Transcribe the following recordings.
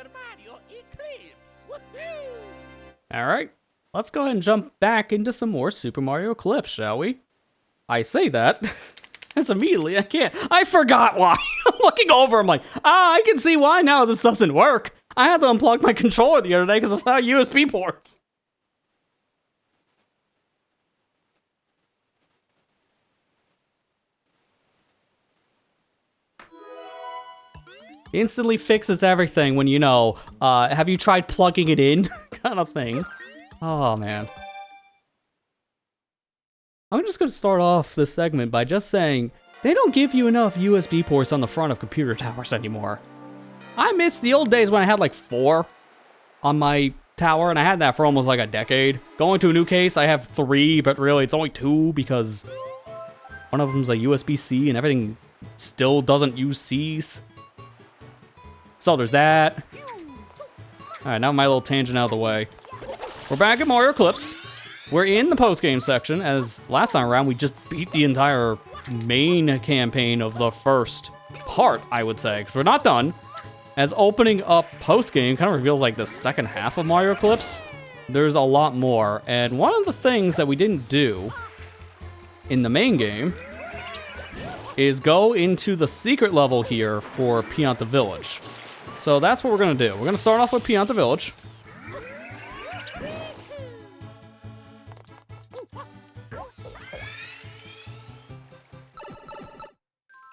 Super Mario Eclipse. Woohoo! Alright, let's go ahead and jump back into some more Super Mario Eclipse, shall we? I say that, as immediately I can't. I forgot why. I'm looking over, I'm like, I can see why now this doesn't work. I had to unplug my controller the other day because it's not USB ports. Instantly fixes everything when, you know, have you tried plugging it in kind of thing. Oh, man. I'm just going to start off this segment by just saying, they don't give you enough USB ports on the front of computer towers anymore. I miss the old days when I had like 4 on my tower, and I had that for almost like a decade. Going to a new case, I have 3, but really it's only 2 because one of them's a USB-C and everything still doesn't use Cs. So there's that. Alright, now my little tangent out of the way. We're back at Mario Eclipse. We're in the post-game section, as last time around we just beat the entire main campaign of the first part, I would say, because we're not done. As opening up post-game kind of reveals like the second half of Mario Eclipse, there's a lot more. And one of the things that we didn't do in the main game is go into the secret level here for Pianta Village. So that's what we're going to do. We're going to start off with Pianta Village.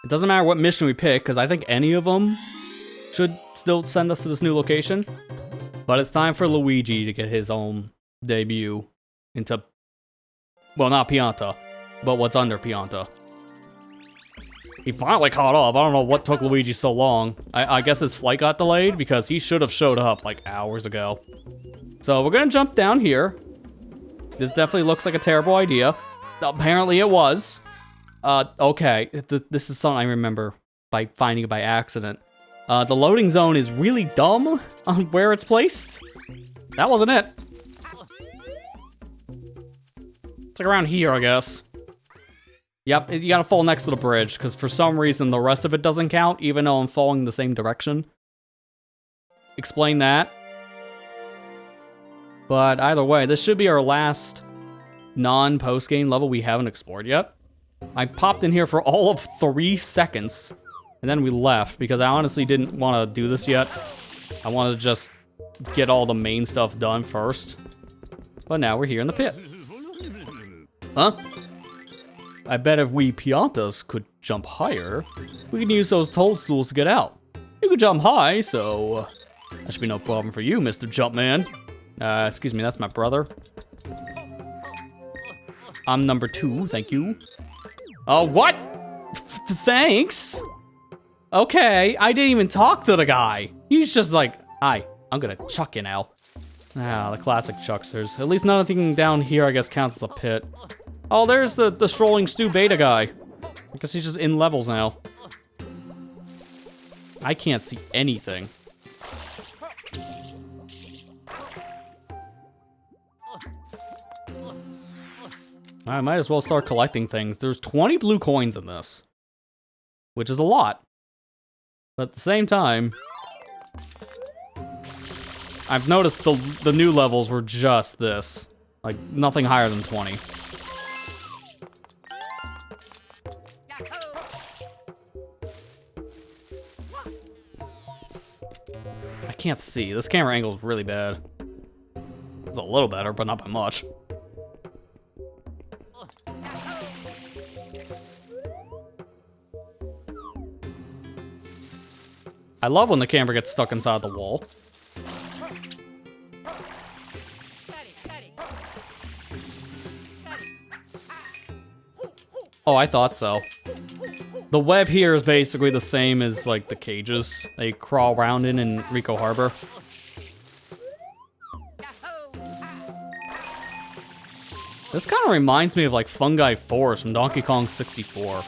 It doesn't matter what mission we pick, because I think any of them should still send us to this new location. But it's time for Luigi to get his own debut into, well, not Pianta, but what's under Pianta. He finally caught up. I don't know what took Luigi so long. I guess his flight got delayed because he should have showed up like hours ago. So we're gonna jump down here. This definitely looks like a terrible idea. Apparently it was. Okay, this is something I remember by finding it by accident. The loading zone is really dumb on where it's placed. That wasn't it. It's like around here, I guess. Yep, you gotta fall next to the bridge, because for some reason the rest of it doesn't count, even though I'm falling the same direction. Explain that. But either way, this should be our last non-post-game level we haven't explored yet. I popped in here for all of 3 seconds, and then we left, because I honestly didn't want to do this yet. I wanted to just get all the main stuff done first. But now we're here in the pit. Huh? I bet if we Piantas could jump higher, we can use those toadstools to get out. You can jump high, so that should be no problem for you, Mr. Jumpman. Excuse me, that's my brother. I'm number 2, thank you. Oh, what? Thanks? Okay, I didn't even talk to the guy. He's just like, hi, I'm gonna chuck you now. Ah, the classic chucksters. At least nothing down here, I guess, counts as a pit. Oh, there's the strolling Stu Beta guy. I guess he's just in levels now. I can't see anything. I might as well start collecting things. There's 20 blue coins in this, which is a lot. But at the same time, I've noticed the new levels were just this. Like, nothing higher than 20. I can't see. This camera angle is really bad. It's a little better, but not by much. I love when the camera gets stuck inside the wall. Oh, I thought so. The web here is basically the same as, like, the cages they crawl around in Rico Harbor. This kind of reminds me of, like, Fungi Forest from Donkey Kong 64.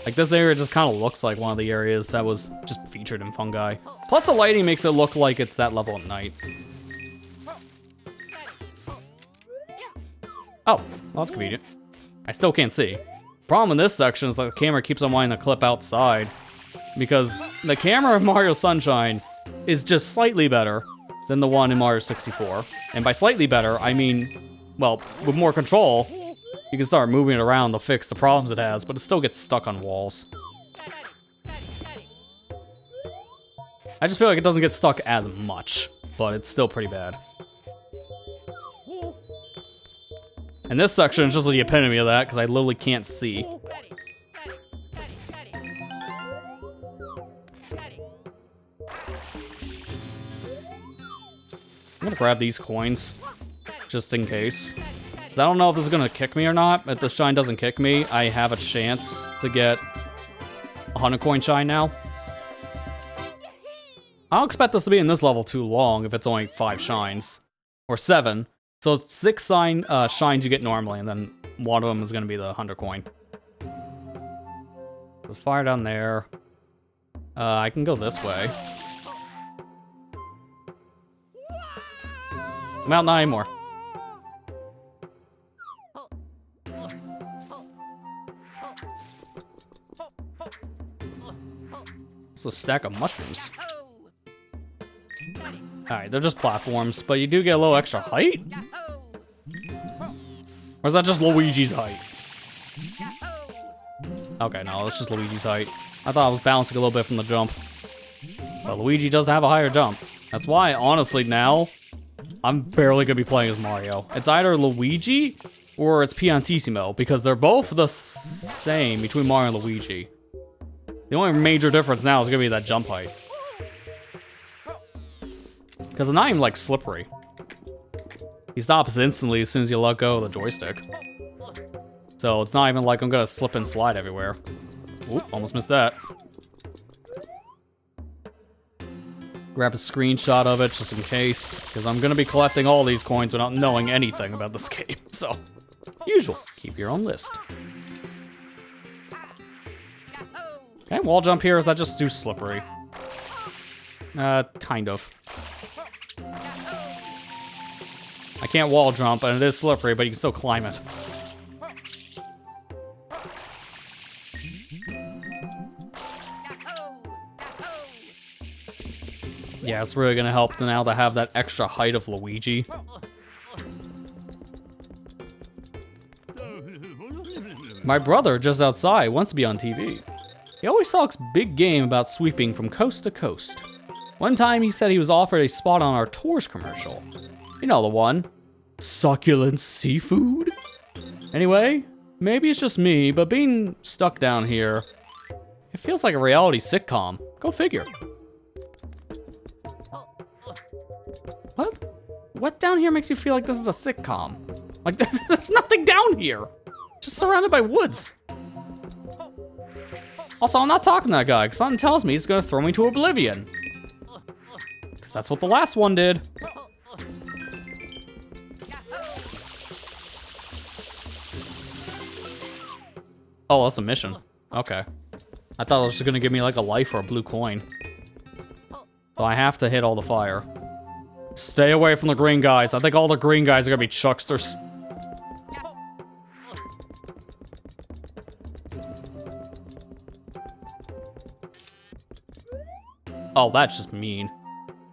Like, this area just kind of looks like one of the areas that was just featured in Fungi. Plus, the lighting makes it look like it's that level at night. Oh, well, that's convenient. I still can't see. Problem in this section is that the camera keeps on wanting to clip outside, because the camera of Mario Sunshine is just slightly better than the one in Mario 64. And by slightly better, I mean, well, with more control, you can start moving it around to fix the problems it has, but it still gets stuck on walls. I just feel like it doesn't get stuck as much, but it's still pretty bad. And this section is just the epitome of that, because I literally can't see. I'm gonna grab these coins, just in case. I don't know if this is gonna kick me or not. If the shine doesn't kick me, I have a chance to get a 100 coin shine now. I don't expect this to be in this level too long if it's only 5 shines. Or 7. So it's 6 shines you get normally, and then one of them is gonna be the 100 coin. There's fire down there. I can go this way. I'm out, not anymore. It's a stack of mushrooms. Alright, they're just platforms, but you do get a little extra height? Or is that just Luigi's height? Okay, no, it's just Luigi's height. I thought I was bouncing a little bit from the jump. But Luigi does have a higher jump. That's why, honestly, now, I'm barely gonna be playing as Mario. It's either Luigi or it's Piantissimo, because they're both the same between Mario and Luigi. The only major difference now is gonna be that jump height. Because they're not even, like, slippery. He stops instantly as soon as you let go of the joystick. So it's not even like I'm gonna slip and slide everywhere. Oop, almost missed that. Grab a screenshot of it just in case, because I'm gonna be collecting all these coins without knowing anything about this game, so. Usual, keep your own list. Can I wall jump here, or is that just too slippery? Kind of. I can't wall jump, and it is slippery, but you can still climb it. Yeah, it's really gonna help now to have that extra height of Luigi. My brother, just outside, wants to be on TV. He always talks big game about sweeping from coast to coast. One time he said he was offered a spot on our Tours commercial. You know the one. Succulent seafood? Anyway, maybe it's just me, but being stuck down here, it feels like a reality sitcom. Go figure. What? What down here makes you feel like this is a sitcom? Like, there's nothing down here. Just surrounded by woods. Also, I'm not talking to that guy, because something tells me he's gonna throw me to oblivion. Because that's what the last one did. Oh, that's a mission. Okay. I thought it was just gonna give me like a life or a blue coin. So I have to hit all the fire. Stay away from the green guys. I think all the green guys are gonna be chucksters. Oh, that's just mean.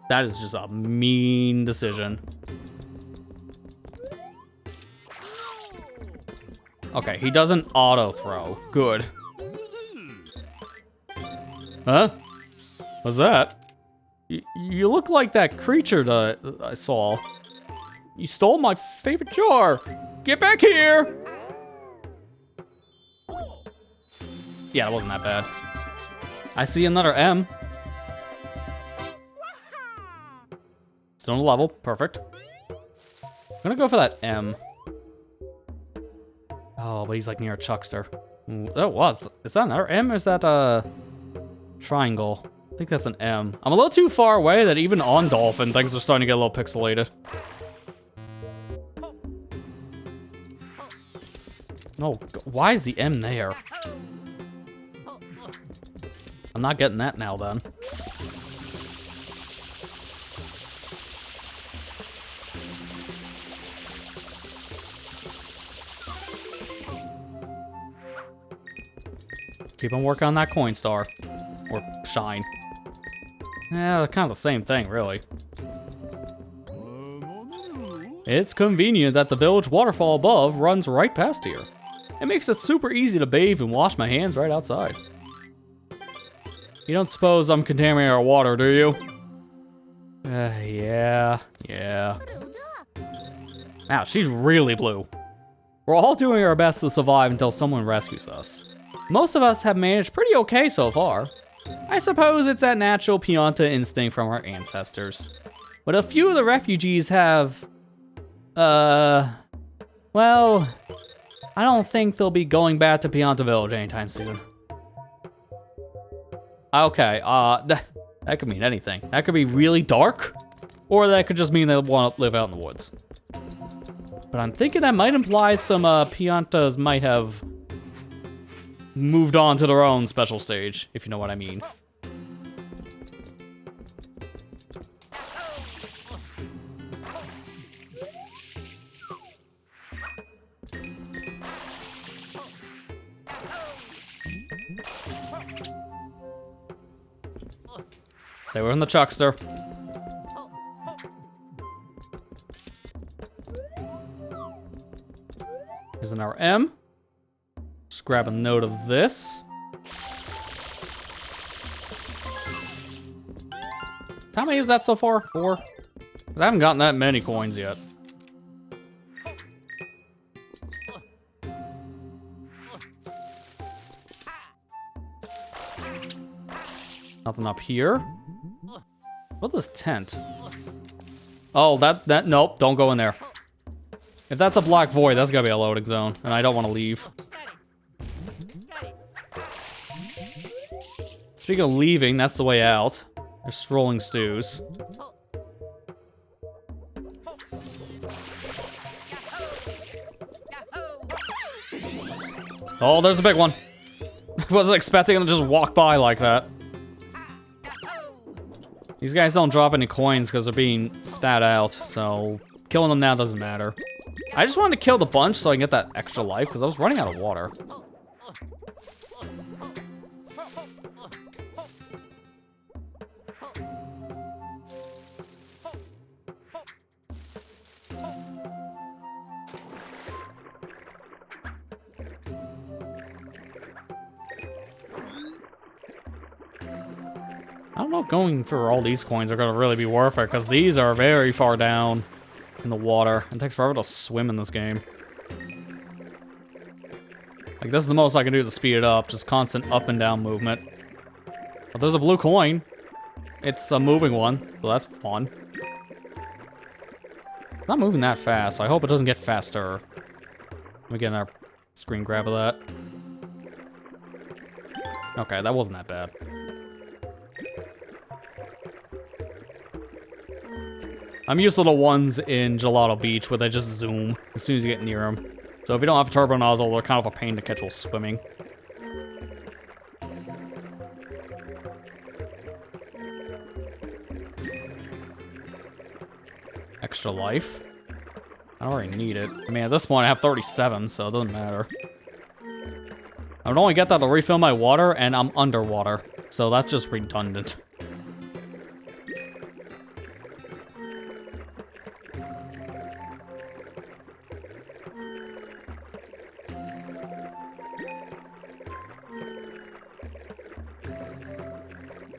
That is just a mean decision. Okay, he doesn't auto-throw. Good. Huh? What's that? You look like that creature that I saw. You stole my favorite jar. Get back here! Yeah, it wasn't that bad. I see another M. Still on the level. Perfect. I'm gonna go for that M. Oh, but he's like near a chuckster. Oh, what? Is that another M or is that a triangle? I think that's an M. I'm a little too far away that even on Dolphin, things are starting to get a little pixelated. No, why is the M there? I'm not getting that now then. Keep on working on that coin star. Or shine. Yeah, they're kind of the same thing, really. It's convenient that the village waterfall above runs right past here. It makes it super easy to bathe and wash my hands right outside. You don't suppose I'm contaminating our water, do you? Yeah. Wow, she's really blue. We're all doing our best to survive until someone rescues us. Most of us have managed pretty okay so far. I suppose it's that natural Pianta instinct from our ancestors. But a few of the refugees have... well... I don't think they'll be going back to Pianta Village anytime soon. Okay, that could mean anything. That could be really dark, or that could just mean they want to live out in the woods. But I'm thinking that might imply some Piantas might have moved on to their own special stage, if you know what I mean. Stay away from the chuckster. Here's an RM. Just grab a note of this. How many is that so far? 4? I haven't gotten that many coins yet. Nothing up here. What's this tent? Oh, that, nope, don't go in there. If that's a black void, that's gotta be a loading zone, and I don't want to leave. Speaking of leaving, that's the way out. There's strolling stews. Oh, there's a big one. I wasn't expecting him to just walk by like that. These guys don't drop any coins because they're being spat out, so killing them now doesn't matter. I just wanted to kill the bunch so I can get that extra life because I was running out of water. I don't know if going for all these coins are going to really be worth it, because these are very far down in the water. It takes forever to swim in this game. Like, this is the most I can do to speed it up, just constant up and down movement. But there's a blue coin. It's a moving one, so that's fun. It's not moving that fast, so I hope it doesn't get faster. Let me get our screen grab of that. Okay, that wasn't that bad. I'm used to the ones in Gelato Beach where they just zoom as soon as you get near them. So if you don't have a turbo nozzle, they're kind of a pain to catch while swimming. Extra life. I don't really need it. I mean, at this point I have 37, so it doesn't matter. I would only get that to refill my water, and I'm underwater. So that's just redundant.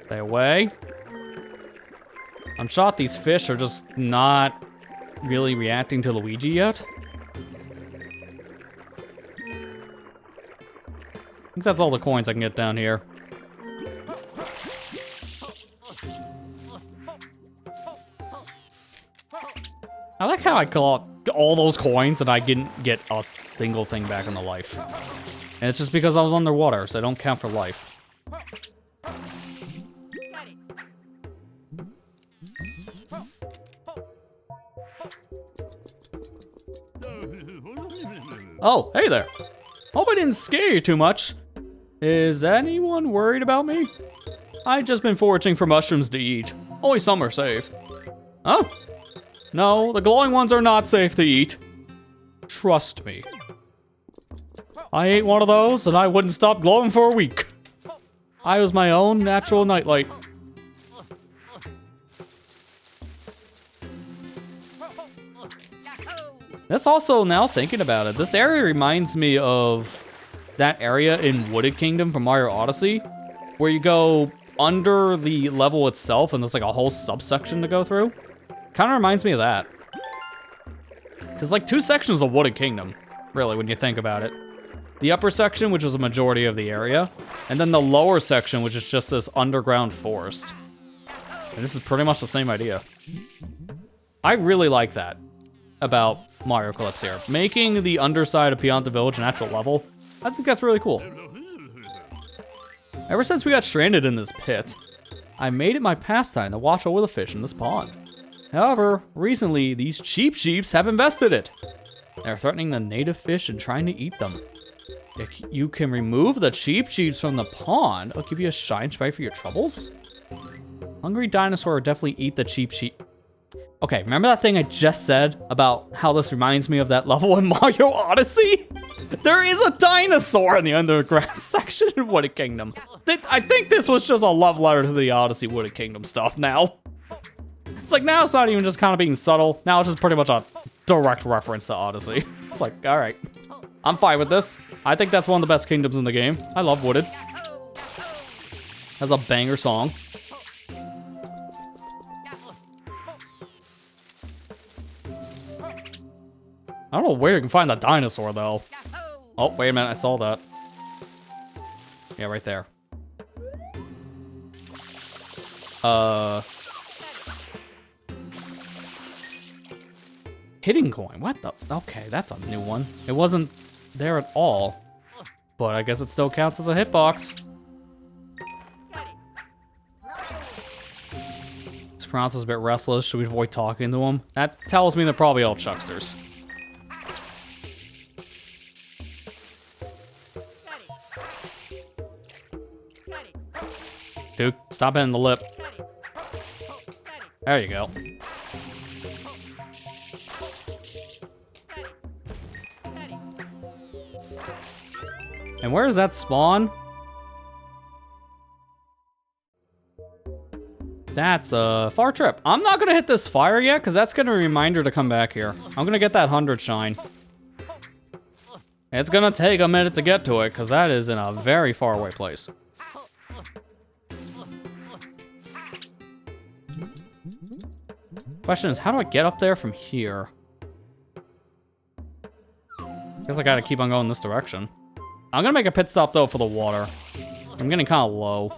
Stay away. I'm shocked these fish are just not really reacting to Luigi yet. I think that's all the coins I can get down here. I like how I got all those coins and I didn't get a single thing back in the life. And it's just because I was underwater, so I don't count for life. Oh, hey there. Hope I didn't scare you too much. Is anyone worried about me? I've just been foraging for mushrooms to eat. Only some are safe. Huh? No, the glowing ones are not safe to eat. Trust me. I ate one of those and I wouldn't stop glowing for a week. I was my own natural nightlight. This also, now thinking about it, this area reminds me of that area in Wooded Kingdom from Mario Odyssey, where you go under the level itself and there's like a whole subsection to go through. Kind of reminds me of that. There's like 2 sections of Wooded Kingdom, really, when you think about it. The upper section, which is a majority of the area, and then the lower section, which is just this underground forest. And this is pretty much the same idea. I really like that about Mario Eclipse here. Making the underside of Pianta Village an actual level, I think that's really cool. Ever since we got stranded in this pit, I made it my pastime to watch over the fish in this pond. However, recently, these cheap sheeps have invested it. They're threatening the native fish and trying to eat them. If you can remove the cheap sheeps from the pond, it'll give you a shine sprite for your troubles? Hungry dinosaur will definitely eat the cheap sheep. Okay, remember that thing I just said about how this reminds me of that level in Mario Odyssey? There is a dinosaur in the underground section in Wooded Kingdom. I think this was just a love letter to the Odyssey Wooded Kingdom stuff now. It's like, now it's not even just kind of being subtle. Now it's just pretty much a direct reference to Odyssey. It's like, all right, I'm fine with this. I think that's one of the best kingdoms in the game. I love Wooded. Has a banger song. I don't know where you can find that dinosaur, though. Oh, wait a minute, I saw that. Yeah, right there. Hitting coin, what the? Okay, that's a new one. It wasn't there at all, but I guess it still counts as a hitbox. Esperanto's a bit restless. Should we avoid talking to him? That tells me they're probably all chucksters. Dude, stop hitting the lip. There you go. And where does that spawn? That's a far trip. I'm not gonna hit this fire yet, because that's gonna remind her to come back here. I'm gonna get that 100 shine. It's gonna take a minute to get to it, because that is in a very far away place. Question is, how do I get up there from here? Guess I gotta keep on going this direction. I'm gonna make a pit stop though for the water. I'm getting kind of low.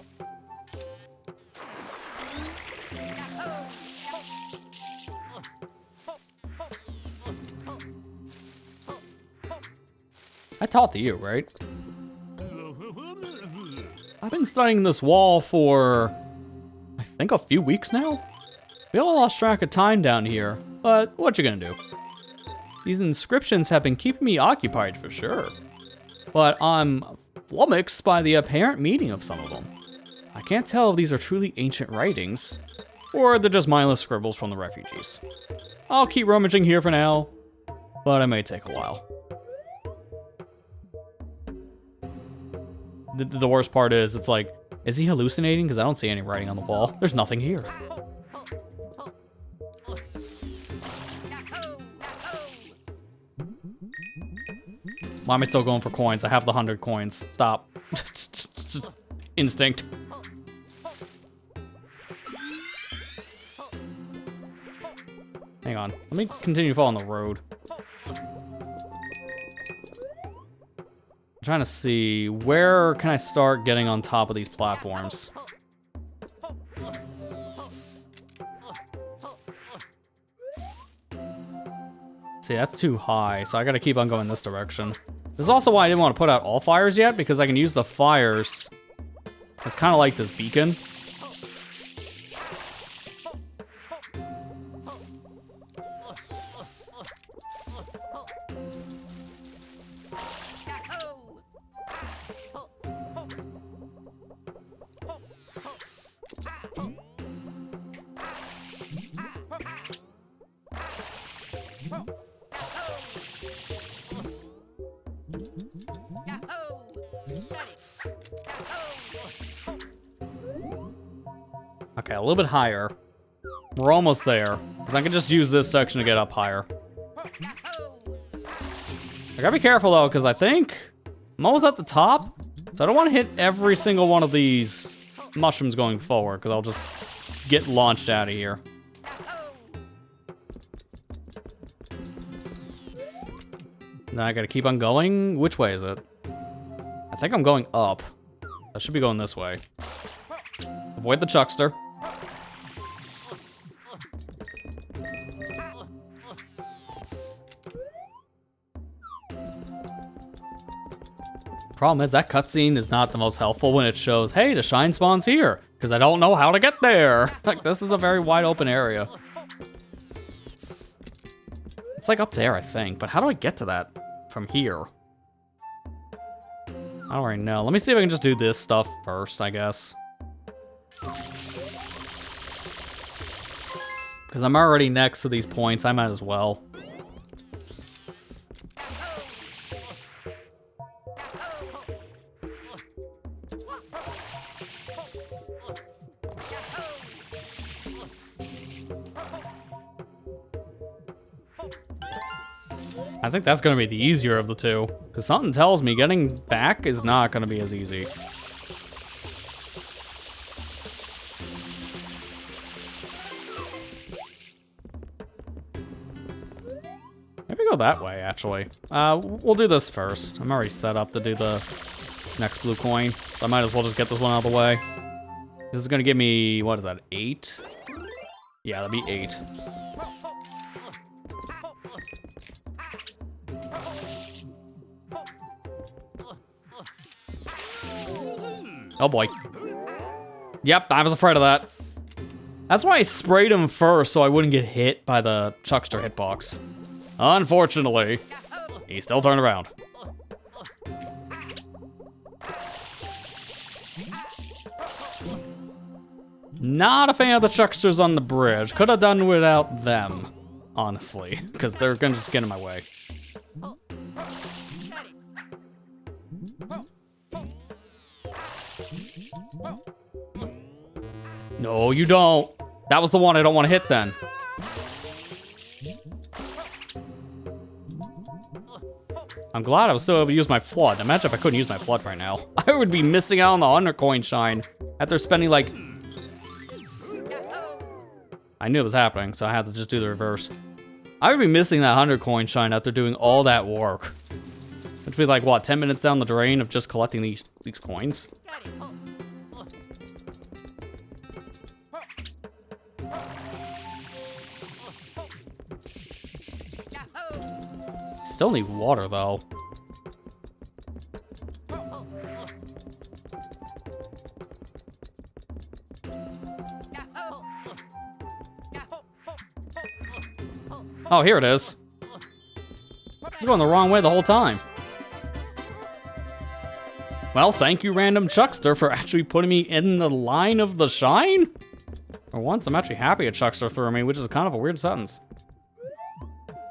I taught you, right? I've been studying this wall for, I think, a few weeks now. We all lost track of time down here, but what you gonna do? These inscriptions have been keeping me occupied for sure. But I'm flummoxed by the apparent meaning of some of them. I can't tell if these are truly ancient writings, or they're just mindless scribbles from the refugees. I'll keep rummaging here for now, but it may take a while. The worst part is, it's like, is he hallucinating? Because I don't see any writing on the wall. There's nothing here. Why am I still going for coins? I have the 100 coins. Stop. Instinct. Hang on. Let me continue following the road. I'm trying to see, where can I start getting on top of these platforms? See, that's too high, so I gotta keep on going this direction. This is also why I didn't want to put out all fires yet, because I can use the fires as kind of like this beacon. Okay, a little bit higher. We're almost there, because I can just use this section to get up higher. I gotta be careful though, because I think I'm almost at the top. So I don't want to hit every single one of these mushrooms going forward, because I'll just get launched out of here. Now I gotta keep on going. Which way is it? I think I'm going up. I should be going this way. Avoid the chuckster. Problem is, that cutscene is not the most helpful when it shows, hey, the shine spawn's here, because I don't know how to get there. Like, this is a very wide open area. It's like up there, I think, but how do I get to that from here? I don't really know. Let me see if I can just do this stuff first, I guess. Because I'm already next to these points, I might as well. I think that's gonna be the easier of the two, because something tells me getting back is not gonna be as easy. Maybe go that way, actually. We'll do this first. I'm already set up to do the next blue coin, so I might as well just get this one out of the way. This is gonna give me, what is that, 8? Yeah, that'd be 8. Oh boy. Yep, I was afraid of that. That's why I sprayed him first, so I wouldn't get hit by the chuckster hitbox. Unfortunately, he still turned around. Not a fan of the chucksters on the bridge. Could have done without them, honestly, because they're gonna just get in my way. No, you don't. That was the one I don't want to hit then. I'm glad I was still able to use my F.L.U.D. Imagine if I couldn't use my F.L.U.D. right now. I would be missing out on the 100 coin shine after spending like... I knew it was happening, so I had to just do the reverse. I would be missing that 100 coin shine after doing all that work. Which would be like, what, 10 minutes down the drain of just collecting these coins? Still need water, though. Oh, here it is. It's going the wrong way the whole time. Well, thank you, random chuckster, for actually putting me in the line of the shine. For once, I'm actually happy a chuckster threw me, which is kind of a weird sentence.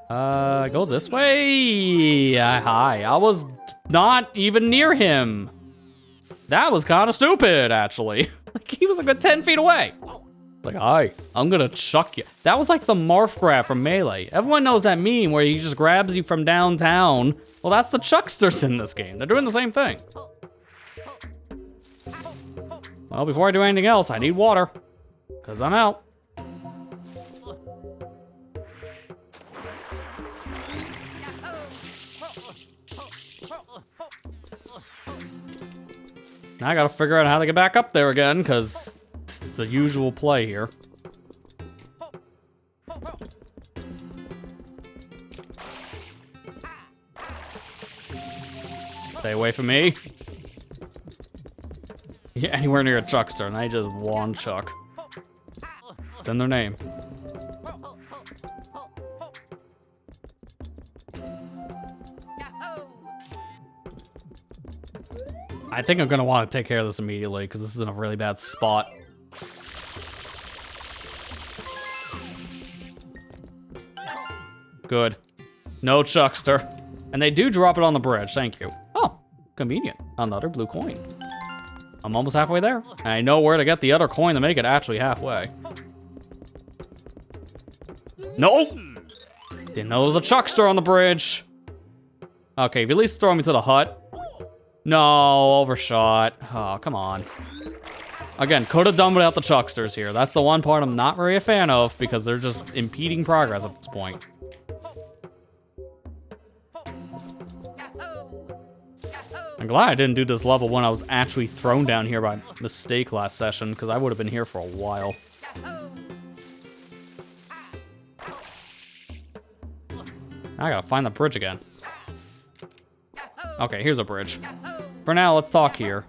Go this way. Hi. I was not even near him. That was kind of stupid, actually. Like, he was a good 10 feet away. Like, hi, I'm gonna chuck you. That was like the Morph grab from Melee. Everyone knows that meme where he just grabs you from downtown. Well, that's the chucksters in this game. They're doing the same thing. Well, before I do anything else, I need water. Because I'm out. Now I gotta figure out how to get back up there again, because it's the usual play here. Stay away from me. Yeah, anywhere near a chuckster, and they just one chuck. It's in their name. I think I'm gonna want to take care of this immediately because this is in a really bad spot. Good. No chuckster. And they do drop it on the bridge, thank you. Oh, convenient. Another blue coin. I'm almost halfway there. And I know where to get the other coin to make it actually halfway. No! Didn't know there was a chuckster on the bridge. Okay, at least throw me to the hut. No, overshot. Oh, come on. Again, could have done without the chucksters here. That's the one part I'm not very a fan of because they're just impeding progress at this point. I'm glad I didn't do this level when I was actually thrown down here by mistake last session because I would have been here for a while. I gotta find the bridge again. Okay, here's a bridge. For now, let's talk here.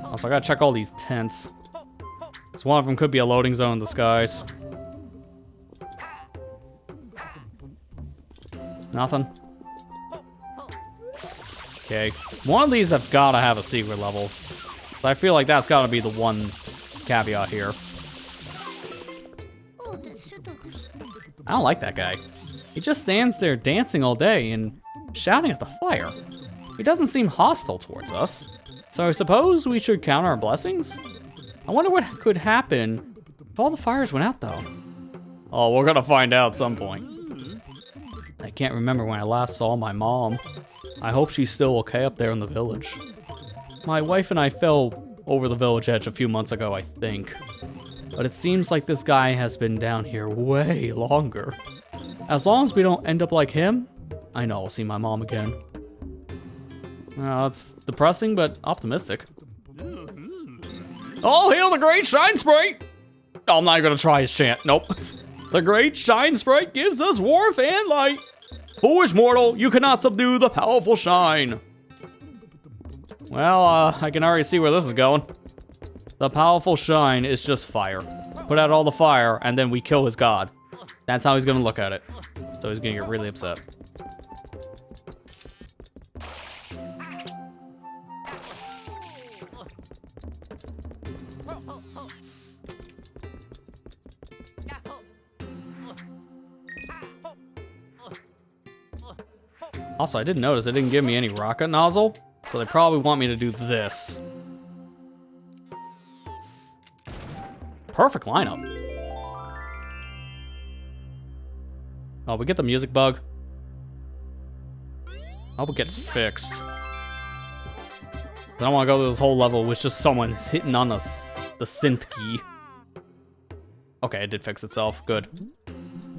Also, I gotta check all these tents. So one of them could be a loading zone in disguise. Nothing? Okay. One of these have gotta have a secret level. So I feel like that's gotta be the one caveat here. I don't like that guy. He just stands there dancing all day and shouting at the fire. He doesn't seem hostile towards us. So I suppose we should count our blessings? I wonder what could happen if all the fires went out, though. Oh, we're gonna find out at some point. I can't remember when I last saw my mom. I hope she's still okay up there in the village. My wife and I fell over the village edge a few months ago, I think. But it seems like this guy has been down here way longer. As long as we don't end up like him, I know I'll see my mom again. It's depressing, but optimistic. Oh, hail the great shine sprite! Oh, I'm not gonna try his chant, nope. The great shine sprite gives us warmth and light. Foolish mortal, you cannot subdue the powerful shine. Well, I can already see where this is going. The powerful shine is just fire. Put out all the fire, and then we kill his god. That's how he's gonna look at it. So he's gonna get really upset. Also, I didn't notice it didn't give me any rocket nozzle, so they probably want me to do this. Perfect lineup. Oh, we get the music bug. Hope it gets fixed. I don't want to go through this whole level with just someone hitting on the synth key. Okay, it did fix itself. Good.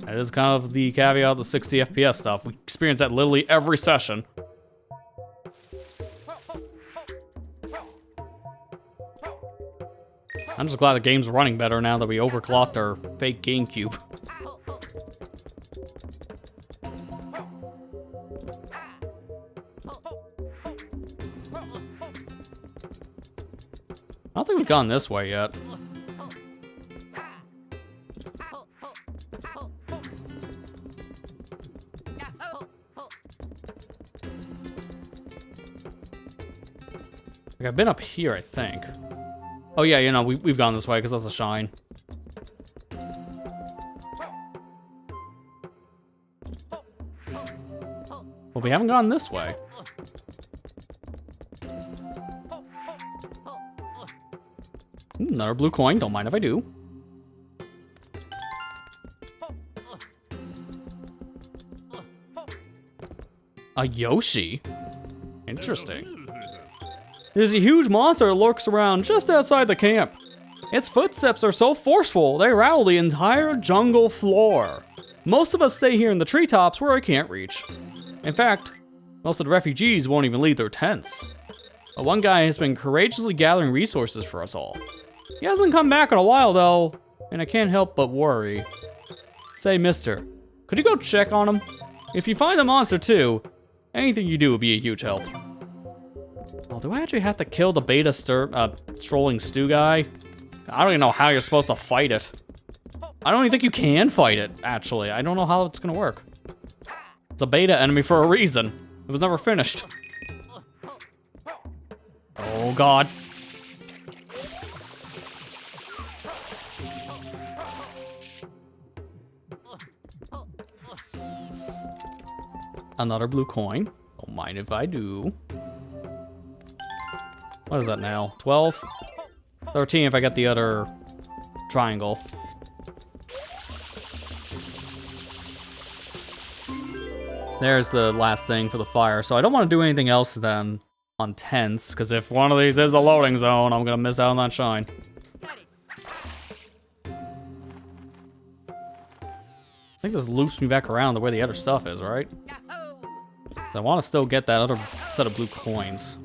That is kind of the caveat of the 60 FPS stuff. We experience that literally every session. I'm just glad the game's running better now that we overclocked our fake GameCube. I don't think we've gone this way yet. Like, I've been up here, I think. Oh yeah, you know, we've gone this way because that's a shine. Well, we haven't gone this way. Another blue coin, don't mind if I do. A Yoshi? Interesting. There's a huge monster that lurks around just outside the camp. Its footsteps are so forceful, they rattle the entire jungle floor. Most of us stay here in the treetops where I can't reach. In fact, most of the refugees won't even leave their tents. But one guy has been courageously gathering resources for us all. He hasn't come back in a while though, and I can't help but worry. Say, mister, could you go check on him? If you find the monster too, anything you do would be a huge help. Oh, do I actually have to kill the beta strolling stew guy? I don't even know how you're supposed to fight it. I don't even think you can fight it, actually. I don't know how it's gonna work. It's a beta enemy for a reason. It was never finished. Oh, God. Another blue coin. Don't mind if I do. What is that now? 12? 13 if I get the other triangle. There's the last thing for the fire. So I don't want to do anything else then on tents, because if one of these is a loading zone, I'm going to miss out on that shine. I think this loops me back around to where the other stuff is, right? I want to still get that other set of blue coins.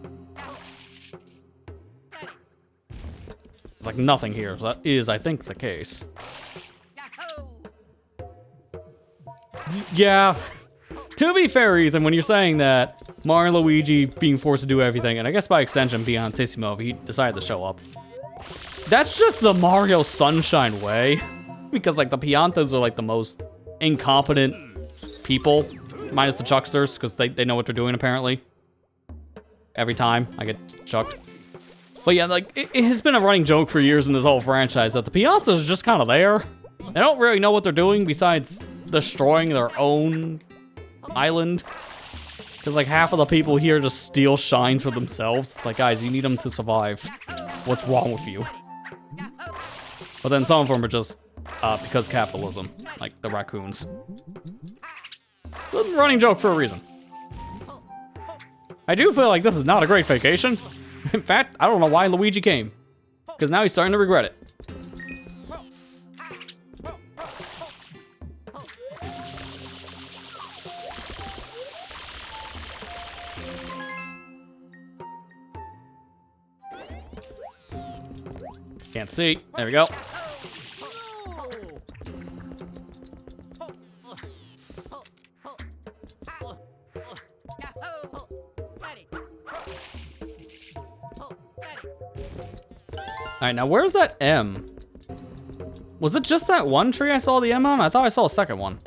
There's like nothing here, so that is, I think, the case. Yeah. To be fair, Ethan, when you're saying that, Mario and Luigi being forced to do everything, and I guess by extension, Piantissimo, if he decided to show up. That's just the Mario Sunshine way. Because, like, the Piantas are, like, the most incompetent people, minus the chucksters, because they know what they're doing, apparently. Every time I get chucked. But yeah, like, it has been a running joke for years in this whole franchise that the Piantas are just kind of there. They don't really know what they're doing besides destroying their own island. Because, like, half of the people here just steal shines for themselves. It's like, guys, you need them to survive. What's wrong with you? But then some of them are just because capitalism, like the raccoons. It's a running joke for a reason. I do feel like this is not a great vacation. In fact, I don't know why Luigi came. Because now he's starting to regret it. Can't see. There we go. Alright, now where's that M? Was it just that one tree I saw the M on? I thought I saw a second one.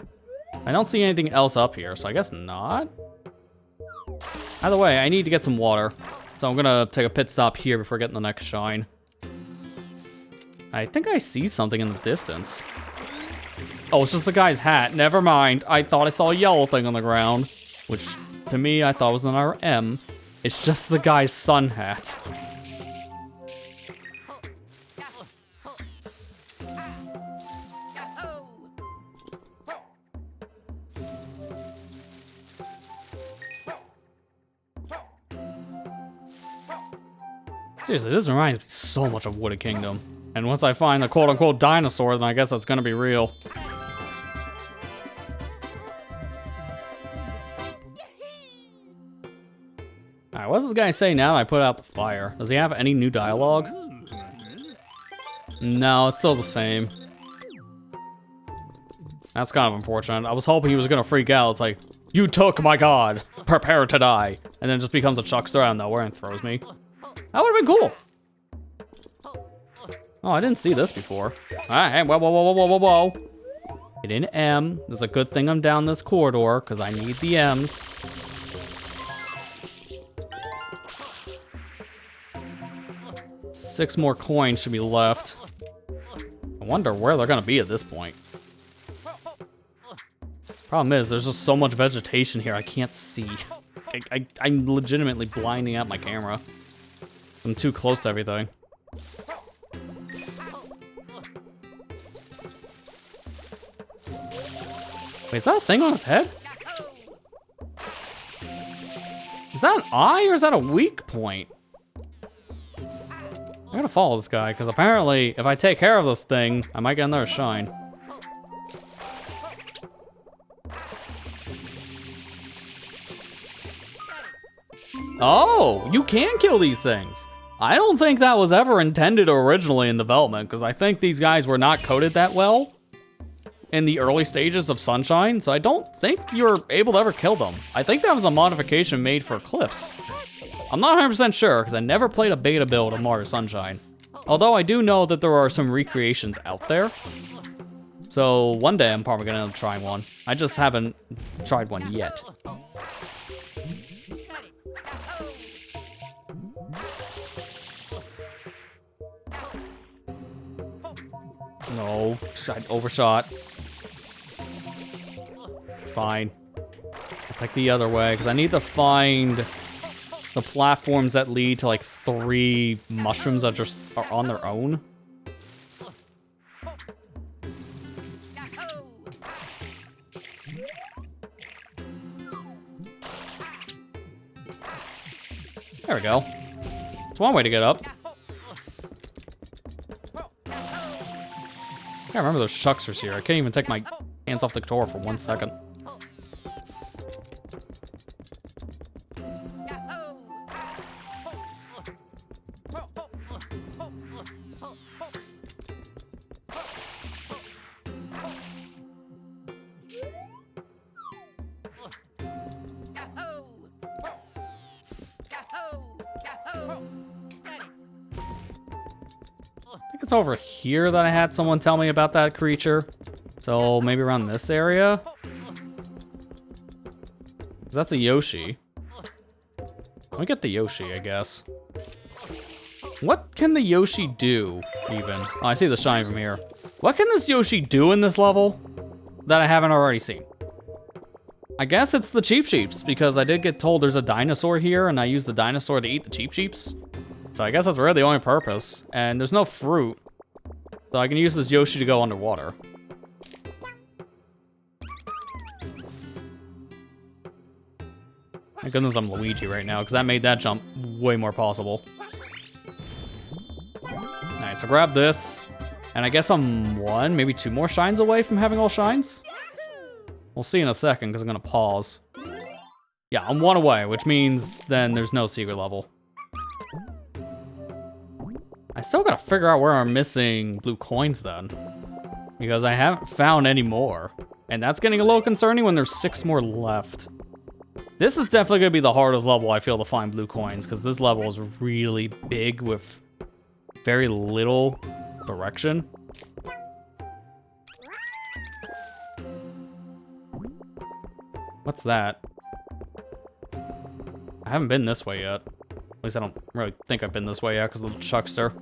I don't see anything else up here, so I guess not. Either way, I need to get some water. So I'm gonna take a pit stop here before getting the next shine. I think I see something in the distance. Oh, it's just a guy's hat. Never mind. I thought I saw a yellow thing on the ground, which to me I thought was another M. It's just the guy's sun hat. Seriously, this reminds me so much of Wooded Kingdom. And once I find the quote-unquote dinosaur, then I guess that's gonna be real. Alright, what does this guy say now that I put out the fire? Does he have any new dialogue? No, it's still the same. That's kind of unfortunate. I was hoping he was gonna freak out. It's like, you took my god, prepare to die. And then it just becomes a chuckster out of nowhere and throws me. That would've been cool. Oh, I didn't see this before. Alright, whoa, whoa, whoa, whoa, whoa, whoa. Get in M. There's a good thing I'm down this corridor, because I need the M's. Six more coins should be left. I wonder where they're gonna be at this point. Problem is, there's just so much vegetation here, I can't see. I'm legitimately blinding out my camera. I'm too close to everything. Wait, is that a thing on his head? Is that an eye or is that a weak point? I gotta follow this guy, because apparently, if I take care of this thing, I might get another shine. Oh, you can kill these things. I don't think that was ever intended originally in development, because I think these guys were not coded that well in the early stages of Sunshine, so I don't think you're able to ever kill them. I think that was a modification made for Eclipse. I'm not 100% sure, because I never played a beta build of Mario Sunshine. Although I do know that there are some recreations out there. So one day I'm probably gonna end up trying one. I just haven't tried one yet. No, I overshot. Fine. I'll take the other way, because I need to find the platforms that lead to like 3 mushrooms that just are on their own. There we go. It's one way to get up. I can't remember those shucksters here. I can't even take my hands off the controller for 1 second. I think it's over here that I had someone tell me about that creature. So maybe around this area? 'Cause that's a Yoshi. Let me get the Yoshi, I guess. What can the Yoshi do, even? Oh, I see the shine from here. What can this Yoshi do in this level that I haven't already seen? I guess it's the Cheep Cheeps, because I did get told there's a dinosaur here, and I used the dinosaur to eat the Cheep Cheeps. So I guess that's really the only purpose. And there's no fruit, so I can use this Yoshi to go underwater. Thank goodness I'm Luigi right now, because that made that jump way more possible. Alright, so grab this. And I guess I'm one, maybe 2 more shines away from having all shines? We'll see in a second, because I'm going to pause. Yeah, I'm 1 away, which means then there's no secret level. I still got to figure out where I'm missing blue coins then. Because I haven't found any more. And that's getting a little concerning when there's 6 more left. This is definitely going to be the hardest level, I feel, to find blue coins, because this level is really big with very little direction. What's that? I haven't been this way yet. At least I don't really think I've been this way yet, because of the Chuckster.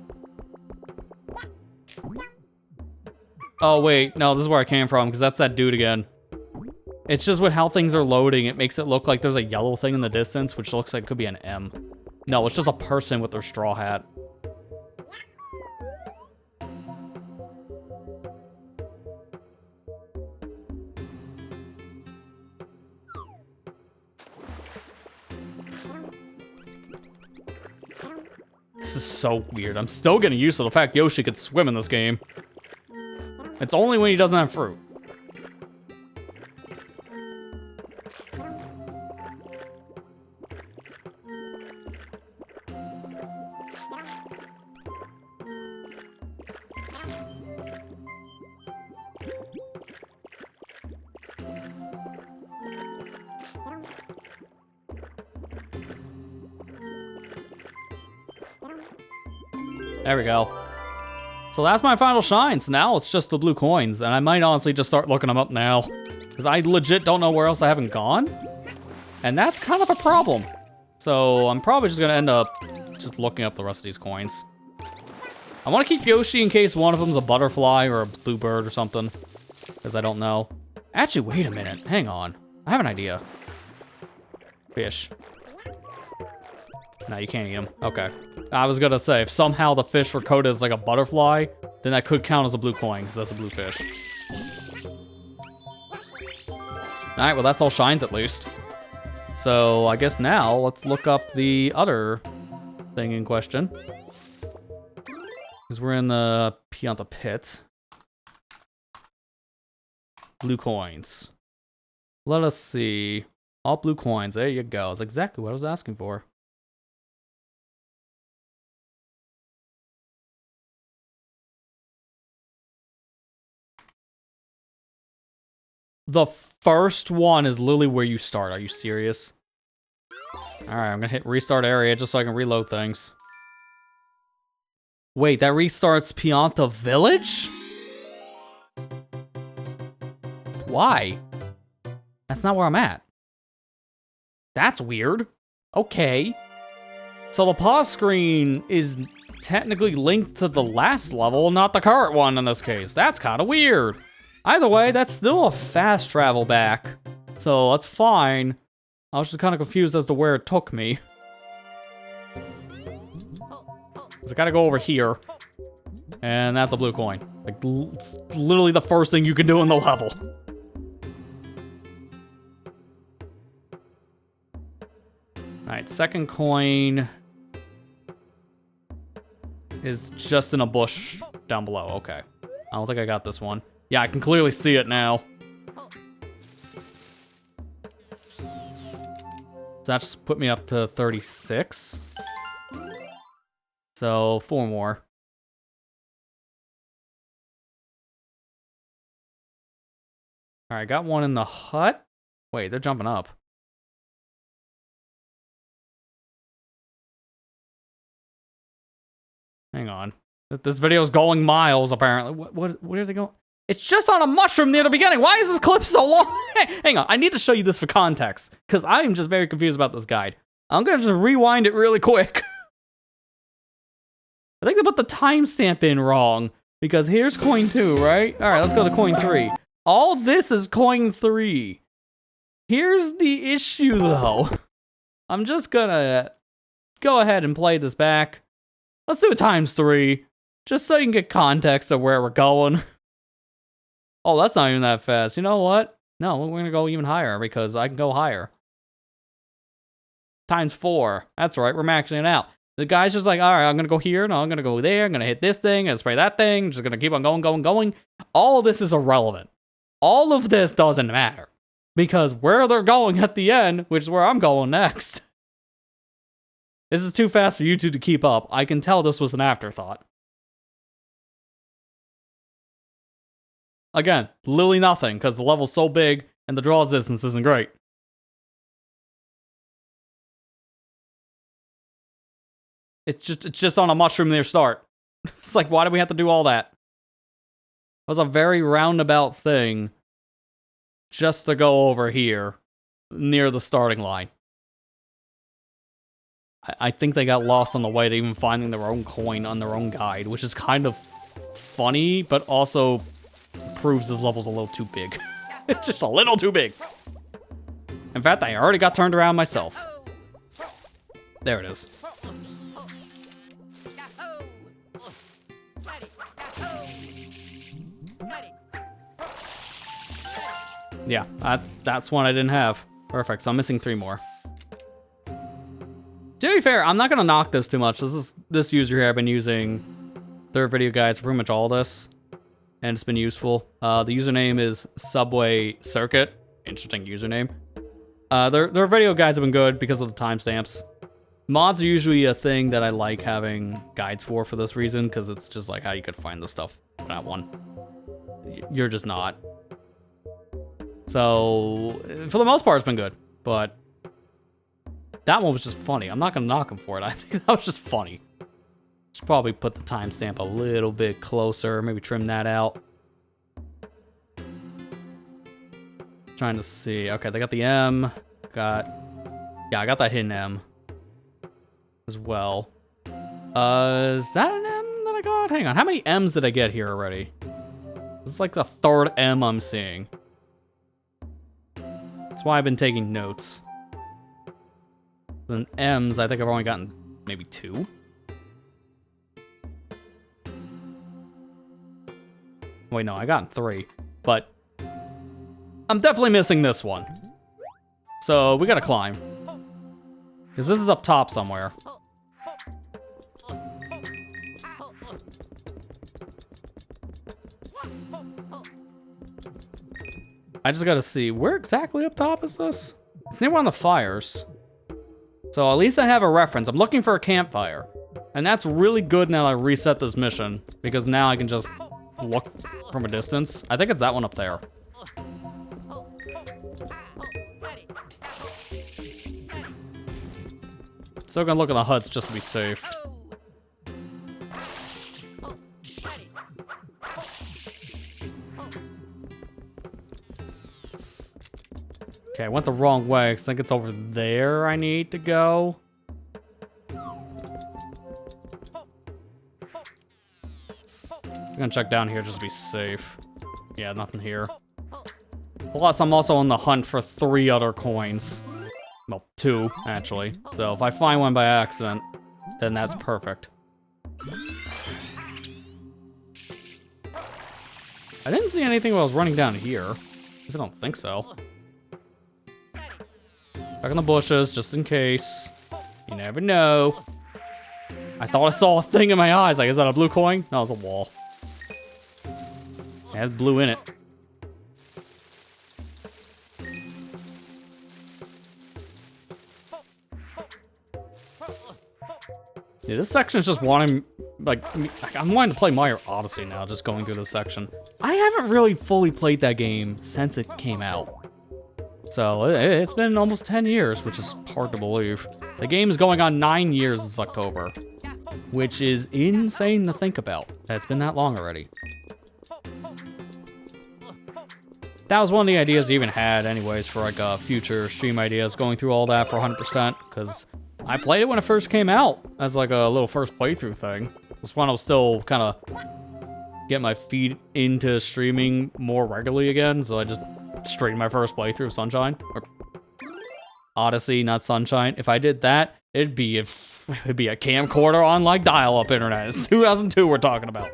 Oh, wait. No, this is where I came from, because that's that dude again. It's just with how things are loading, it makes it look like there's a yellow thing in the distance, which looks like it could be an M. No, it's just a person with their straw hat. This is so weird. I'm still getting used to the fact Yoshi could swim in this game. It's only when he doesn't have fruit. There we go. So that's my final shines. Now it's just the blue coins, and I might honestly just start looking them up now, because I legit don't know where else I haven't gone, and that's kind of a problem. So I'm probably just gonna end up just looking up the rest of these coins. I want to keep Yoshi in case one of them's a butterfly or a bluebird or something, because I don't know. Actually, wait a minute. Hang on. I have an idea. Fish. No, you can't eat them. Okay. I was gonna say, if somehow the fish were coded as like a butterfly, then that could count as a blue coin, because that's a blue fish. Alright, well that's all shines at least. So I guess now, let's look up the other thing in question. Because we're in the Pianta Pit. Blue coins. Let us see. All blue coins, there you go. That's exactly what I was asking for. The first one is literally where you start. Are you serious? Alright, I'm gonna hit restart area just so I can reload things. Wait, that restarts Pianta Village? Why? That's not where I'm at. That's weird. Okay. So the pause screen is technically linked to the last level, not the current one in this case. That's kind of weird. Either way, that's still a fast travel back, so that's fine. I was just kind of confused as to where it took me. So I gotta go over here, and that's a blue coin. Like, it's literally the first thing you can do in the level. Alright, second coin is just in a bush down below. Okay. I don't think I got this one. Yeah, I can clearly see it now. So that just put me up to 36. So 4 more. Alright, got one in the hut. Wait, they're jumping up. Hang on. This video's going miles, apparently. What are they going? It's just on a mushroom near the beginning. Why is this clip so long? Hang on, I need to show you this for context, because I'm just very confused about this guide. I'm gonna just rewind it really quick. I think they put the timestamp in wrong, because here's coin 2, right? Alright, let's go to coin 3. All this is coin 3. Here's the issue, though. I'm just gonna go ahead and play this back. Let's do it times 3, just so you can get context of where we're going. Oh, that's not even that fast. You know what? No, we're gonna go even higher, because I can go higher. Times 4. That's right, we're maxing it out. The guy's just like, alright, I'm gonna go here, no, I'm gonna go there, I'm gonna hit this thing, and spray that thing, just gonna keep on going. All of this is irrelevant. All of this doesn't matter. Because where they're going at the end, which is where I'm going next. This is too fast for you two to keep up. I can tell this was an afterthought. Again, literally nothing, because the level's so big, and the draw distance isn't great. It's just on a mushroom near start. It's like, why do we have to do all that? It was a very roundabout thing just to go over here near the starting line. I think they got lost on the way to even finding their own coin on their own guide, which is kind of funny, but also proves this level's a little too big. It's just a little too big. In fact, I already got turned around myself. There it is. Yeah, that's one I didn't have. Perfect, so I'm missing 3 more. To be fair, I'm not gonna knock this too much. This user here I've been using their video guides for pretty much all this, and it's been useful. The username is Subway Circuit. Interesting username. Their video guides have been good because of the timestamps. Mods are usually a thing that I like having guides for this reason, because it's just like how you could find the stuff for that one. You're just not. So, for the most part, it's been good, but that one was just funny. I'm not gonna knock him for it. I think that was just funny. Should probably put the timestamp a little bit closer, maybe trim that out. Trying to see. Okay, they got the M. Yeah, I got that hidden M as well. Is that an M that I got? Hang on, how many M's did I get here already? This is like the 3rd M I'm seeing. That's why I've been taking notes. Then M's, I think I've only gotten maybe 2. Wait, no, I got 3. But I'm definitely missing this one. So we gotta climb. Because this is up top somewhere. I just gotta see, where exactly up top is this? It's near one of the fires. So at least I have a reference. I'm looking for a campfire. And that's really good now that I reset this mission, because now I can just look from a distance. I think it's that one up there. Still gonna look at the huts just to be safe. Okay, I went the wrong way, because I think it's over there I need to go. I'm gonna check down here just to be safe. Yeah, nothing here. Plus, I'm also on the hunt for 3 other coins. Well, 2, actually. So if I find one by accident, then that's perfect. I didn't see anything while I was running down here. At least I don't think so. Back in the bushes, just in case. You never know. I thought I saw a thing in my eyes. Like, is that a blue coin? No, it's a wall. It has blue in it. Yeah, this section is just wanting, like, I'm wanting to play Mario Odyssey now, just going through this section. I haven't really fully played that game since it came out. So, it's been almost 10 years, which is hard to believe. The game is going on 9 years this October, which is insane to think about. It's been that long already. That was one of the ideas I even had anyways for like future stream ideas, going through all that for 100%, because I played it when it first came out as like a little first playthrough thing. It was when I was still kind of getting my feet into streaming more regularly again, so I just streamed my first playthrough of Sunshine. Or Odyssey, not Sunshine. If I did that, it'd be a camcorder on like dial-up internet. It's 2002 we're talking about.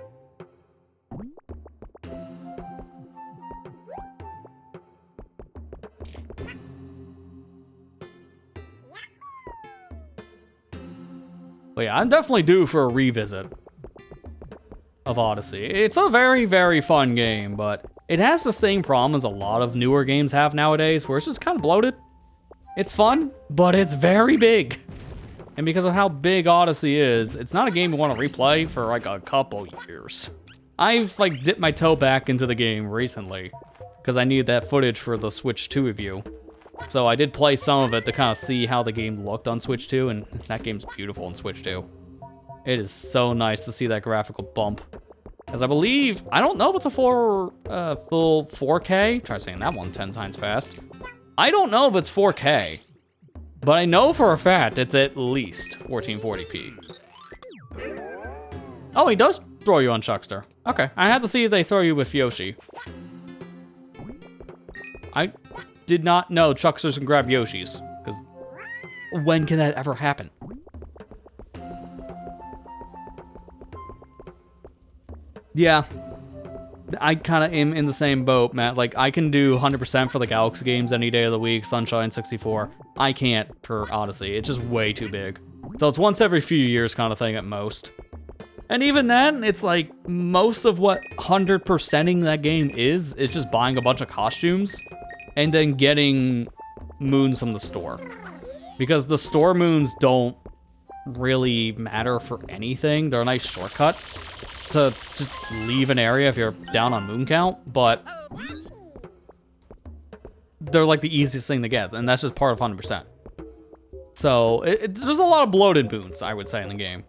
But yeah, I'm definitely due for a revisit of Odyssey. It's a very, very fun game, but it has the same problem as a lot of newer games have nowadays, where it's just kind of bloated. It's fun, but it's very big. And because of how big Odyssey is, it's not a game you want to replay for like a couple years. I've like dipped my toe back into the game recently, because I needed that footage for the Switch 2 review. So I did play some of it to kind of see how the game looked on Switch 2, and that game's beautiful on Switch 2. It is so nice to see that graphical bump. As I believe, I don't know if it's a full 4K. Try saying that one 10 times fast. I don't know if it's 4K, but I know for a fact it's at least 1440p. Oh, he does throw you on Chuckster. Okay, I had to see if they throw you with Yoshi. I did not know Chucksters can grab Yoshis, because when can that ever happen? Yeah, I kind of am in the same boat, Matt. Like, I can do 100% for the Galaxy games any day of the week, Sunshine 64. I can't for Odyssey. It's just way too big. So it's once every few years kind of thing at most. And even then, it's like most of what 100%ing that game is just buying a bunch of costumes and then getting moons from the store. Because the store moons don't really matter for anything. They're a nice shortcut to just leave an area if you're down on moon count, but they're like the easiest thing to get, and that's just part of 100%. So there's a lot of bloated moons, I would say, in the game.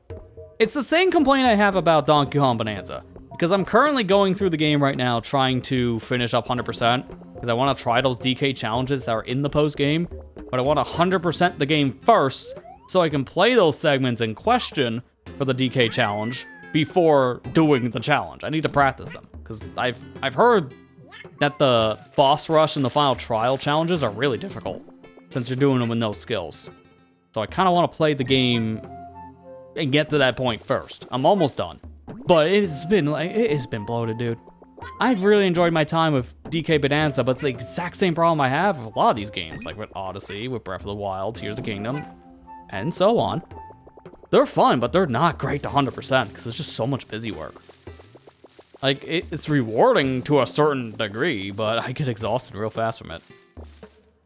It's the same complaint I have about Donkey Kong Bonanza, because I'm currently going through the game right now trying to finish up 100%, because I want to try those DK challenges that are in the post-game, but I want to 100% the game first, so I can play those segments in question for the DK challenge before doing the challenge. I need to practice them, because I've heard that the boss rush and the final trial challenges are really difficult, since you're doing them with no skills. So I kind of want to play the game and get to that point first. I'm almost done, but it's been bloated, dude. I've really enjoyed my time with DK Bonanza, but it's the exact same problem I have with a lot of these games, like with Odyssey, with Breath of the Wild, Tears of the Kingdom, and so on. They're fun, but they're not great to 100% because it's just so much busy work. Like, it's rewarding to a certain degree, but I get exhausted real fast from it.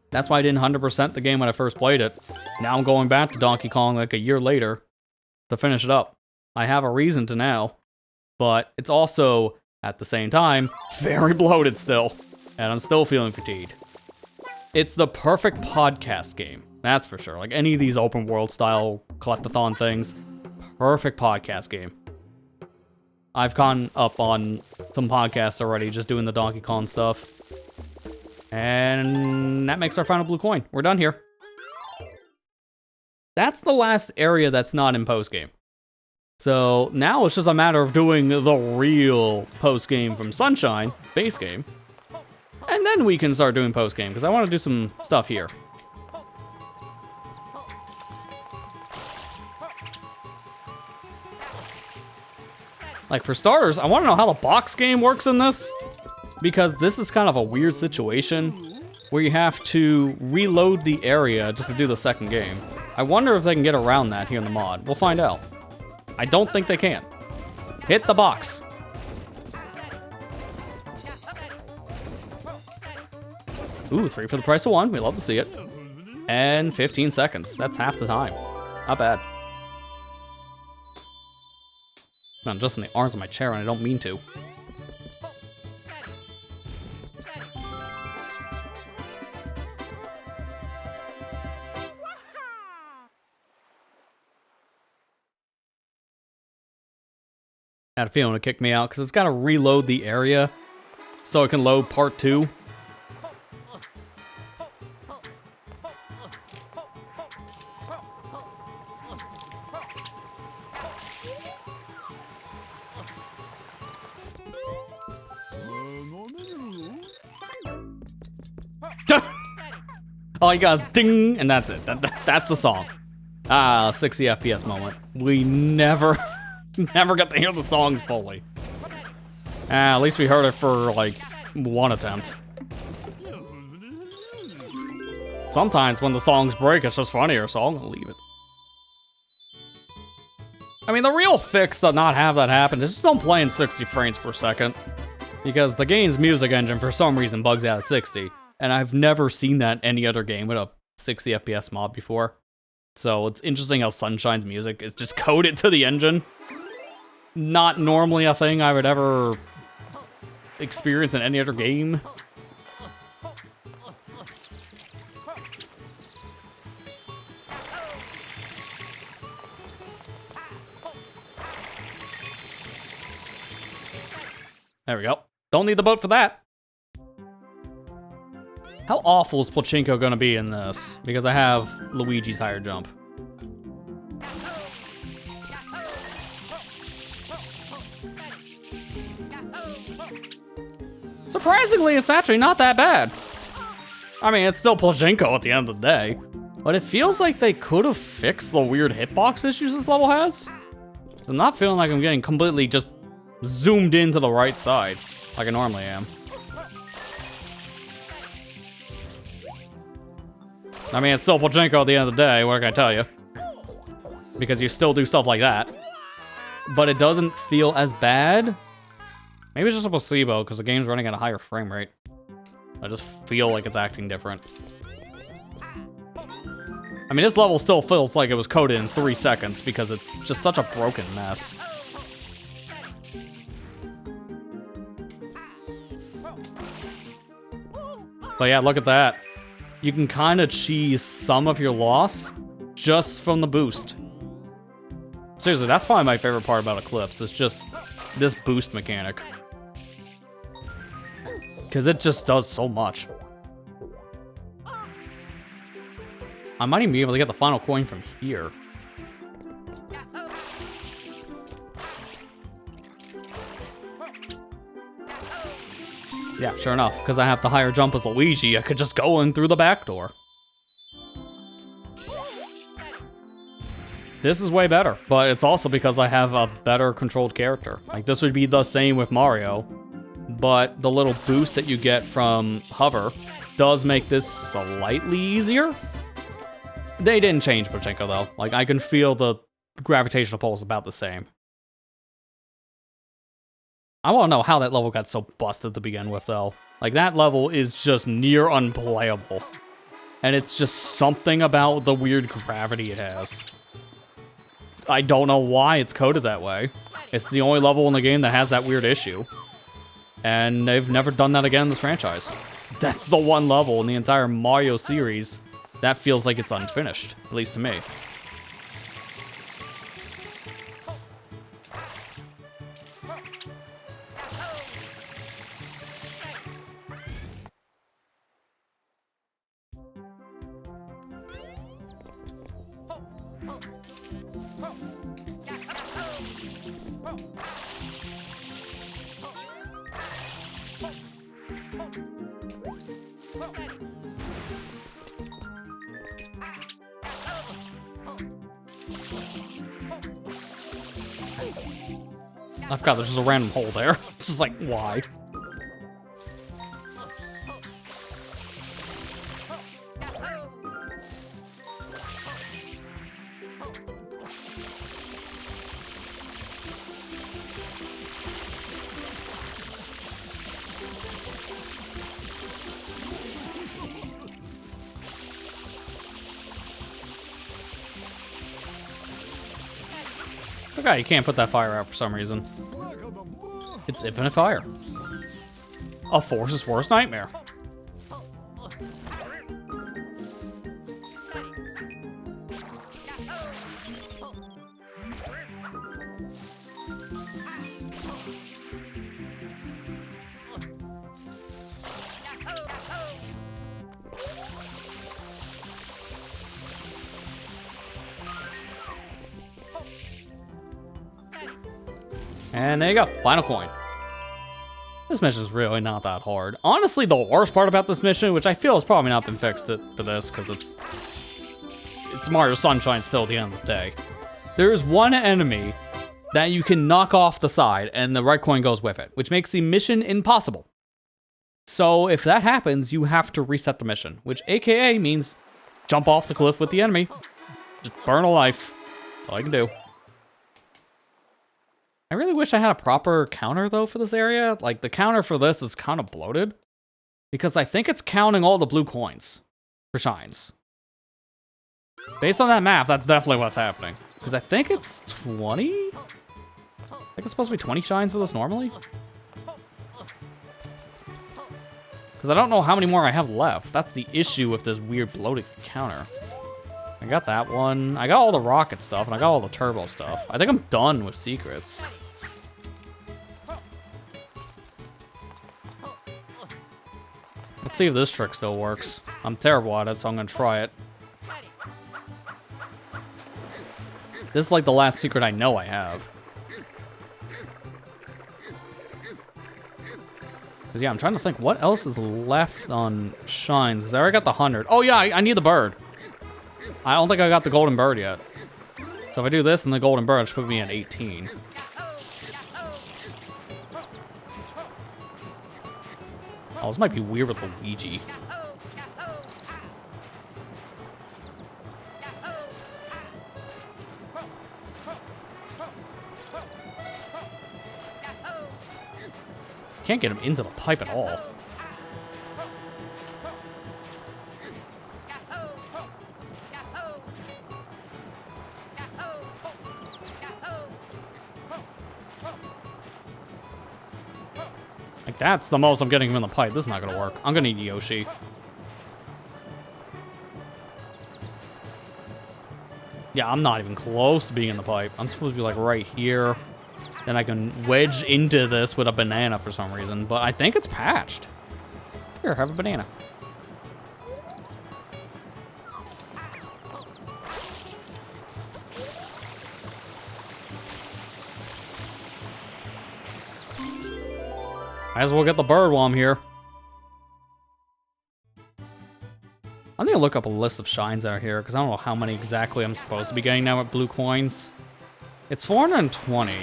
That's why I didn't 100% the game when I first played it. Now I'm going back to Donkey Kong like a year later to finish it up. I have a reason to now, but it's also, at the same time, very bloated still, and I'm still feeling fatigued. It's the perfect podcast game, that's for sure. Like any of these open world style collectathon things, perfect podcast game. I've gone up on some podcasts already just doing the Donkey Kong stuff. And that makes our final blue coin. We're done here. That's the last area that's not in post-game. So now it's just a matter of doing the real post-game from Sunshine, base game. And then we can start doing post-game, because I want to do some stuff here. Like, for starters, I want to know how the box game works in this, because this is kind of a weird situation where you have to reload the area just to do the second game. I wonder if they can get around that here in the mod. We'll find out. I don't think they can. Hit the box. Ooh, 3 for the price of 1. We love to see it. And 15 seconds. That's half the time. Not bad. I'm just in the arms of my chair and I don't mean to. I had a feeling it kicked me out because it's got to reload the area so it can load part 2. All you got is ding, and that's it. That's the song. 60 FPS moment. We never got to hear the songs fully. At least we heard it for, like, 1 attempt. Sometimes when the songs break, it's just funnier, so I'm gonna leave it. I mean, the real fix to not have that happen is just don't play in 60 frames per second. Because the game's music engine, for some reason, bugs out at 60. And I've never seen that in any other game with a 60 FPS mod before. So it's interesting how Sunshine's music is just coded to the engine. Not normally a thing I would ever experience in any other game. There we go. Don't need the boat for that. How awful is Pachinko gonna be in this? Because I have Luigi's higher jump. Surprisingly, it's actually not that bad. I mean, it's still Pachinko at the end of the day. But it feels like they could have fixed the weird hitbox issues this level has. I'm not feeling like I'm getting completely just zoomed into the right side, like I normally am. I mean, it's still Pachinko at the end of the day, what can I tell you? Because you still do stuff like that. But it doesn't feel as bad. Maybe it's just a placebo, because the game's running at a higher frame rate. I just feel like it's acting different. I mean, this level still feels like it was coded in 3 seconds, because it's just such a broken mess. But yeah, look at that. You can kind of cheese some of your loss just from the boost. Seriously, that's probably my favorite part about Eclipse. It's just this boost mechanic. Because it just does so much. I might even be able to get the final coin from here. Yeah, sure enough, because I have the higher jump as Luigi, I could just go in through the back door. This is way better, but it's also because I have a better controlled character. Like, this would be the same with Mario, but the little boost that you get from hover does make this slightly easier. They didn't change Pachinko, though. Like, I can feel the gravitational pull is about the same. I want to know how that level got so busted to begin with, though. Like, that level is just near unplayable. And it's just something about the weird gravity it has. I don't know why it's coded that way. It's the only level in the game that has that weird issue. And they've never done that again in this franchise. That's the one level in the entire Mario series that feels like it's unfinished, at least to me. I forgot there's just a random hole there. It's just like, why? Okay, you can't put that fire out for some reason. It's infinite fire. A force's worst nightmare. And there you go, final coin. This mission is really not that hard. Honestly, the worst part about this mission, which I feel has probably not been fixed for this, because it's Mario Sunshine still at the end of the day. There is one enemy that you can knock off the side, and the right coin goes with it, which makes the mission impossible. So if that happens, you have to reset the mission, which AKA means jump off the cliff with the enemy. Just burn a life. That's all I can do. I really wish I had a proper counter, though, for this area. Like, the counter for this is kind of bloated. Because I think it's counting all the blue coins for shines. Based on that map, that's definitely what's happening. Because I think it's 20? I think it's supposed to be 20 shines for this normally. Because I don't know how many more I have left. That's the issue with this weird bloated counter. I got that one. I got all the rocket stuff, and I got all the turbo stuff. I think I'm done with secrets. Let's see if this trick still works. I'm terrible at it, so I'm gonna try it. This is like the last secret I know I have. Cause yeah, I'm trying to think what else is left on shines. Cause I already got the 100. Oh yeah, I need the bird. I don't think I got the golden bird yet. So if I do this and the golden bird, it should put me at 18. Oh, this might be weird with Luigi. Can't get him into the pipe at all. Like, that's the most I'm getting him in the pipe. This is not gonna work. I'm gonna need Yoshi. Yeah, I'm not even close to being in the pipe. I'm supposed to be like right here. Then I can wedge into this with a banana for some reason, but I think it's patched. Here, have a banana. Might as well get the bird while I'm here. I'm gonna look up a list of shines out here, because I don't know how many exactly I'm supposed to be getting now with blue coins. It's 420.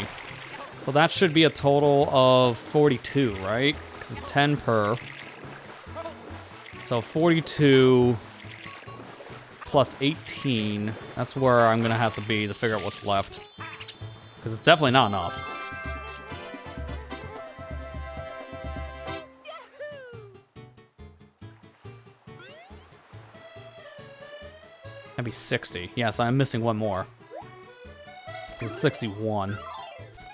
So that should be a total of 42, right? Because it's 10 per. So 42 plus 18. That's where I'm going to have to be to figure out what's left. Because it's definitely not enough. That'd be 60. Yeah, so I'm missing one more. It's 61.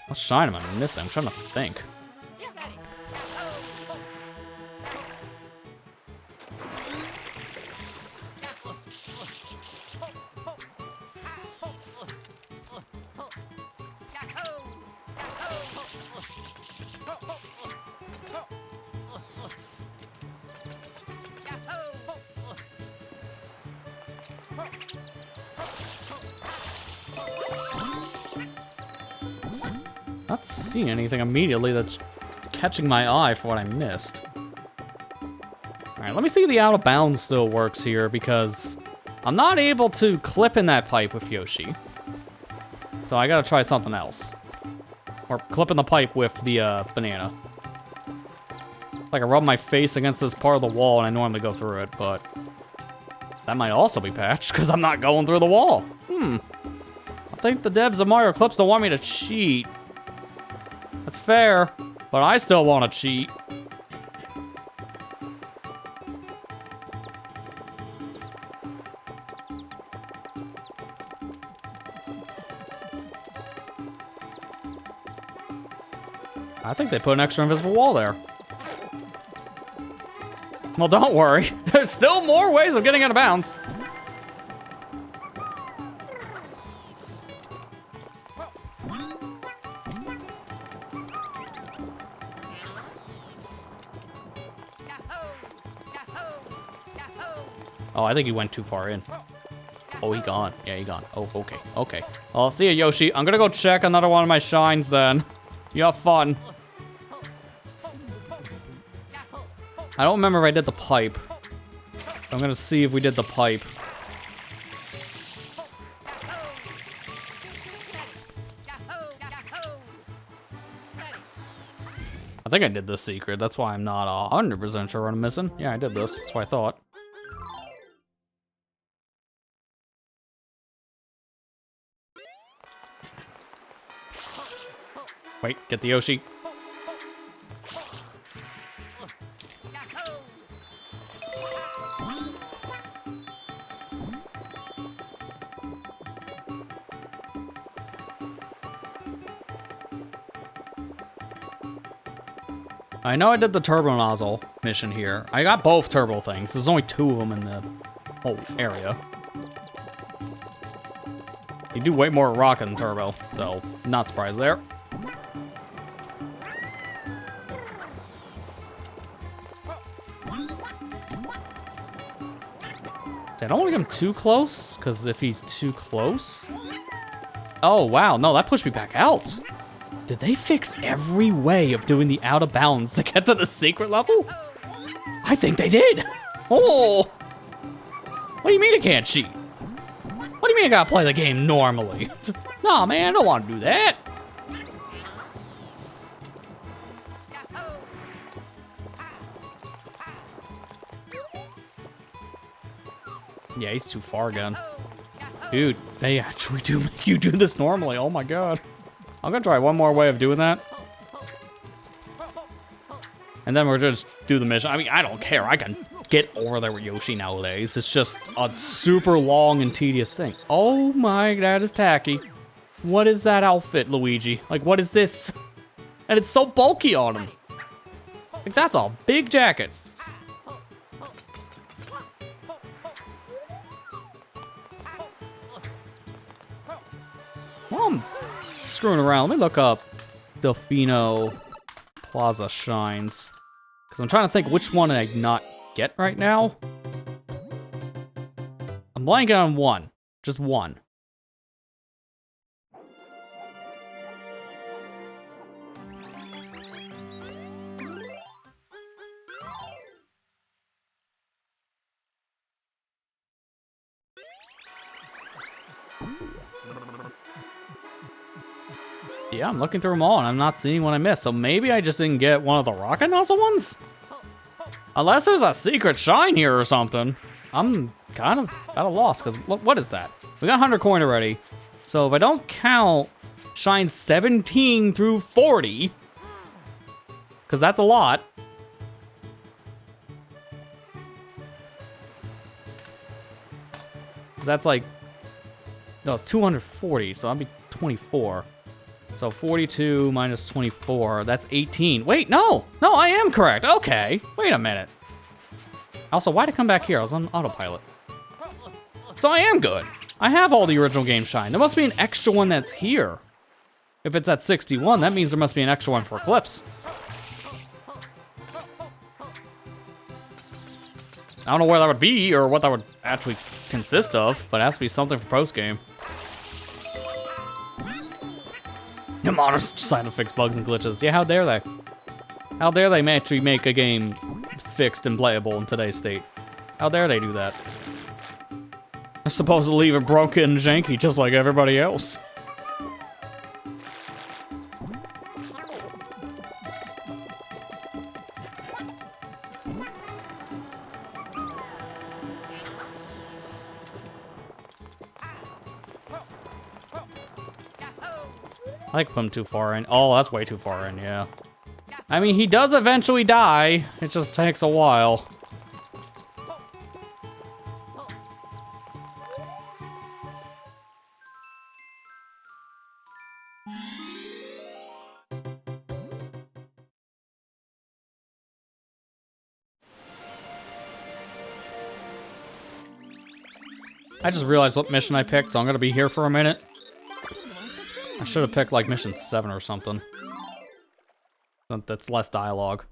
What shine am I missing? I'm trying to think. Not seeing anything immediately that's catching my eye for what I missed. Alright, let me see if the out of bounds still works here, because I'm not able to clip in that pipe with Yoshi. So I gotta try something else. Or clip in the pipe with the banana. Like I rub my face against this part of the wall and I normally go through it, but that might also be patched because I'm not going through the wall. I think the devs of Mario Eclipse don't want me to cheat. That's fair, but I still want to cheat. I think they put an extra invisible wall there. Well, don't worry. There's still more ways of getting out of bounds. Oh, I think he went too far in. Oh, he gone. Yeah, he gone. Oh, okay. Okay. Well, see ya, Yoshi. I'm gonna go check another one of my shines then. You have fun. I don't remember if I did the pipe. I'm gonna see if we did the pipe. I think I did this secret. That's why I'm not 100% sure what I'm missing. Yeah, I did this. That's what I thought. Wait, get the Yoshi. I know I did the turbo nozzle mission here. I got both turbo things. There's only 2 of them in the whole area. You do way more rocket than turbo, so not surprised there. I don't want to get him too close, because if he's too close... Oh, wow. No, that pushed me back out. Did they fix every way of doing the out of bounds to get to the secret level? I think they did. Oh. What do you mean I can't cheat? What do you mean I gotta play the game normally? Nah, man, I don't want to do that. Yeah, he's too far again. Dude, they actually do make you do this normally. Oh my god. I'm gonna try one more way of doing that. And then we'll just do the mission. I mean, I don't care. I can get over there with Yoshi nowadays. It's just a super long and tedious thing. Oh my, that is tacky. What is that outfit, Luigi? Like, what is this? And it's so bulky on him. Like, that's a big jacket. Well, I'm screwing around. Let me look up Delfino Plaza Shines. Because I'm trying to think which one I not get right now. I'm blanking on one. Just one. Yeah, I'm looking through them all and I'm not seeing what I missed. So maybe I just didn't get one of the rocket nozzle ones? Unless there's a secret shine here or something. I'm kind of at a loss because look, what is that? We got 100 coin already. So if I don't count shines 17 through 40, because that's a lot. That's like, no, it's 240, so that'll be 24. So 42 minus 24, that's 18. Wait, no, I am correct. Okay, wait a minute. Also, why'd I come back here? I was on autopilot. So I am good. I have all the original game shine. There must be an extra one that's here. If it's at 61, that means there must be an extra one for Eclipse. I don't know where that would be or what that would actually consist of, but it has to be something for post-game. New modders decided to fix bugs and glitches. Yeah, how dare they? How dare they actually make a game fixed and playable in today's state? How dare they do that? They're supposed to leave it broken and janky just like everybody else. I like put him too far in. Oh, that's way too far in, yeah. I mean, he does eventually die. It just takes a while. I just realized what mission I picked, so I'm gonna be here for a minute. I should have picked like mission 7 or something. That's less dialogue.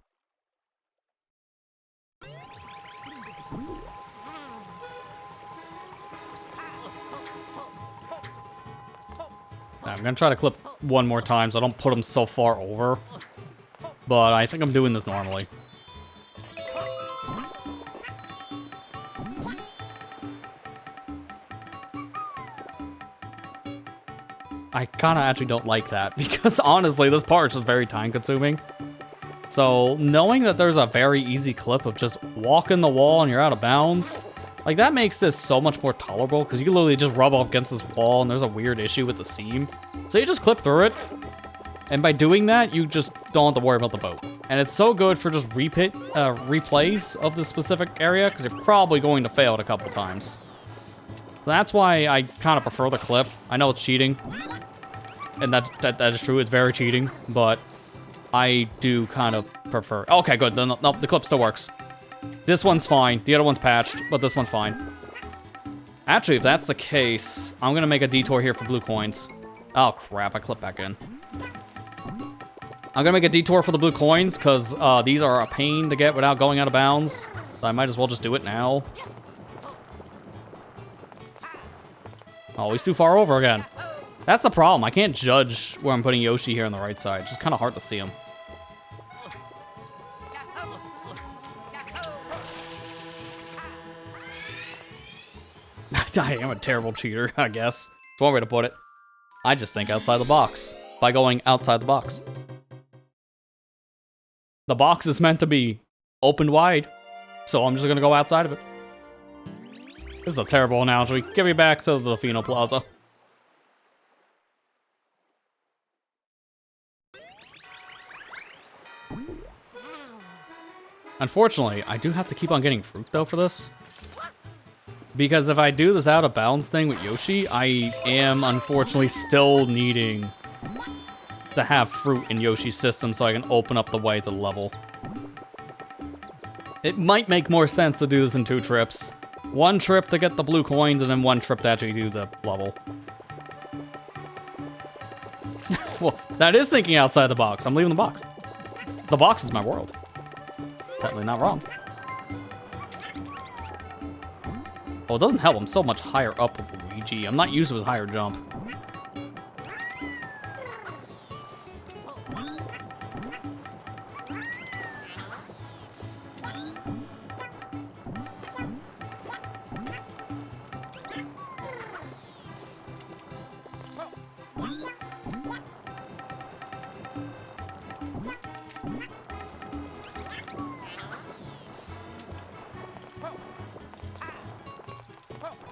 I'm gonna try to clip one more time so I don't put him so far over. But I think I'm doing this normally. I kinda actually don't like that, because honestly, this part is just very time consuming. So, knowing that there's a very easy clip of just walking the wall and you're out of bounds, like that makes this so much more tolerable, because you can literally just rub up against this wall and there's a weird issue with the seam. So you just clip through it, and by doing that, you just don't have to worry about the boat. And it's so good for just replays of this specific area, because you're probably going to fail it a couple times. That's why I kind of prefer the clip. I know it's cheating, and that is true, it's very cheating, but I do kind of prefer... Okay, good, no, the clip still works. This one's fine, the other one's patched, but this one's fine. Actually, if that's the case, I'm gonna make a detour here for blue coins. Oh crap, I clipped back in. I'm gonna make a detour for the blue coins, because these are a pain to get without going out of bounds. So I might as well just do it now. Oh, he's too far over again. That's the problem. I can't judge where I'm putting Yoshi here on the right side. It's just kind of hard to see him. I am a terrible cheater, I guess. That's one way to put it. I just think outside the box. By going outside the box. The box is meant to be opened wide, so I'm just gonna go outside of it. This is a terrible analogy. Get me back to the Delfino Plaza. Unfortunately, I do have to keep on getting fruit, though, for this. Because if I do this out of bounds thing with Yoshi, I am, unfortunately, still needing to have fruit in Yoshi's system so I can open up the way to the level. It might make more sense to do this in 2 trips. 1 trip to get the blue coins, and then 1 trip to actually do the level. Well, that is thinking outside the box. I'm leaving the box. The box is my world. Technically not wrong. Oh, it doesn't help. I'm so much higher up with Luigi. I'm not used to his higher jump.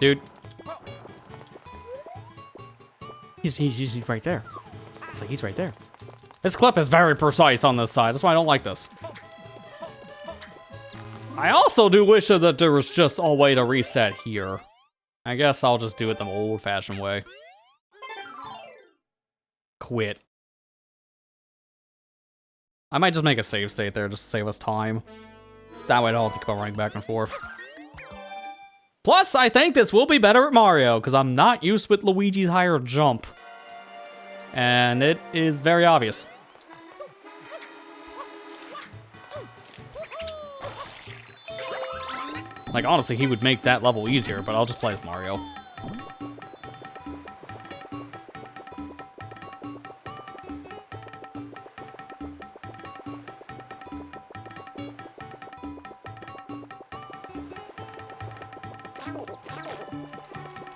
Dude. He's right there. It's like he's right there. This clip is very precise on this side. That's why I don't like this. I also do wish that there was just a way to reset here. I guess I'll just do it the old-fashioned way. Quit. I might just make a save state there just to save us time. That way I don't have to keep on running back and forth. Plus, I think this will be better at Mario, because I'm not used with Luigi's higher jump. And it is very obvious. Like, honestly, he would make that level easier, but I'll just play as Mario.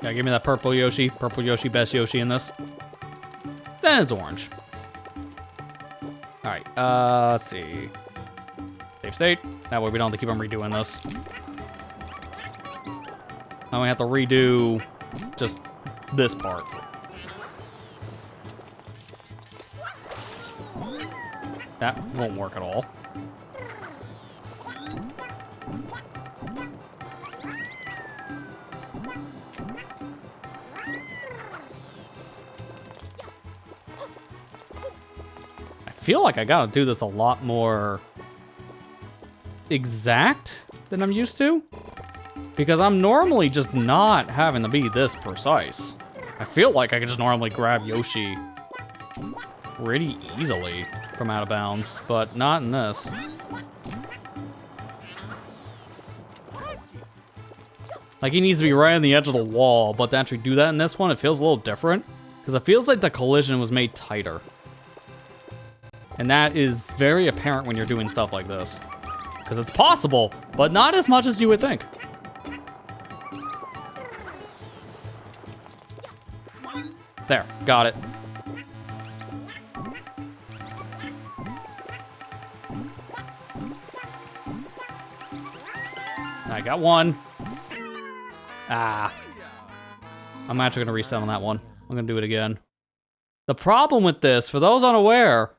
Yeah, give me that purple Yoshi. Purple Yoshi, best Yoshi in this. Then it's orange. Alright, let's see. Save state. That way we don't have to keep on redoing this. Now we have to redo just this part. That won't work at all. I feel like I gotta do this a lot more exact than I'm used to. Because I'm normally just not having to be this precise. I feel like I could just normally grab Yoshi pretty easily from out of bounds, but not in this. Like, he needs to be right on the edge of the wall, but to actually do that in this one, it feels a little different. Because it feels like the collision was made tighter. And that is very apparent when you're doing stuff like this. Because it's possible, but not as much as you would think. There, got it. I got one. Ah. I'm actually gonna reset on that one. I'm gonna do it again. The problem with this, for those unaware,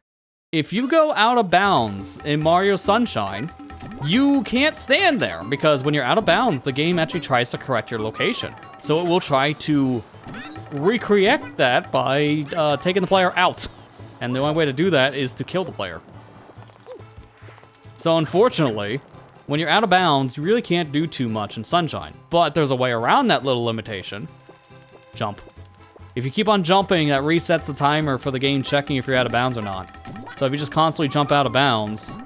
if you go out of bounds in Mario Sunshine, you can't stand there, because when you're out of bounds, the game actually tries to correct your location. So it will try to recreate that by taking the player out. And the only way to do that is to kill the player. So unfortunately, when you're out of bounds, you really can't do too much in Sunshine. But there's a way around that little limitation. Jump. If you keep on jumping, that resets the timer for the game checking if you're out of bounds or not. So if you just constantly jump out of bounds,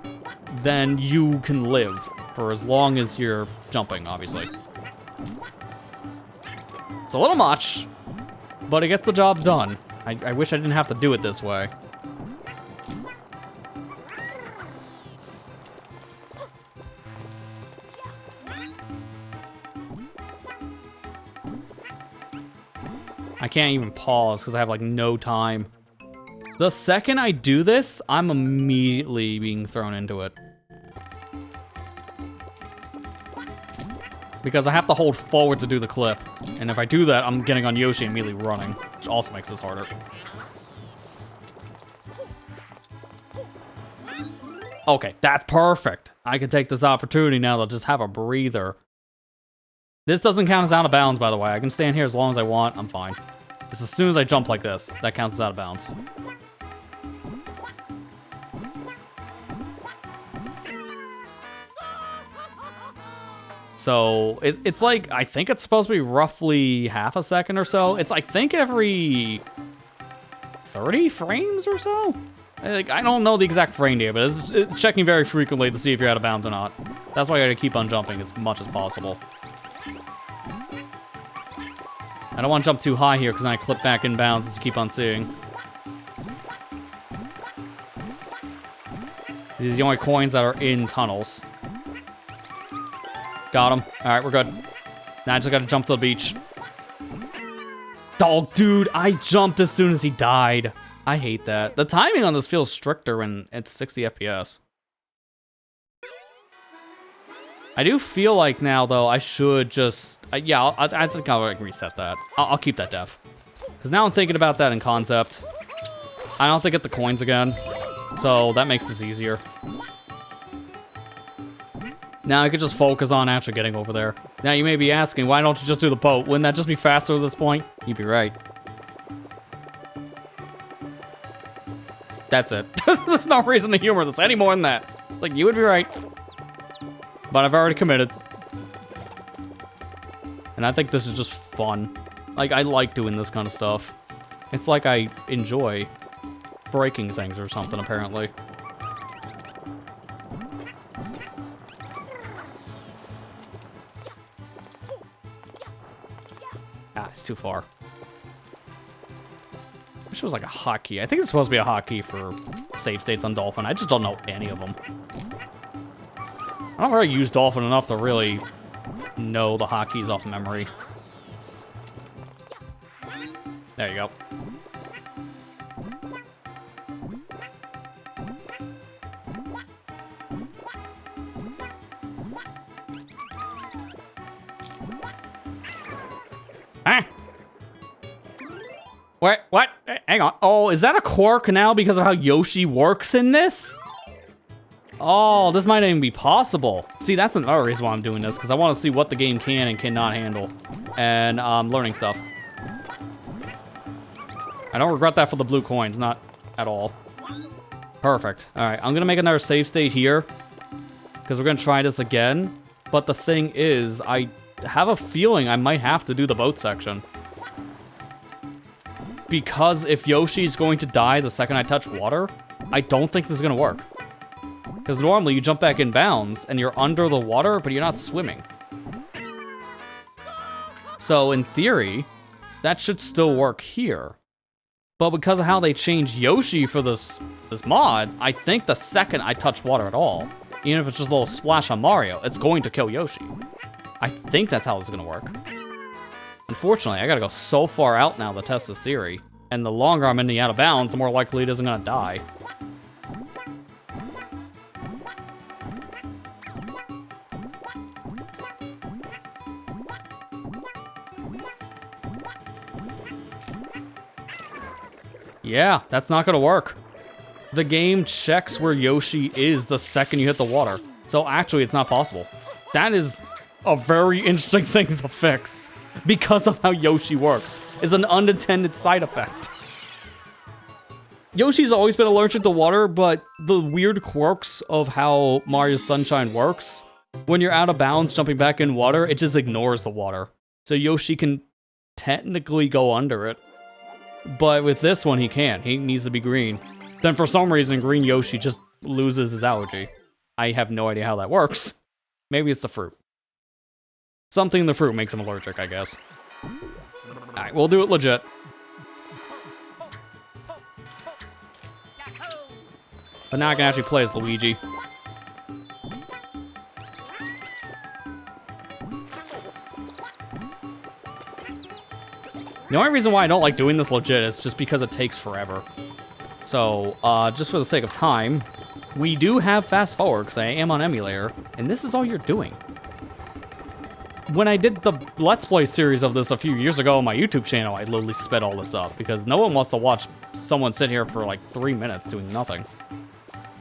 then you can live for as long as you're jumping, obviously. It's a little much, but it gets the job done. I wish I didn't have to do it this way. I can't even pause because I have like no time. The second I do this, I'm immediately being thrown into it. Because I have to hold forward to do the clip. And if I do that, I'm getting on Yoshi and immediately running, which also makes this harder. Okay, that's perfect. I can take this opportunity now to just have a breather. This doesn't count as out of bounds, by the way. I can stand here as long as I want. I'm fine. It's as soon as I jump like this, that counts as out of bounds. So, it's like, I think it's supposed to be roughly half a second or so. It's, I think, every 30 frames or so? Like, I don't know the exact frame data, but it's checking very frequently to see if you're out of bounds or not. That's why I gotta keep on jumping as much as possible. I don't want to jump too high here because then I clip back in bounds to keep on seeing. These are the only coins that are in tunnels. Got him. All right, we're good. Now I just got to jump to the beach. Oh, dude, I jumped as soon as he died. I hate that. The timing on this feels stricter when it's 60 FPS. I do feel like now, though, I should just... yeah, I think I'll reset that. I'll keep that def. Because now I'm thinking about that in concept. I don't have to get the coins again. So that makes this easier. Now I could just focus on actually getting over there. Now you may be asking, why don't you just do the boat? Wouldn't that just be faster at this point? You'd be right. That's it. There's no reason to humor this any more than that. Like, you would be right. But I've already committed. And I think this is just fun. Like, I like doing this kind of stuff. It's like I enjoy breaking things or something, apparently. Ah, it's too far. Wish it was like a hotkey. I think it's supposed to be a hotkey for save states on Dolphin. I just don't know any of them. I don't really use Dolphin enough to really know the hotkeys off memory. There you go. Ah! What? Hang on. Oh, is that a quirk now because of how Yoshi works in this? Oh, this might not even be possible. See, that's another reason why I'm doing this, because I want to see what the game can and cannot handle. And learning stuff. I don't regret that for the blue coins, not at all. Perfect. All right, I'm going to make another save state here, because we're going to try this again. But the thing is, I have a feeling I might have to do the boat section. Because if Yoshi's going to die the second I touch water, I don't think this is gonna work. Because normally you jump back in bounds and you're under the water, but you're not swimming. So in theory, that should still work here. But because of how they changed Yoshi for this mod, I think the second I touch water at all, even if it's just a little splash on Mario, it's going to kill Yoshi. I think that's how this is gonna work. Unfortunately, I gotta go so far out now to test this theory. And the longer I'm in the out of bounds, the more likely it isn't gonna die. Yeah, that's not gonna work. The game checks where Yoshi is the second you hit the water. So actually, it's not possible. That is a very interesting thing to fix. Because of how Yoshi works, is an unintended side effect. Yoshi's always been allergic to water, but the weird quirks of how Mario Sunshine works, when you're out of bounds jumping back in water, it just ignores the water. So Yoshi can technically go under it. But with this one, he can't. He needs to be green. Then for some reason, green Yoshi just loses his allergy. I have no idea how that works. Maybe it's the fruit. Something in the fruit makes him allergic, I guess. Alright, we'll do it legit. But now I can actually play as Luigi. The only reason why I don't like doing this legit is just because it takes forever. So, just for the sake of time, we do have fast forward because I am on emulator, and this is all you're doing. When I did the Let's Play series of this a few years ago on my YouTube channel, I literally sped all this up because no one wants to watch someone sit here for like 3 minutes doing nothing.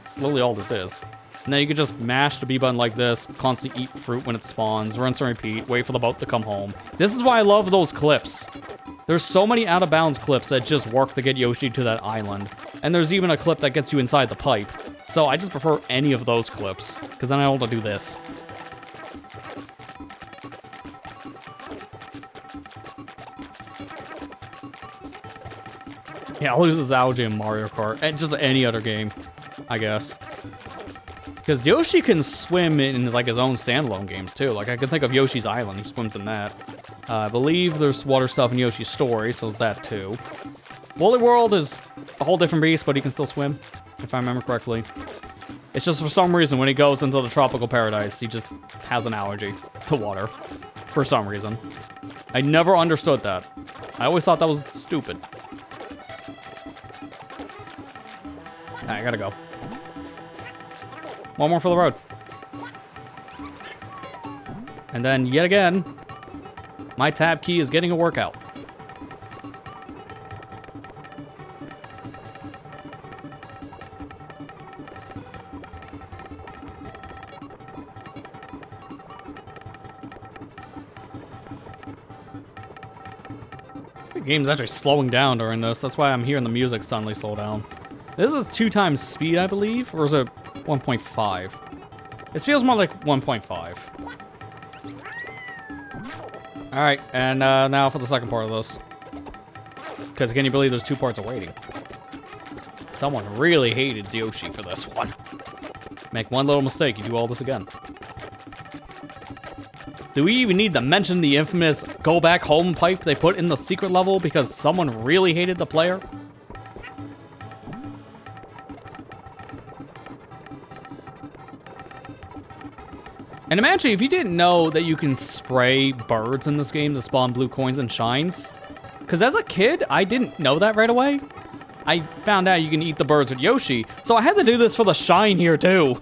It's literally all this is. And then you can just mash the B button like this, constantly eat fruit when it spawns, rinse and repeat, wait for the boat to come home. This is why I love those clips. There's so many out of bounds clips that just work to get Yoshi to that island. And there's even a clip that gets you inside the pipe. So I just prefer any of those clips, because then I don't have to do this. Yeah, I'll lose his allergy in Mario Kart, and just any other game, I guess. Because Yoshi can swim in like his own standalone games too. Like I can think of Yoshi's Island, he swims in that. I believe there's water stuff in Yoshi's Story, so it's that too. Woolly World is a whole different beast, but he can still swim, if I remember correctly. It's just for some reason when he goes into the tropical paradise, he just has an allergy to water. For some reason. I never understood that. I always thought that was stupid. I gotta go. One more for the road. And then, yet again, my tab key is getting a workout. The game's actually slowing down during this. That's why I'm hearing the music suddenly slow down. This is 2 times speed, I believe, or is it 1.5? This feels more like 1.5. Alright, and now for the second part of this. Because can you believe there's 2 parts of waiting? Someone really hated Yoshi for this one. Make one little mistake, you do all this again. Do we even need to mention the infamous go back home pipe they put in the secret level because someone really hated the player? And imagine if you didn't know that you can spray birds in this game to spawn blue coins and shines. Because as a kid, I didn't know that right away. I found out you can eat the birds with Yoshi, so I had to do this for the shine here too.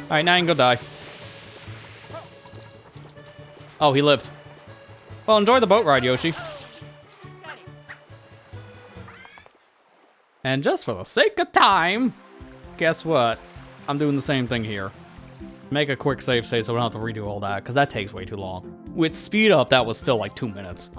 Alright, now you can go die. Oh, he lived. Well, enjoy the boat ride, Yoshi. And just for the sake of time, guess what? I'm doing the same thing here. Make a quick save so we don't have to redo all that, because that takes way too long. With speed up, that was still like 2 minutes.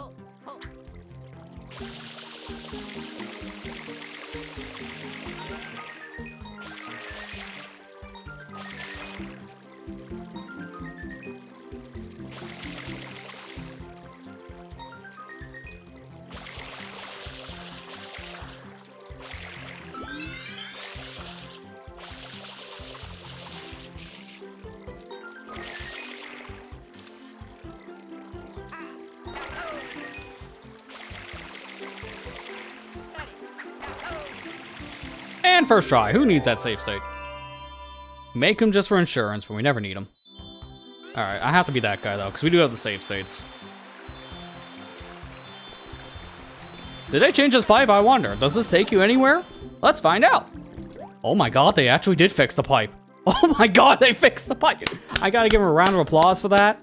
And first try. Who needs that save state? Make them just for insurance, but we never need them. Alright, I have to be that guy, though, because we do have the save states. Did they change this pipe? I wonder. Does this take you anywhere? Let's find out. Oh my god, they actually did fix the pipe. Oh my god, they fixed the pipe. I gotta give them a round of applause for that.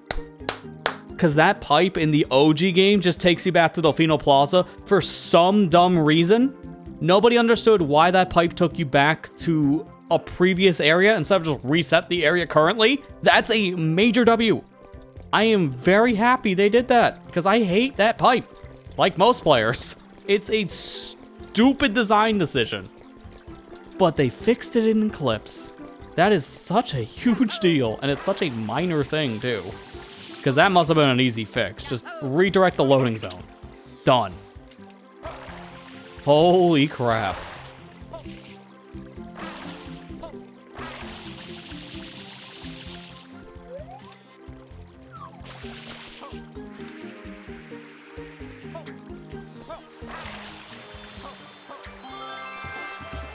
Because that pipe in the OG game just takes you back to Delfino Plaza for some dumb reason. Nobody understood why that pipe took you back to a previous area instead of just reset the area currently. That's a major W. I am very happy they did that because I hate that pipe, like most players. It's a stupid design decision, but they fixed it in Eclipse. That is such a huge deal, and it's such a minor thing too, because that must have been an easy fix. Just redirect the loading zone. Done. Holy crap.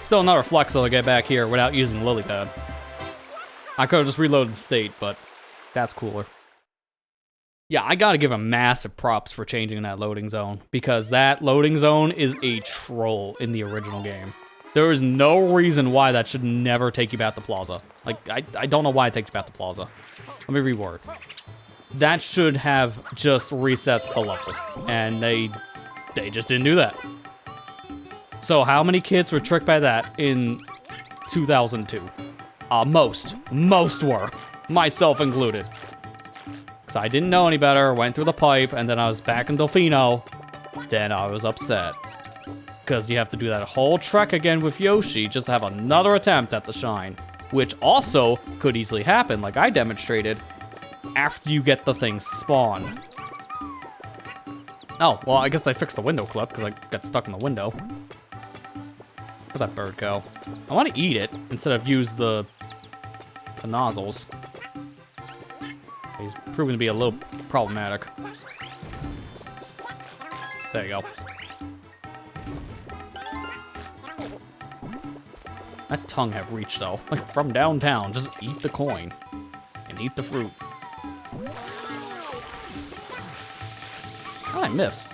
Still another flex to get back here without using the lily pad. I could have just reloaded the state, but that's cooler. Yeah, I gotta give him massive props for changing that loading zone, because that loading zone is a troll in the original game. There is no reason why that should never take you back to Plaza. Like, I don't know why it takes you back to Plaza. Let me reword. That should have just reset the level, and they just didn't do that. So how many kids were tricked by that in 2002? Most were, myself included. Because I didn't know any better, went through the pipe, and then I was back in Delfino. Then I was upset. Because you have to do that whole trek again with Yoshi just to have another attempt at the shine. Which also could easily happen, like I demonstrated, after you get the thing spawned. Oh, well, I guess I fixed the window clip because I got stuck in the window. Where'd that bird go? I want to eat it instead of use the nozzles. He's proving to be a little problematic. There you go. That tongue have reach though. Like from downtown, just eat the coin and eat the fruit. How did I miss?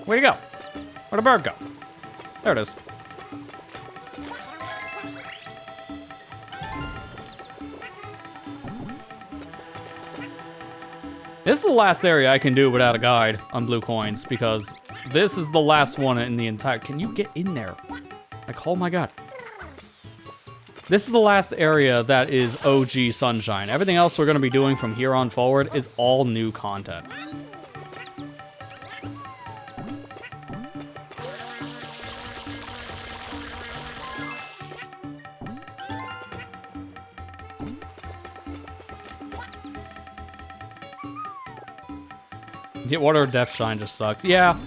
Where'd he go? Where'd the bird go? There it is. This is the last area I can do without a guide on blue coins, because this is the last one in the entire... Can you get in there? Like, oh my god. This is the last area that is OG Sunshine. Everything else we're going to be doing from here on forward is all new content. Water Death Shine just sucks. Yeah,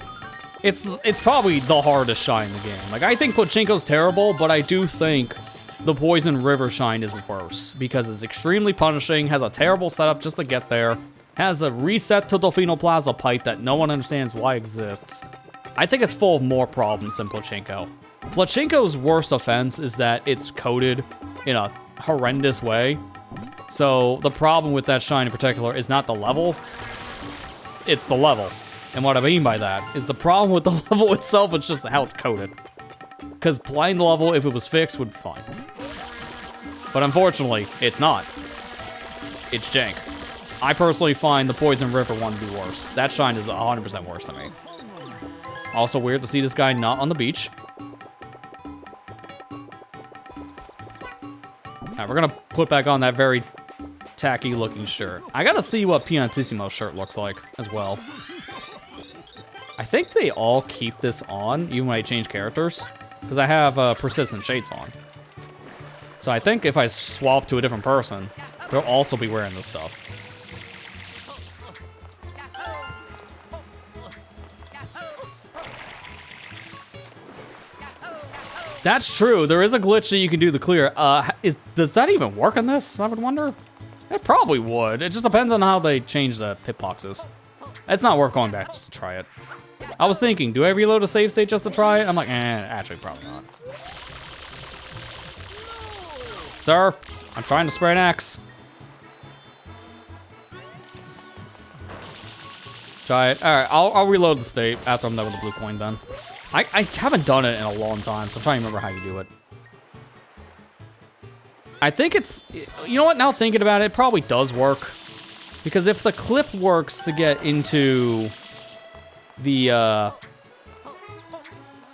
it's probably the hardest shine in the game. Like, I think Pachinko's terrible, but I do think the Poison River Shine is worse because it's extremely punishing, has a terrible setup just to get there, has a reset to Delfino Plaza pipe that no one understands why exists. I think it's full of more problems than Pachinko. Pachinko's worst offense is that it's coded in a horrendous way. So the problem with that shine in particular is not the level, it's the level. And what I mean by that is the problem with the level itself is just how it's coded. Because playing the level, if it was fixed, would be fine. But unfortunately, it's not. It's jank. I personally find the Poison River one to be worse. That shine is 100% worse to me. Also weird to see this guy not on the beach. Alright, we're gonna put back on that very tacky looking shirt. I gotta see what Piantissimo's shirt looks like as well. I think they all keep this on, even when I change characters. Because I have persistent shades on. So I think if I swap to a different person, they'll also be wearing this stuff. That's true. There is a glitch that you can do the clear. Does that even work on this? I would wonder. It probably would. It just depends on how they change the hitboxes. It's not worth going back just to try it. I was thinking, do I reload a save state just to try it? I'm like, actually, probably not. Sir, I'm trying to spray an axe. Try it. All right, I'll reload the state after I'm done with the blue coin then. I haven't done it in a long time, so I'm trying to remember how you do it. I think it's, you know what, now thinking about it, it probably does work. Because if the clip works to get into the,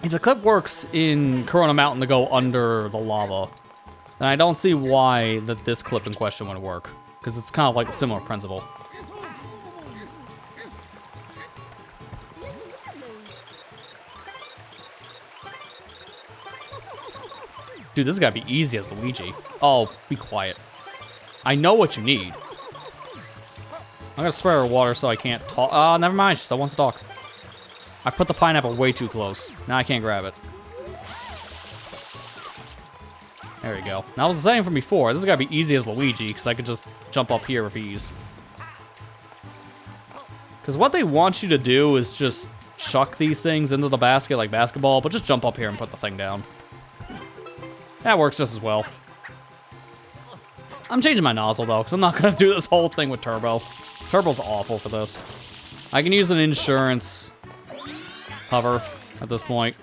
if the clip works in Corona Mountain to go under the lava, then I don't see why that this clip in question wouldn't work. Because it's kind of like a similar principle. Dude, this has got to be easy as Luigi. Oh, be quiet. I know what you need. I'm gonna spray her water so I can't talk. Never mind. She still wants to talk. I put the pineapple way too close. Now I can't grab it. There we go. That was the same from before. This has got to be easy as Luigi because I could just jump up here with ease. Because what they want you to do is just chuck these things into the basket like basketball, but just jump up here and put the thing down. That works just as well. I'm changing my nozzle, though, because I'm not going to do this whole thing with Turbo. Turbo's awful for this. I can use an insurance hover at this point.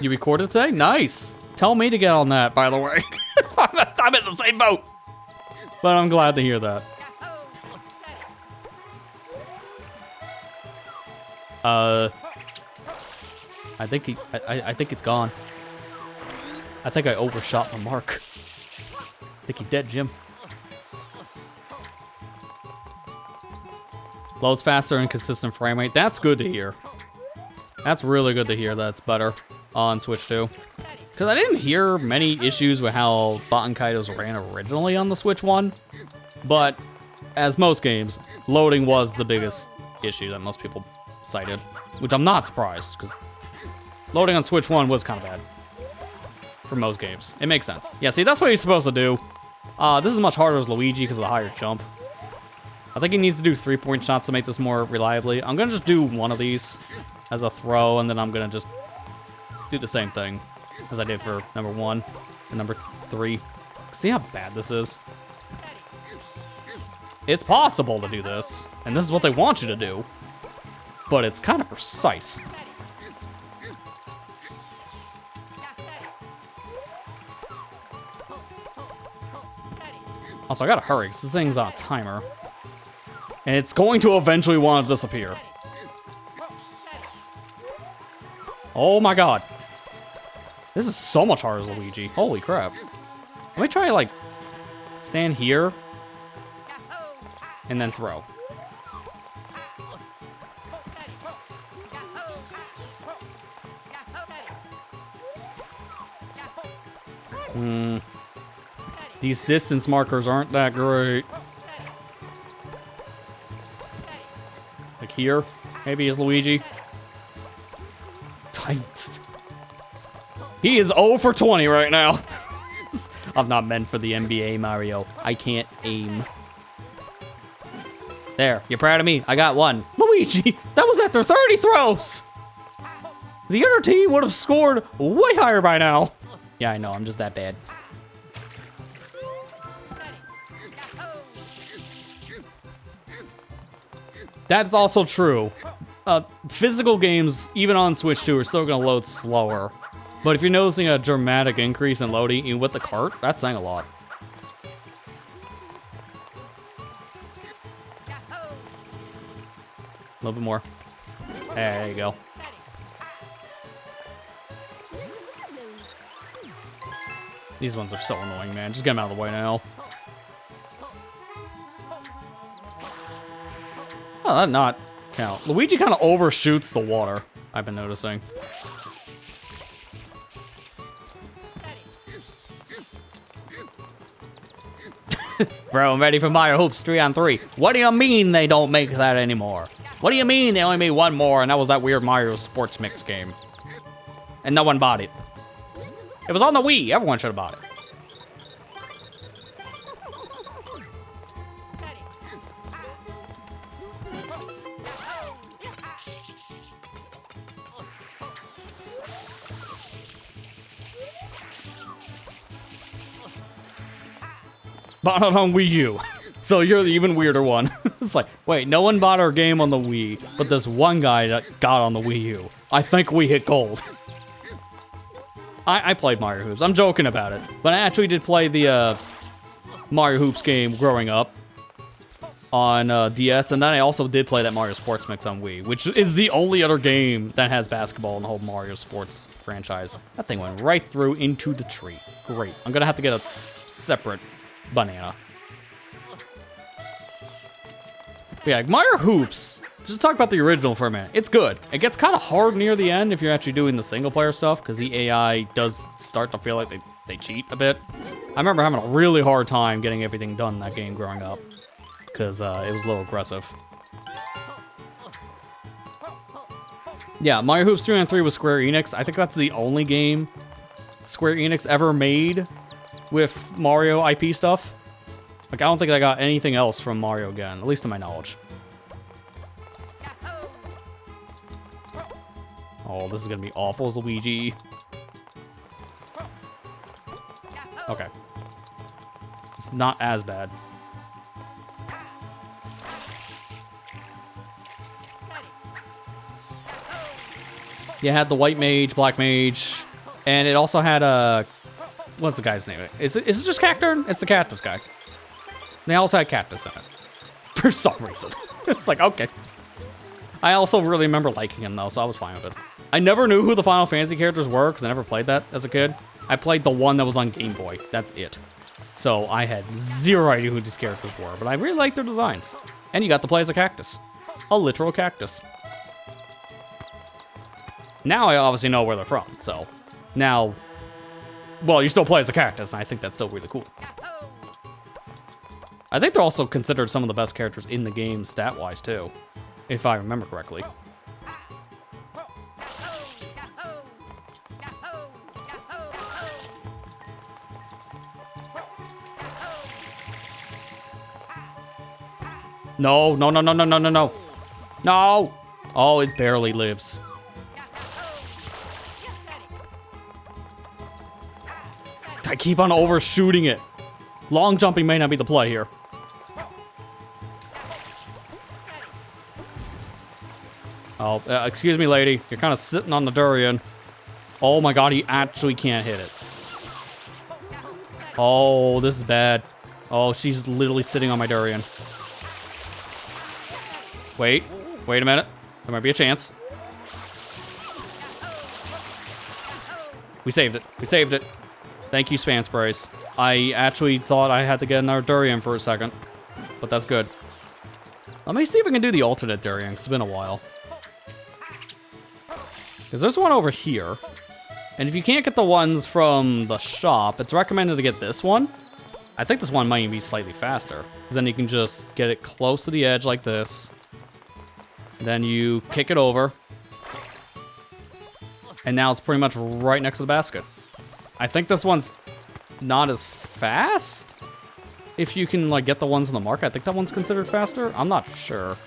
You recorded today? Nice. Tell me to get on that, by the way. I'm in the same boat. But I'm glad to hear that. I think it's gone. I think I overshot my mark. I think he's dead, Jim. Loads faster and consistent frame rate. That's good to hear. That's really good to hear that's better on Switch 2. Because I didn't hear many issues with how Baten Kaitos ran originally on the Switch 1. But, as most games, loading was the biggest issue that most people cited. Which I'm not surprised, because loading on Switch 1 was kind of bad. For most games. It makes sense. Yeah, see, that's what he's supposed to do. This is much harder as Luigi because of the higher jump. I think he needs to do 3-point shots to make this more reliably. I'm going to just do one of these as a throw, and then I'm going to just do the same thing as I did for number 1 and number 3. See how bad this is? It's possible to do this, and this is what they want you to do, but it's kind of precise. Also, I gotta hurry, because this thing's on a timer. And it's going to eventually want to disappear. Oh my god. This is so much harder as Luigi. Holy crap. Let me try, like, stand here. And then throw. These distance markers aren't that great. Like here, maybe is Luigi. He is 0 for 20 right now. I'm not meant for the NBA, Mario. I can't aim. There, you're proud of me? I got one. Luigi, that was after 30 throws. The other team would have scored way higher by now. Yeah, I know, I'm just that bad. That's also true. Physical games, even on Switch 2, are still going to load slower. But if you're noticing a dramatic increase in loading even with the cart, that's saying a lot. A little bit more. There you go. These ones are so annoying, man. Just get them out of the way now. Oh, that not count. Luigi kind of overshoots the water, I've been noticing. Bro, I'm ready for Mario Hoops 3-on-3. What do you mean they don't make that anymore? What do you mean they only made one more and that was that weird Mario Sports Mix game? And no one bought it. It was on the Wii. Everyone should have bought it. Bought it on Wii U. So you're the even weirder one. It's like, wait, no one bought our game on the Wii, but this one guy that got on the Wii U. I think we hit gold. I played Mario Hoops. I'm joking about it. But I actually did play the Mario Hoops game growing up on DS, and then I also did play that Mario Sports Mix on Wii, which is the only other game that has basketball in the whole Mario Sports franchise. That thing went right through into the tree. Great. I'm gonna have to get a separate banana. But yeah, Mario Hoops, just talk about the original for a minute. It's good. It gets kind of hard near the end if you're actually doing the single player stuff, because the AI does start to feel like they cheat a bit. I remember having a really hard time getting everything done in that game growing up, because it was a little aggressive. Yeah, Mario Hoops 3 on 3 with Square Enix. I think that's the only game Square Enix ever made with Mario IP stuff. Like, I don't think I got anything else from Mario again, at least to my knowledge. Oh, this is gonna be awful as Luigi. Okay. It's not as bad. You had the white mage, black mage, and it also had a... What's the guy's name? Is it just Cacturn? It's the cactus guy. They also had cactus in it. For some reason. It's like, okay. I also really remember liking him, though, so I was fine with it. I never knew who the Final Fantasy characters were, because I never played that as a kid. I played the one that was on Game Boy. That's it. So I had zero idea who these characters were, but I really liked their designs. And you got to play as a cactus. A literal cactus. Now I obviously know where they're from, so... Now... Well, you still play as a cactus, and I think that's still really cool. I think they're also considered some of the best characters in the game stat-wise, too. If I remember correctly. No, no, no, no, no, no, no, no. No! Oh, it barely lives. I keep on overshooting it. Long jumping may not be the play here. Oh, excuse me, lady. You're kind of sitting on the durian. Oh my god, he actually can't hit it. Oh, this is bad. Oh, she's literally sitting on my durian. Wait a minute. There might be a chance. We saved it. We saved it. Thank you, Spam Sprays. I actually thought I had to get another durian for a second, but that's good. Let me see if I can do the alternate durian, 'cause it's been a while. Because there's one over here. And if you can't get the ones from the shop, it's recommended to get this one. I think this one might even be slightly faster. Because then you can just get it close to the edge like this. Then you kick it over. And now it's pretty much right next to the basket. I think this one's not as fast. If you can like get the ones on the mark, I think that one's considered faster. I'm not sure.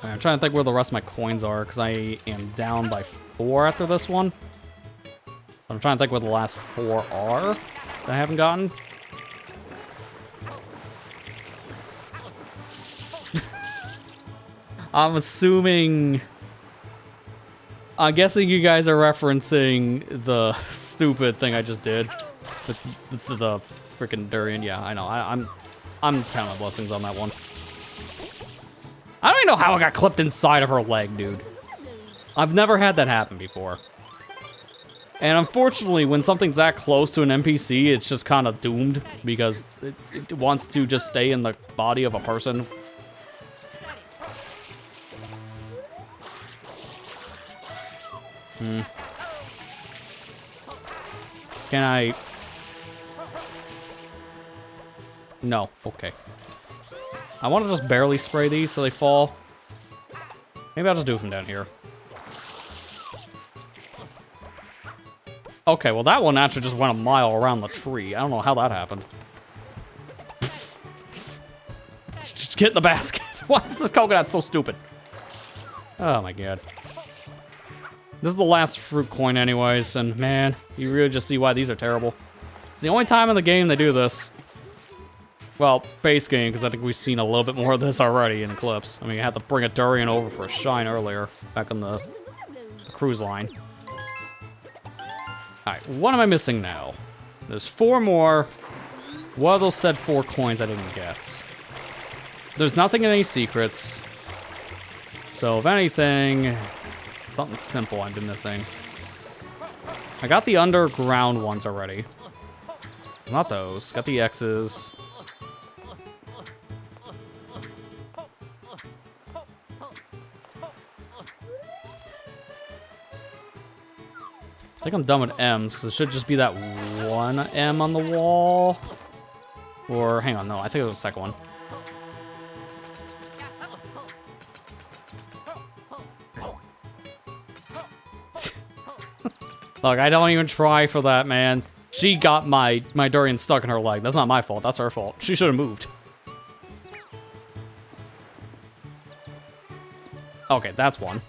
I'm trying to think where the rest of my coins are, because I am down by 4 after this one. I'm trying to think where the last 4 are that I haven't gotten. I'm assuming... I'm guessing you guys are referencing the stupid thing I just did. The freaking durian. Yeah, I know. I'm counting my blessings on that one. I don't even know how I got clipped inside of her leg, dude. I've never had that happen before. And unfortunately, when something's that close to an NPC, it's just kind of doomed because it wants to just stay in the body of a person. Can I... No, okay. I want to just barely spray these so they fall. Maybe I'll just do it from down here. Okay, well that one actually just went a mile around the tree. I don't know how that happened. Just get in the basket. Why is this coconut so stupid? Oh my god. This is the last fruit coin anyways, and man, you really just see why these are terrible. It's the only time in the game they do this. Well, base game, because I think we've seen a little bit more of this already in Eclipse. I mean, I had to bring a durian over for a shine earlier, back on the cruise line. Alright, what am I missing now? There's 4 more. What are those said 4 coins I didn't get? There's nothing in any secrets. So, if anything, something simple I've been missing. I got the underground ones already. Not those. Got the X's. I think I'm done with M's, because it should just be that one M on the wall. Or, hang on, no, I think it was the second one. Look, I don't even try for that, man. She got my durian stuck in her leg. That's not my fault, that's her fault. She should have moved. Okay, that's one.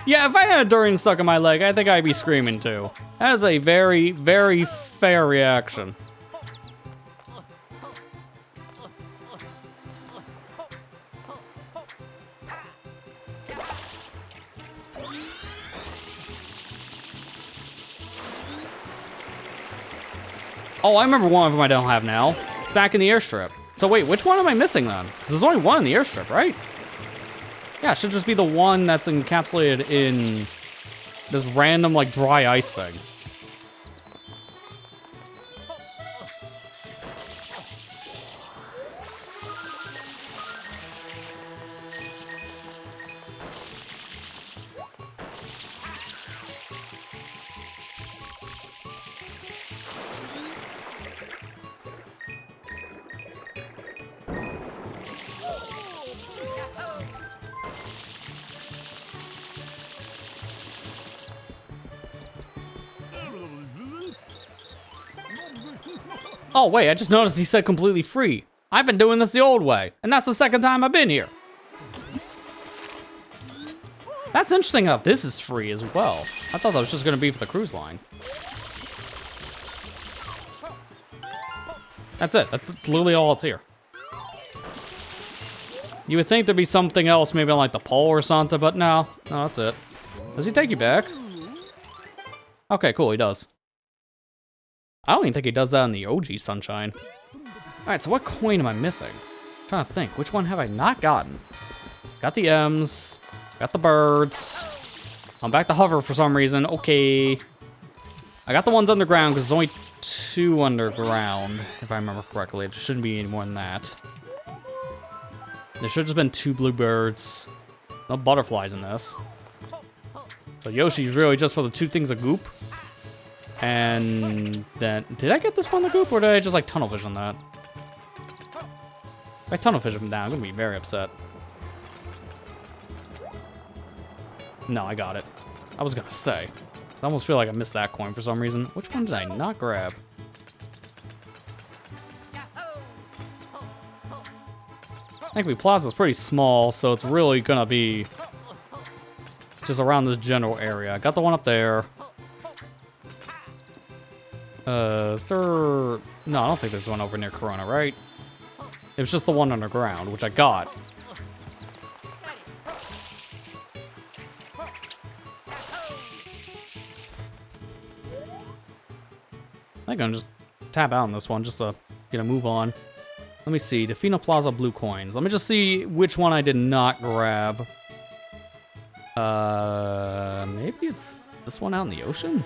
Yeah, if I had a durian stuck in my leg, I think I'd be screaming too. That is a very, very fair reaction. Oh, I remember one of them I don't have now. It's back in the airstrip. So wait, which one am I missing then? Because there's only one in the airstrip, right? Yeah, it should just be the one that's encapsulated in this random, like, dry ice thing. Oh, wait, I just noticed he said completely free. I've been doing this the old way, and that's the second time I've been here. That's interesting how this is free as well. I thought that was just gonna be for the cruise line. That's it, that's literally all it's here. You would think there'd be something else, maybe on like the pole or something, but no, that's it. Does he take you back? Okay, cool, he does. I don't even think he does that in the OG Sunshine. Alright, so what coin am I missing? I'm trying to think, which one have I not gotten? Got the M's, got the birds. I'm back to hover for some reason, okay. I got the ones underground because there's only 2 underground, if I remember correctly. There shouldn't be any more than that. There should have just been 2 bluebirds. No butterflies in this. So Yoshi's really just for the 2 things of goop. And then, did I get this one the goop, or did I just like tunnel vision that? If I tunnel vision him down, I'm gonna be very upset. No, I got it. I was gonna say. I almost feel like I missed that coin for some reason. Which one did I not grab? Thankfully, Plaza's pretty small, so it's really gonna be just around this general area. I got the one up there. No, I don't think there's one over near Corona, right? It was just the one underground, which I got. I think I'm just tap out on this one just to get a move on. Let me see, Defino Plaza blue coins. Let me just see which one I did not grab. Maybe it's this one out in the ocean?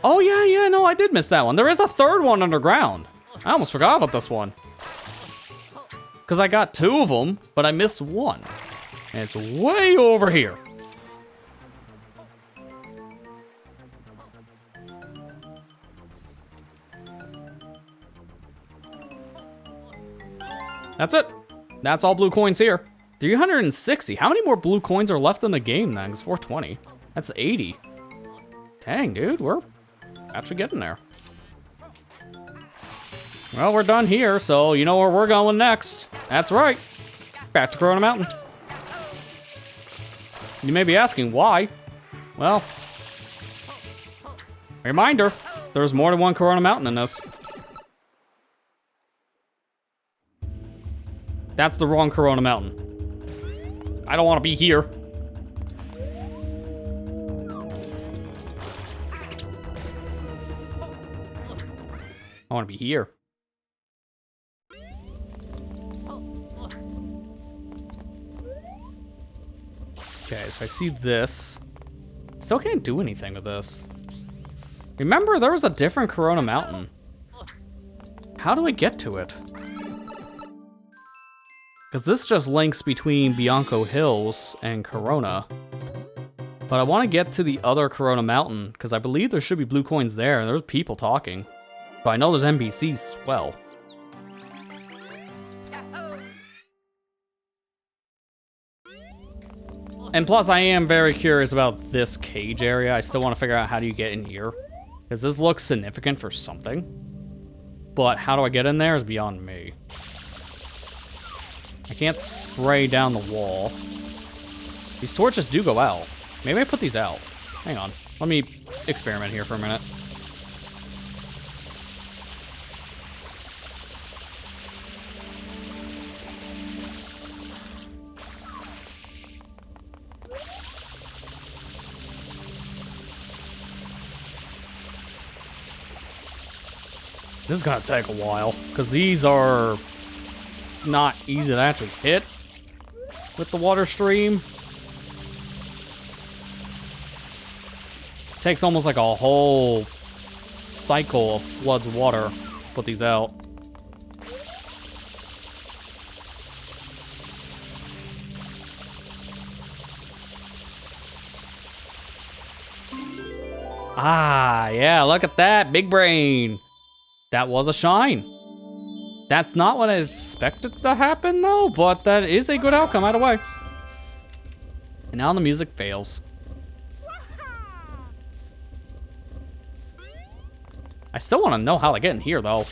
Oh, yeah, no, I did miss that one. There is a 3rd one underground. I almost forgot about this one. Because I got 2 of them, but I missed one. And it's way over here. That's it. That's all blue coins here. 360. How many more blue coins are left in the game then? It's 420. That's 80. Dang, dude, we're actually getting there. Well, we're done here, so you know where we're going next. That's right. Back to Corona Mountain. You may be asking why. Well, reminder, there's more than one Corona Mountain in this. That's the wrong Corona Mountain. I don't want to be here. I want to be here. Okay, so I see this. Still can't do anything with this. Remember, there was a different Corona Mountain. How do I get to it? Because this just links between Bianco Hills and Corona. But I want to get to the other Corona Mountain, because I believe there should be blue coins there. There's people talking. But I know there's NPCs as well. And plus, I am very curious about this cage area. I still want to figure out how do you get in here. Because this looks significant for something. But how do I get in there is beyond me. I can't spray down the wall. These torches do go out. Maybe I put these out. Hang on. Let me experiment here for a minute. This is gonna take a while, because these are not easy to actually hit with the water stream. It takes almost like a whole cycle of floods water to put these out. Ah, yeah, look at that, big brain. That was a shine. That's not what I expected to happen, though, but that is a good outcome either way. And now the music fails. I still want to know how to get in here, though.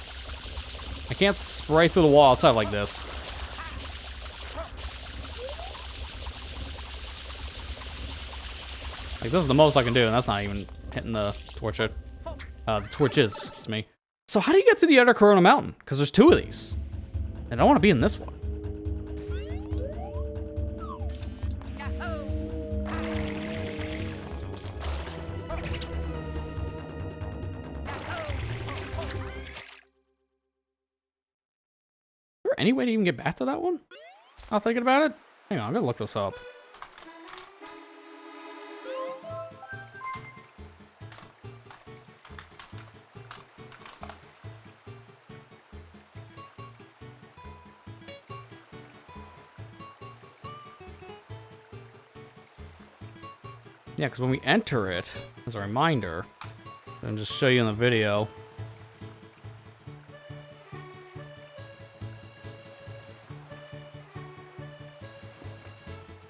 I can't spray through the wall outside like this. Like, this is the most I can do, and that's not even hitting the torch. The torches to me. So how do you get to the other Corona Mountain? Because there's two of these. And I want to be in this one. Is there any way to even get back to that one? Not thinking about it? Hang on, I'm gonna look this up. Yeah, because when we enter it, as a reminder, I'll just show you in the video.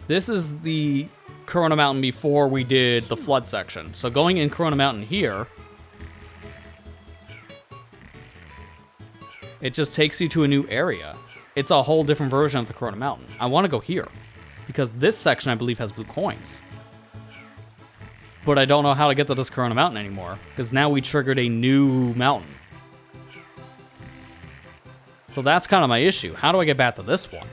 This is the Corona Mountain before we did the flood section. So going in Corona Mountain here, it just takes you to a new area. It's a whole different version of the Corona Mountain. I want to go here, because this section, I believe, has blue coins. But I don't know how to get to this Corona Mountain anymore, because now we triggered a new mountain. So that's kind of my issue. How do I get back to this one?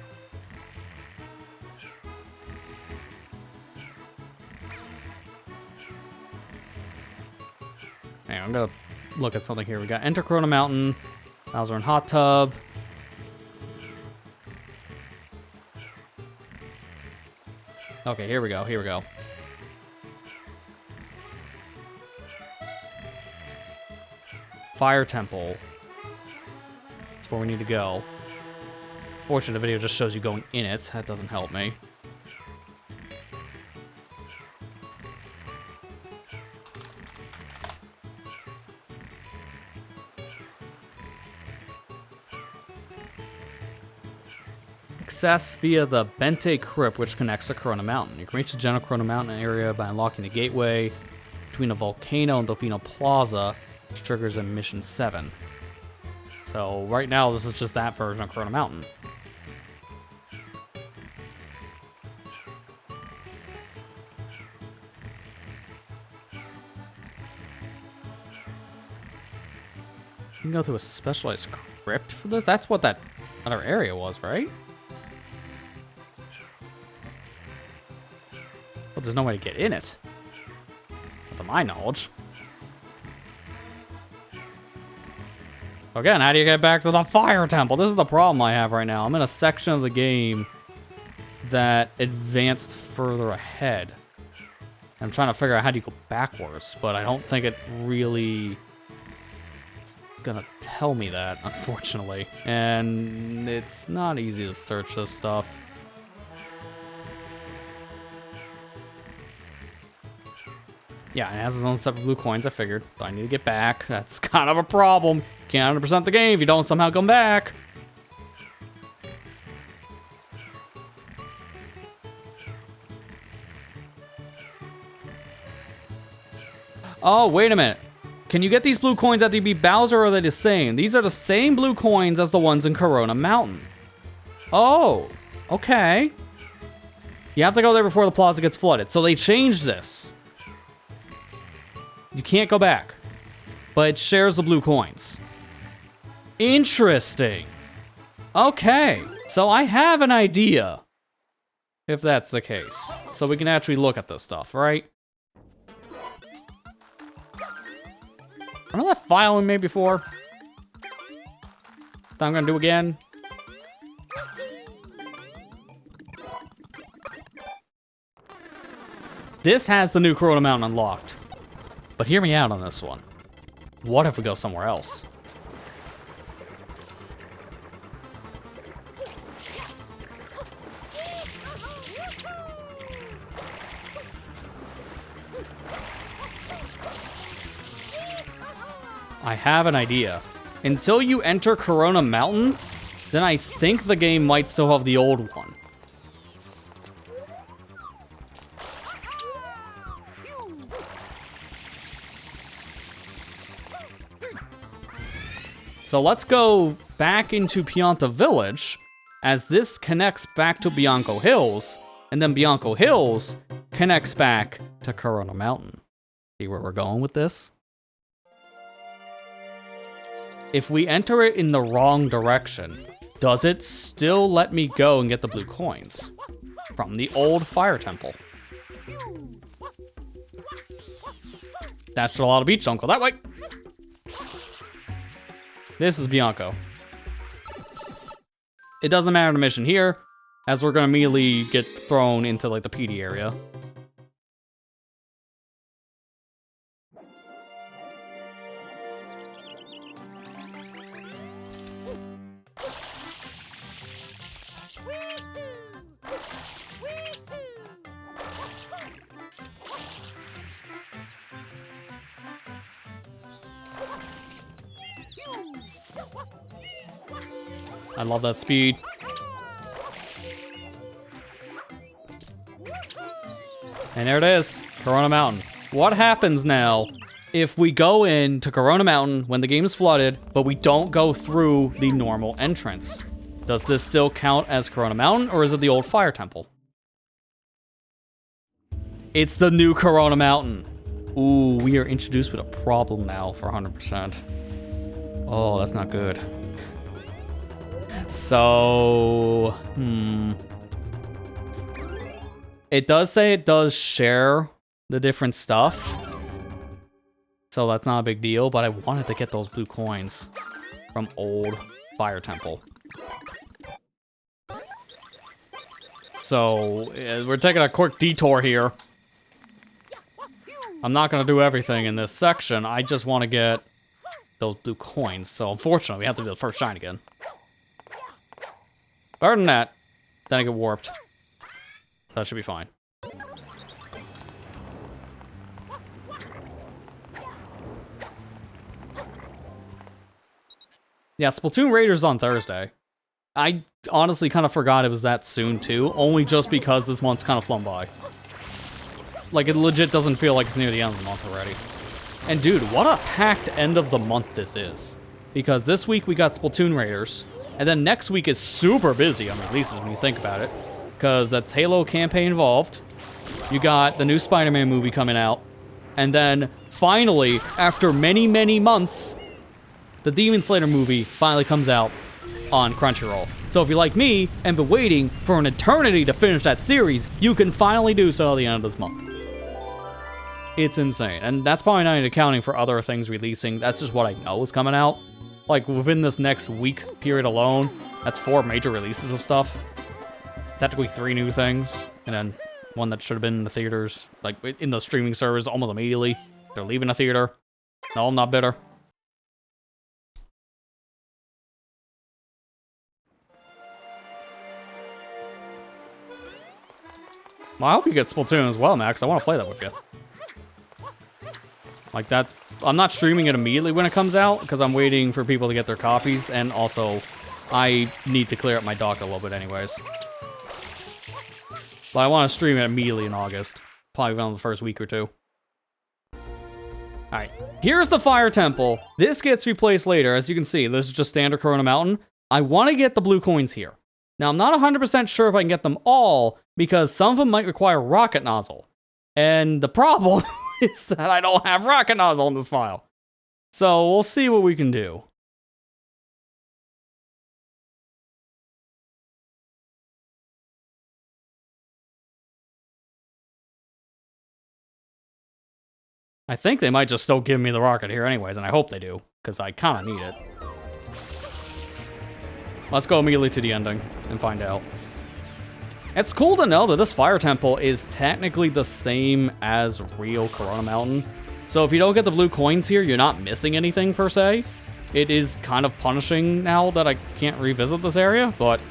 Hang on, I'm gonna look at something here. We got Enter Corona Mountain, Bowser and Hot Tub. Okay, here we go, here we go. Fire Temple. That's where we need to go. Fortunately, the video just shows you going in it. That doesn't help me. access via the Bente Crypt, which connects to Corona Mountain. You can reach the general Corona Mountain area by unlocking the gateway between a volcano and Delfino Plaza, which triggers in Mission 7. So right now, this is just that version of Corona Mountain. You can go to a specialized crypt for this? That's what that other area was, right? Well, there's no way to get in it. Not to my knowledge. Again, how do you get back to the fire temple? This is the problem I have right now. I'm in a section of the game that advanced further ahead. I'm trying to figure out how do you go backwards, but I don't think it really is gonna tell me that, unfortunately. And it's not easy to search this stuff. Yeah, it has its own separate blue coins, I figured. So I need to get back. That's kind of a problem. Can't 100% the game if you don't somehow come back. Oh, wait a minute. Can you get these blue coins at the Bowser, or are they the same? These are the same blue coins as the ones in Corona Mountain. Oh, okay. You have to go there before the plaza gets flooded. So they changed this. You can't go back, but it shares the blue coins. Interesting. Okay, so I have an idea, if that's the case. So we can actually look at this stuff, right? Remember that file we made before? That I'm gonna do again? This has the new Corona Mountain unlocked. But hear me out on this one. What if we go somewhere else? I have an idea. Until you enter Corona Mountain, then I think the game might still have the old one. So let's go back into Pianta Village, as this connects back to Bianco Hills, and then Bianco Hills connects back to Corona Mountain. See where we're going with this? If we enter it in the wrong direction, does it still let me go and get the blue coins from the old fire temple? That's a lot of beach, Uncle. That way! This is Bianco. It doesn't matter the mission here, as we're gonna immediately get thrown into like the PD area. I love that speed. And there it is, Corona Mountain. What happens now if we go into Corona Mountain when the game is flooded, but we don't go through the normal entrance? Does this still count as Corona Mountain, or is it the old fire temple? It's the new Corona Mountain. Ooh, we are introduced with a problem now for 100%. Oh, that's not good. So, it does say it does share the different stuff. So that's not a big deal, but I wanted to get those blue coins from old Fire Temple. So, we're taking a quick detour here. I'm not going to do everything in this section. I just want to get those blue coins. So, unfortunately, we have to do the first shine again. Other than that, then I get warped. That should be fine. Yeah, Splatoon Raiders on Thursday. I honestly kind of forgot it was that soon, too, only just because this month's kind of flown by. Like, it legit doesn't feel like it's near the end of the month already. And dude, what a packed end of the month this is. Because this week we got Splatoon Raiders, and then next week is super busy on releases when you think about it. Because that's Halo campaign involved. You got the new Spider-Man movie coming out. And then, finally, after many, many months, the Demon Slayer movie finally comes out on Crunchyroll. So if you're like me and been waiting for an eternity to finish that series, you can finally do so at the end of this month. It's insane. And that's probably not even accounting for other things releasing. That's just what I know is coming out. Like, within this next week period alone, that's 4 major releases of stuff. Technically 3 new things, and then one that should have been in the theaters, like, in the streaming service almost immediately. They're leaving the theater. No, I'm not bitter. Well, I hope you get Splatoon as well, Max. I want to play that with you. Like that, I'm not streaming it immediately when it comes out, because I'm waiting for people to get their copies, and also, I need to clear up my dock a little bit anyways. But I want to stream it immediately in August. Probably within the first week or 2. Alright, here's the Fire Temple. This gets replaced later, as you can see. This is just standard Corona Mountain. I want to get the blue coins here. Now, I'm not 100% sure if I can get them all, because some of them might require rocket nozzle. And the problem is that I don't have rocket nozzle in this file. So, we'll see what we can do. I think they might just still give me the rocket here anyways, and I hope they do, because I kind of need it. Let's go immediately to the ending and find out. It's cool to know that this Fire Temple is technically the same as real Corona Mountain. So if you don't get the blue coins here, you're not missing anything per se. It is kind of punishing now that I can't revisit this area, but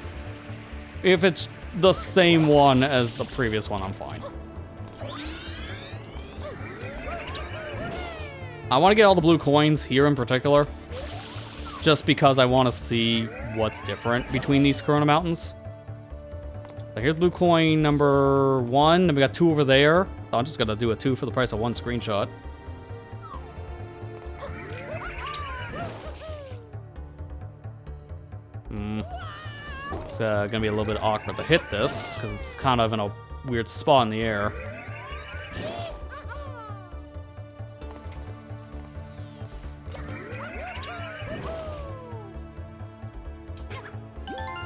if it's the same one as the previous one, I'm fine. I want to get all the blue coins here in particular, just because I want to see what's different between these Corona Mountains. So here's blue coin number 1, and we got 2 over there. So I'm just gonna do a 2 for the price of 1 screenshot. It's gonna be a little bit awkward to hit this, because it's kind of in a weird spot in the air.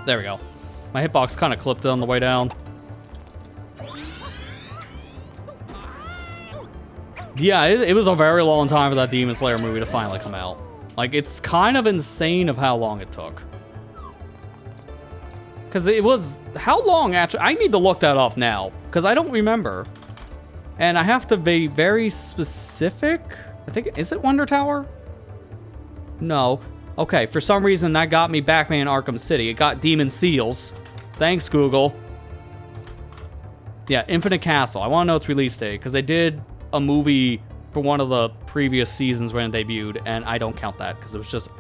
There we go. My hitbox kind of clipped it on the way down. Yeah, it was a very long time for that Demon Slayer movie to finally come out. Like, it's kind of insane of how long it took. Because it was... How long, actually? I need to look that up now, because I don't remember. And I have to be very specific. I think... Is it Wonder Tower? No. Okay, for some reason that got me Batman Arkham City. It got Demon Seals. Thanks, Google. Yeah, Infinite Castle. I want to know its release date, because they did a movie for one of the previous seasons when it debuted, and I don't count that, because it was just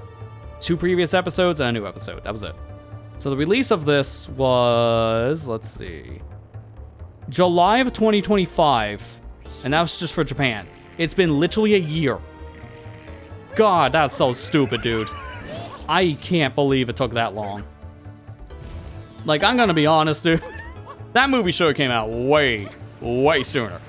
2 previous episodes and a new episode. That was it. So the release of this was... Let's see... July of 2025, and that was just for Japan. It's been literally a year. God, that's so stupid, dude. I can't believe it took that long. Like, I'm gonna be honest, dude. That movie should have came out way, way sooner.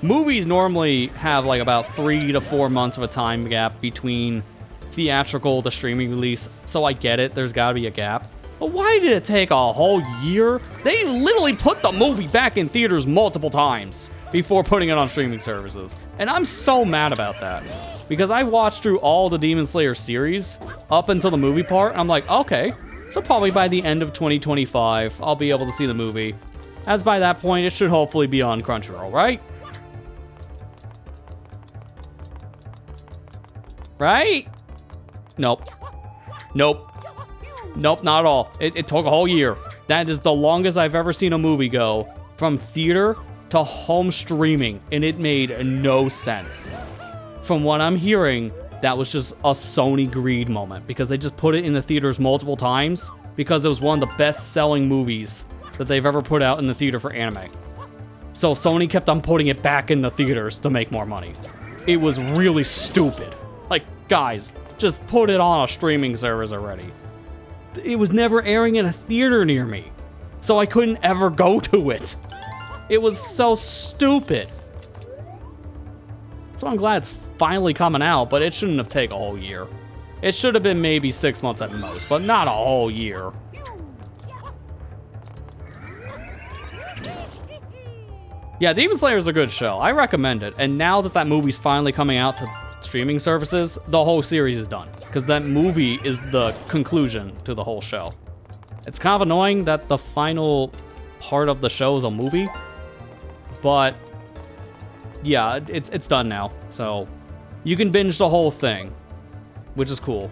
Movies normally have like about 3 to 4 months of a time gap between theatrical to streaming release, so I get it, there's gotta be a gap. But why did it take a whole year? They literally put the movie back in theaters multiple times before putting it on streaming services. And I'm so mad about that. Because I watched through all the Demon Slayer series up until the movie part, and I'm like, okay, so probably by the end of 2025, I'll be able to see the movie. As by that point, it should hopefully be on Crunchyroll, right? Right? Nope. Nope. Nope, not at all. It took a whole year. That is the longest I've ever seen a movie go from theater to home streaming, and it made no sense. From what I'm hearing, that was just a Sony greed moment, because they just put it in the theaters multiple times because it was one of the best-selling movies that they've ever put out in the theater for anime. So Sony kept on putting it back in the theaters to make more money. It was really stupid. Like, guys, just put it on a streaming service already. It was never airing in a theater near me, so I couldn't ever go to it. It was so stupid. So I'm glad it's finally coming out, but it shouldn't have taken a whole year. It should have been maybe 6 months at the most, but not a whole year. Yeah, Demon Slayer is a good show. I recommend it. And now that that movie's finally coming out to streaming services, the whole series is done. Because that movie is the conclusion to the whole show. It's kind of annoying that the final part of the show is a movie. But, yeah, it's done now. So, you can binge the whole thing, which is cool.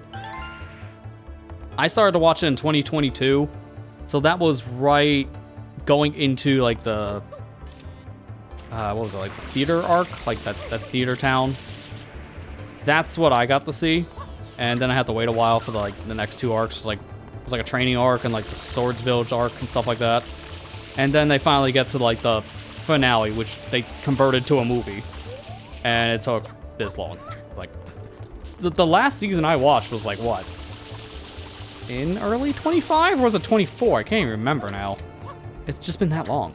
I started to watch it in 2022. So that was right going into, like, the... what was it, like the theater arc? Like that theater town? That's what I got to see. And then I had to wait a while for the next two arcs. It was like a training arc and like the Swords Village arc and stuff like that. And then they finally get to like the finale, which they converted to a movie. And it took this long. Like, the last season I watched was like what? In early 25 or was it 24? I can't even remember now. It's just been that long.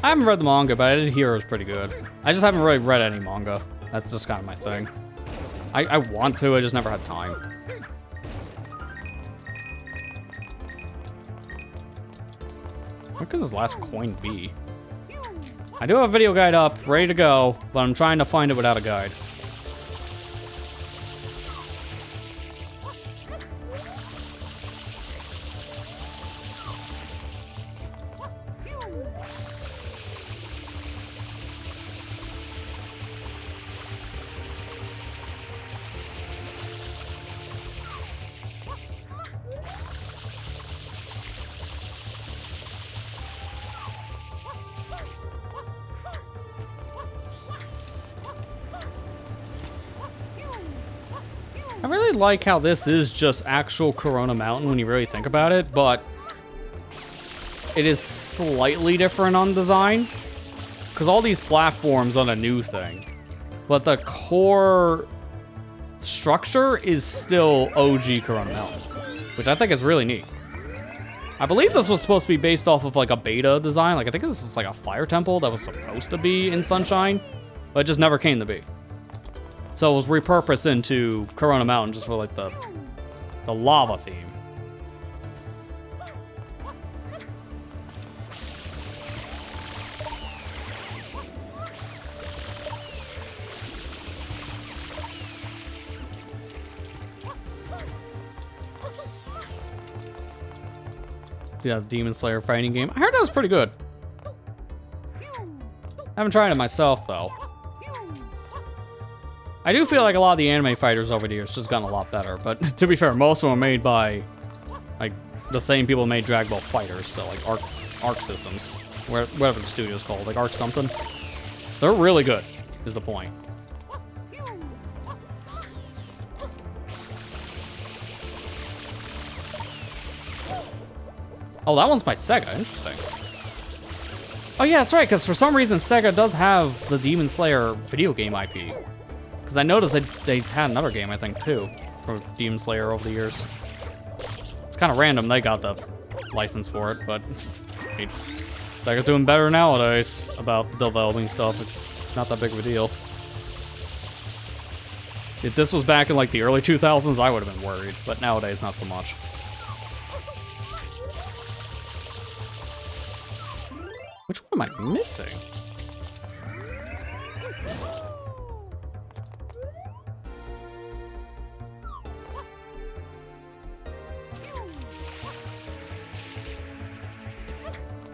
I haven't read the manga, but I did hear it was pretty good. I just haven't really read any manga. That's just kind of my thing. I want to, I just never had time. What could this last coin be? I do have a video guide up, ready to go, but I'm trying to find it without a guide. I really like how this is just actual Corona Mountain when you really think about it, but it is slightly different on design. Because all these platforms on a new thing. But the core structure is still OG Corona Mountain, which I think is really neat. I believe this was supposed to be based off of like a beta design. Like I think this was like a fire temple that was supposed to be in Sunshine, but it just never came to be. So it was repurposed into Corona Mountain just for like the lava theme. Yeah, Demon Slayer fighting game. I heard that was pretty good. I haven't tried it myself though. I do feel like a lot of the anime fighters over the years just gotten a lot better, but to be fair, most of them are made by like the same people who made Dragon Ball Fighters, so like Arc Systems, whatever the studio's called, like Arc something. They're really good, is the point. Oh, that one's by Sega. Interesting. Oh yeah, that's right, because for some reason Sega does have the Demon Slayer video game IP. Because I noticed they had another game, I think, too, for Demon Slayer over the years. It's kind of random they got the license for it, but Sega's doing better nowadays about developing stuff. It's not that big of a deal. If this was back in like the early 2000s, I would have been worried, but nowadays, not so much. Which one am I missing?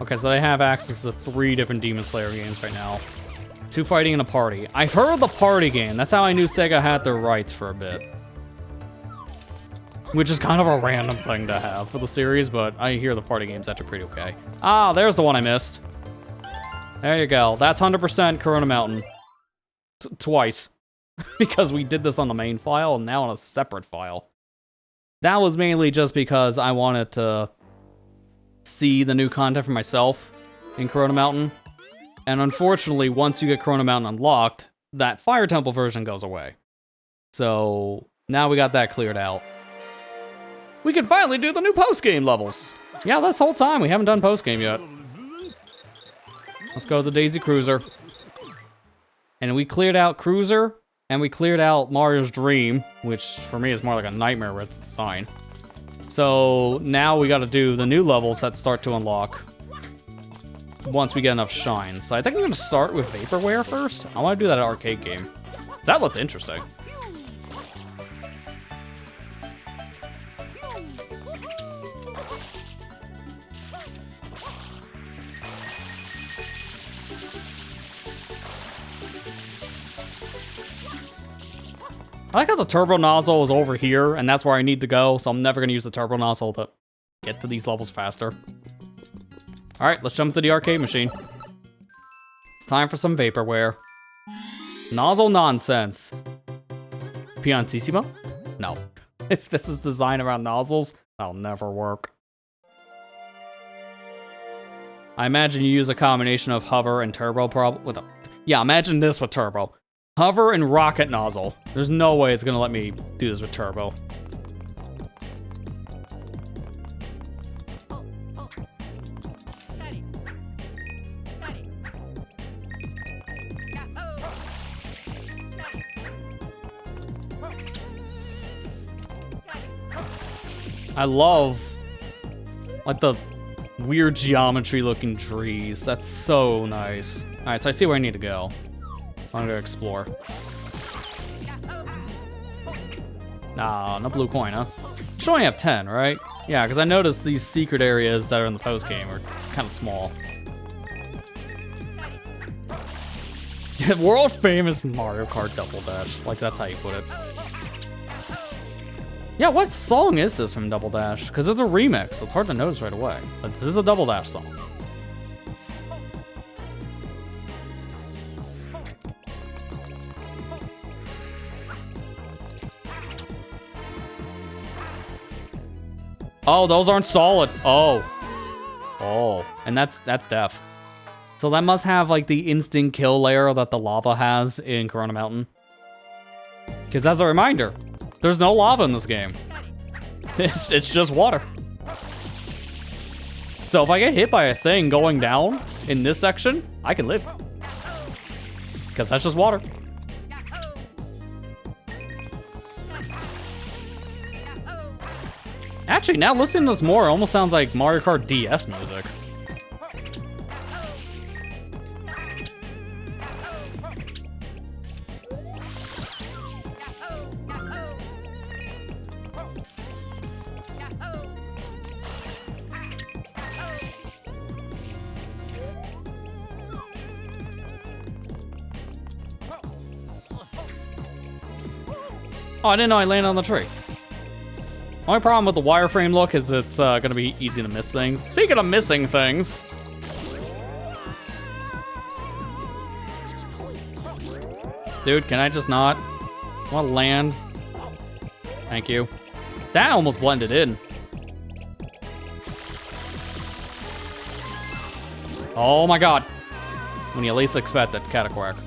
Okay, so I have access to 3 different Demon Slayer games right now. 2 fighting and a party. I've heard of the party game. That's how I knew Sega had their rights for a bit. which is kind of a random thing to have for the series, but I hear the party games actually pretty okay. Ah, there's the one I missed. There you go. That's 100% Corona Mountain. Twice. Because we did this on the main file and now on a separate file. That was mainly just because I wanted to see the new content for myself in Corona Mountain. And unfortunately, once you get Corona Mountain unlocked, that Fire Temple version goes away. So now we got that cleared out. We can finally do the new post-game levels. Yeah, this whole time we haven't done post-game yet. Let's go to the Daisy Cruiser. And we cleared out Cruiser, and we cleared out Mario's Dream, which for me is more like a nightmare with its design. So now we gotta do the new levels that start to unlock once we get enough shines. So I think I'm gonna start with Vaporware first. I wanna do that arcade game. That looked interesting. I like how the turbo nozzle is over here, and that's where I need to go, so I'm never going to use the turbo nozzle to get to these levels faster. Alright, let's jump to the arcade machine. It's time for some Vaporware. Nozzle nonsense. Piantissimo? No. If this is designed around nozzles, that'll never work. I imagine you use a combination of hover and turbo yeah, imagine this with turbo. Hover and rocket nozzle. There's no way it's gonna let me do this with turbo. I love, like, the weird geometry looking trees. That's so nice. Alright, so I see where I need to go. I'm gonna explore. Nah, no blue coin, huh? Should only have 10, right? Yeah, because I noticed these secret areas that are in the post game are kind of small. World famous Mario Kart Double Dash. Like, that's how you put it. Yeah, what song is this from Double Dash? Because it's a remix, so it's hard to notice right away. But this is a Double Dash song. Oh, those aren't solid. Oh. Oh. And that's def. So that must have, like, the instant kill layer that the lava has in Corona Mountain. Because as a reminder, there's no lava in this game. It's just water. So if I get hit by a thing going down in this section, I can live. Because that's just water. Actually, now listening to this more, it almost sounds like Mario Kart DS music. Oh, I didn't know I landed on the tree. Only problem with the wireframe look is it's gonna be easy to miss things. Speaking of missing things. Dude, can I just not? I wanna land. Thank you. That almost blended in. Oh my god. When you least expect it, Cataquack.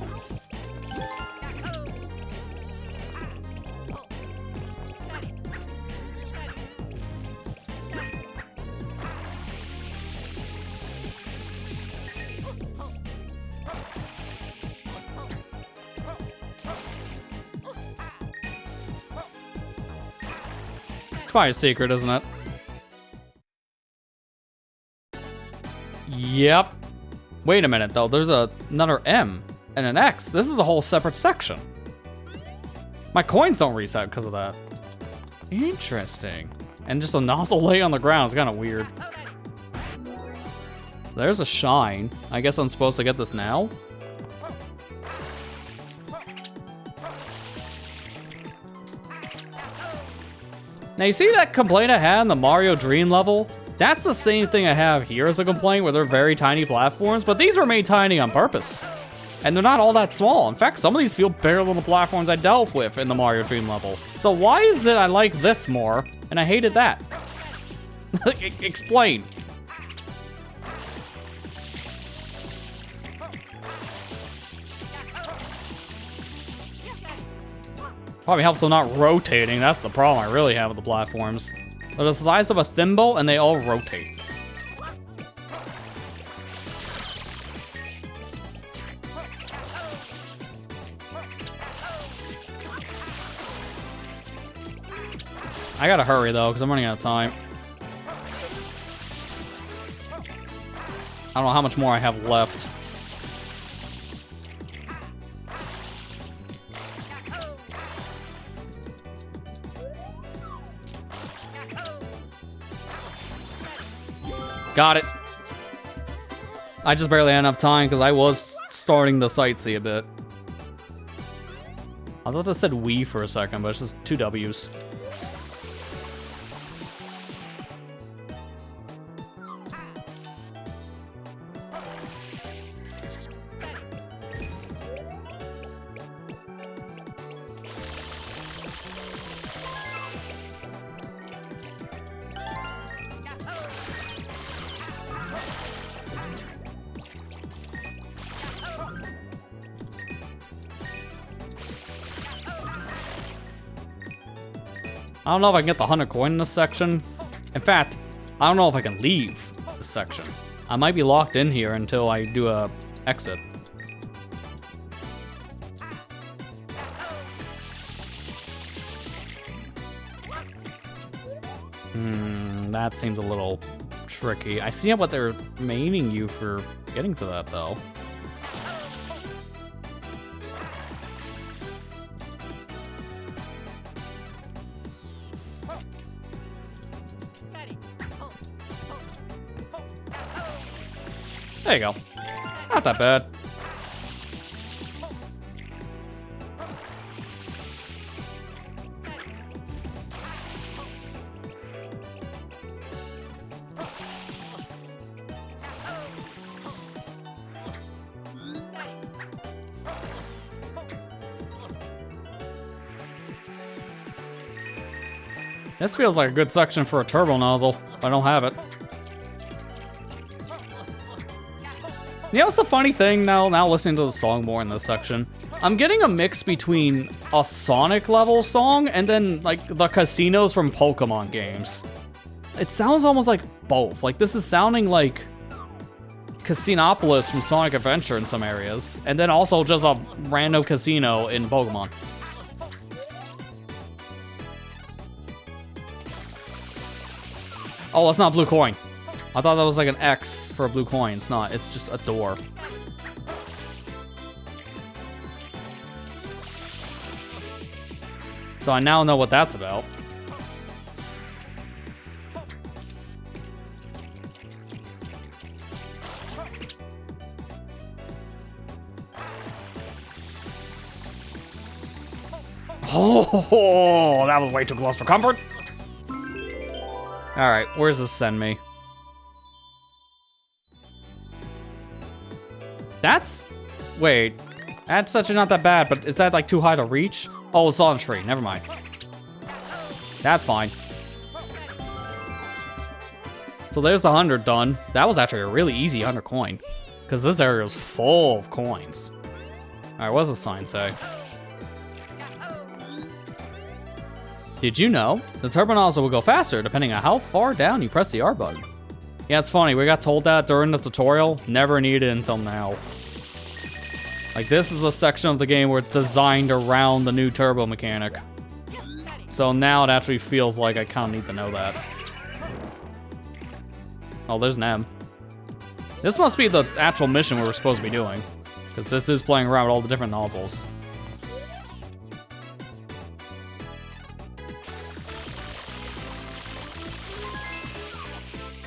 It's probably a secret, isn't it? Yep. Wait a minute, though. There's another M and an X. This is a whole separate section. My coins don't reset because of that. Interesting. And just a nozzle lay on the ground is kind of weird. There's a shine. I guess I'm supposed to get this now? Now you see that complaint I had in the Mario Dream level? That's the same thing I have here as a complaint, where they're very tiny platforms, but these were made tiny on purpose. And they're not all that small. In fact, some of these feel bigger than the platforms I dealt with in the Mario Dream level. So why is it I like this more, and I hated that? Explain. Probably helps them not rotating. That's the problem I really have with the platforms. They're the size of a thimble, and they all rotate. I gotta hurry, though, because I'm running out of time. I don't know how much more I have left. Got it. I just barely had enough time because I was starting to sightsee a bit. I thought that said we for a second, but it's just 2 W's. I don't know if I can get the 100 coin in this section. In fact, I don't know if I can leave this section. I might be locked in here until I do a exit. That seems a little tricky. I see what they're maining you for getting to that, though. There you go. Not that bad. This feels like a good section for a turbo nozzle, but I don't have it. You know, what's the funny thing now listening to the song more in this section? I'm getting a mix between a Sonic level song and then like the casinos from Pokemon games. It sounds almost like both. Like this is sounding like Casinopolis from Sonic Adventure in some areas, and then also just a random casino in Pokemon. Oh, that's not a blue coin. I thought that was like an X for a blue coin. It's not. It's just a door. So I now know what that's about. Oh, that was way too close for comfort. All right, where's this send me? That's... Wait. That's actually not that bad, but is that like too high to reach? Oh, it's on a tree. Never mind. That's fine. So there's the 100 done. That was actually a really easy 100 coin. Because this area was full of coins. Alright, what does the sign say? Did you know the turbo nozzle will go faster depending on how far down you press the R button? Yeah, it's funny. We got told that during the tutorial. Never needed it until now. Like, this is a section of the game where it's designed around the new turbo mechanic. So now it actually feels like I kind of need to know that. Oh, there's an M. This must be the actual mission we're supposed to be doing. Because this is playing around with all the different nozzles.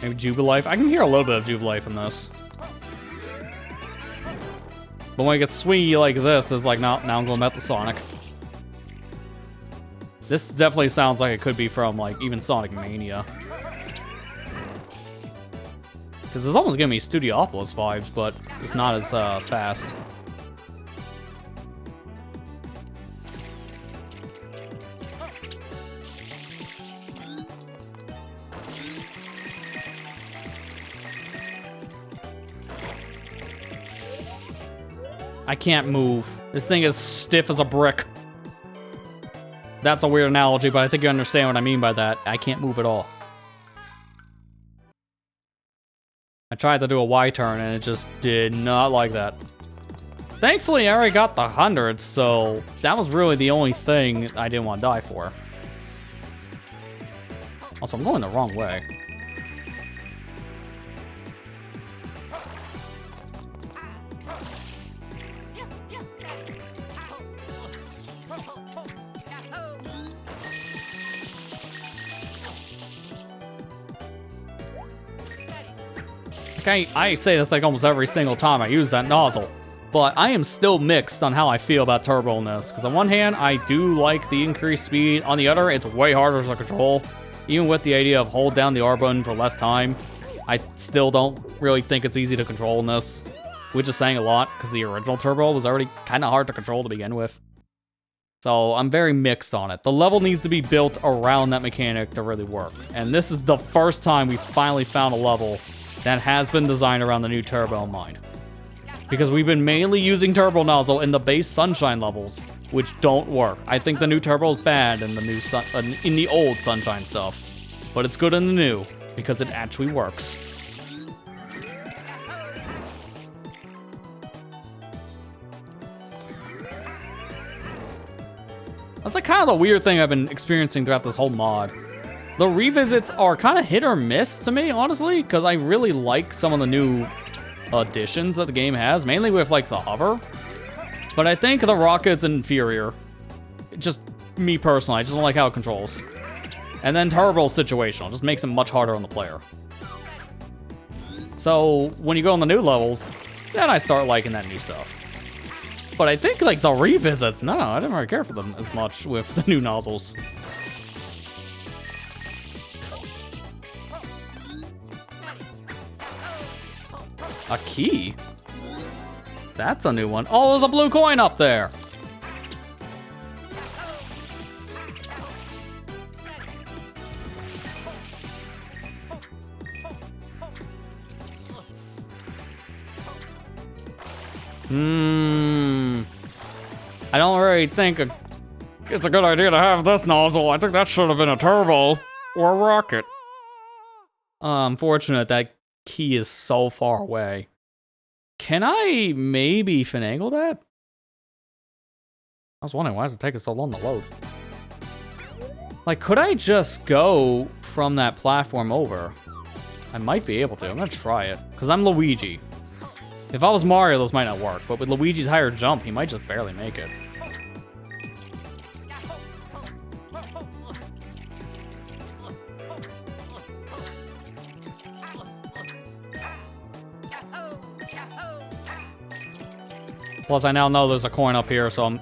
Maybe Jubilife? I can hear a little bit of Jubilife in this. But when it gets swingy like this, it's like, no, now I'm going back to Sonic. This definitely sounds like it could be from, like, even Sonic Mania. Because it's almost giving me Studiopolis vibes, but it's not as fast. I can't move. This thing is stiff as a brick. That's a weird analogy, but I think you understand what I mean by that. I can't move at all. I tried to do a Y-turn and it just did not like that. Thankfully, I already got the 100, so that was really the only thing I didn't want to die for. Also, I'm going the wrong way. I say this like almost every single time I use that nozzle, but I am still mixed on how I feel about turbo in this, because on one hand, I do like the increased speed. On the other, it's way harder to control. Even with the idea of hold down the R button for less time, I still don't really think it's easy to control in this, which is saying a lot, because the original turbo was already kind of hard to control to begin with. So I'm very mixed on it. The level needs to be built around that mechanic to really work, and this is the first time we finally found a level that has been designed around the new turbo in mind. Because we've been mainly using turbo nozzle in the base Sunshine levels, which don't work. I think the new turbo is bad in the new in the old Sunshine stuff, but it's good in the new because it actually works. That's like kind of the weird thing I've been experiencing throughout this whole mod. The revisits are kind of hit or miss to me, honestly, because I really like some of the new additions that the game has, mainly with, like, the hover. But I think the rocket's inferior. Just me personally, I just don't like how it controls. And then turbo's situational, just makes it much harder on the player. So when you go on the new levels, then I start liking that new stuff. But I think, like, the revisits, no, I didn't really care for them as much with the new nozzles. A key? That's a new one. Oh, there's a blue coin up there. I don't really think it's a good idea to have this nozzle. I think that should have been a turbo or a rocket. Unfortunate that key is so far away. Can I maybe finagle that? I was wondering, why does it take so long to load? Like, could I just go from that platform over? I might be able to. I'm gonna try it, because I'm Luigi. If I was Mario, this might not work, but with Luigi's higher jump, he might just barely make it. Plus, I now know there's a coin up here, so I'm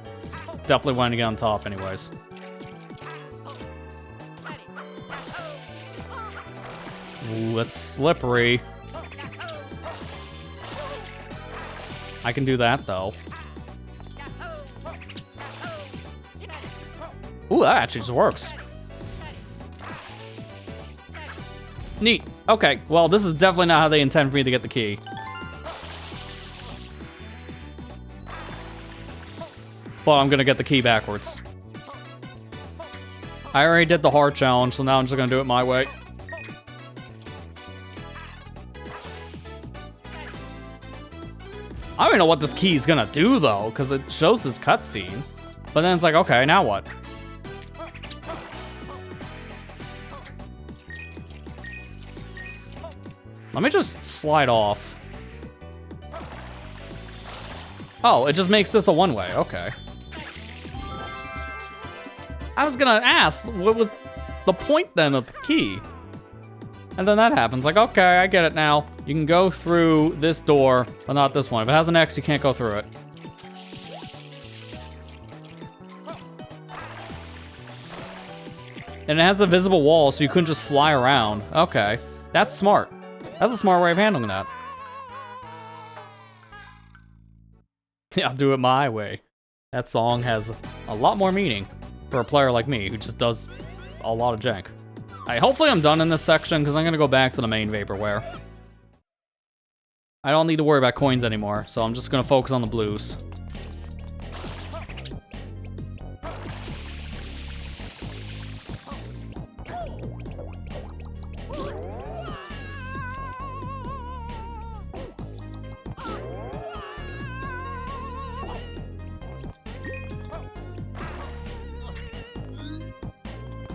definitely wanting to get on top anyways. Ooh, that's slippery. I can do that, though. Ooh, that actually just works. Neat. Okay, well, this is definitely not how they intend for me to get the key. But I'm gonna get the key backwards. I already did the hard challenge, so now I'm just gonna do it my way. I don't even know what this key is gonna do, though, because it shows this cutscene. But then it's like, okay, now what? Let me just slide off. Oh, it just makes this a one-way, okay. I was gonna ask, what was the point then of the key? And then that happens, like, okay, I get it now. You can go through this door, but not this one. If it has an X, you can't go through it. And it has a visible wall, so you couldn't just fly around. Okay, that's smart. That's a smart way of handling that. Yeah, I'll do it my way. That song has a lot more meaning for a player like me who just does a lot of jank. Alright, hopefully I'm done in this section, because I'm going to go back to the main vaporware. I don't need to worry about coins anymore, so I'm just going to focus on the blues.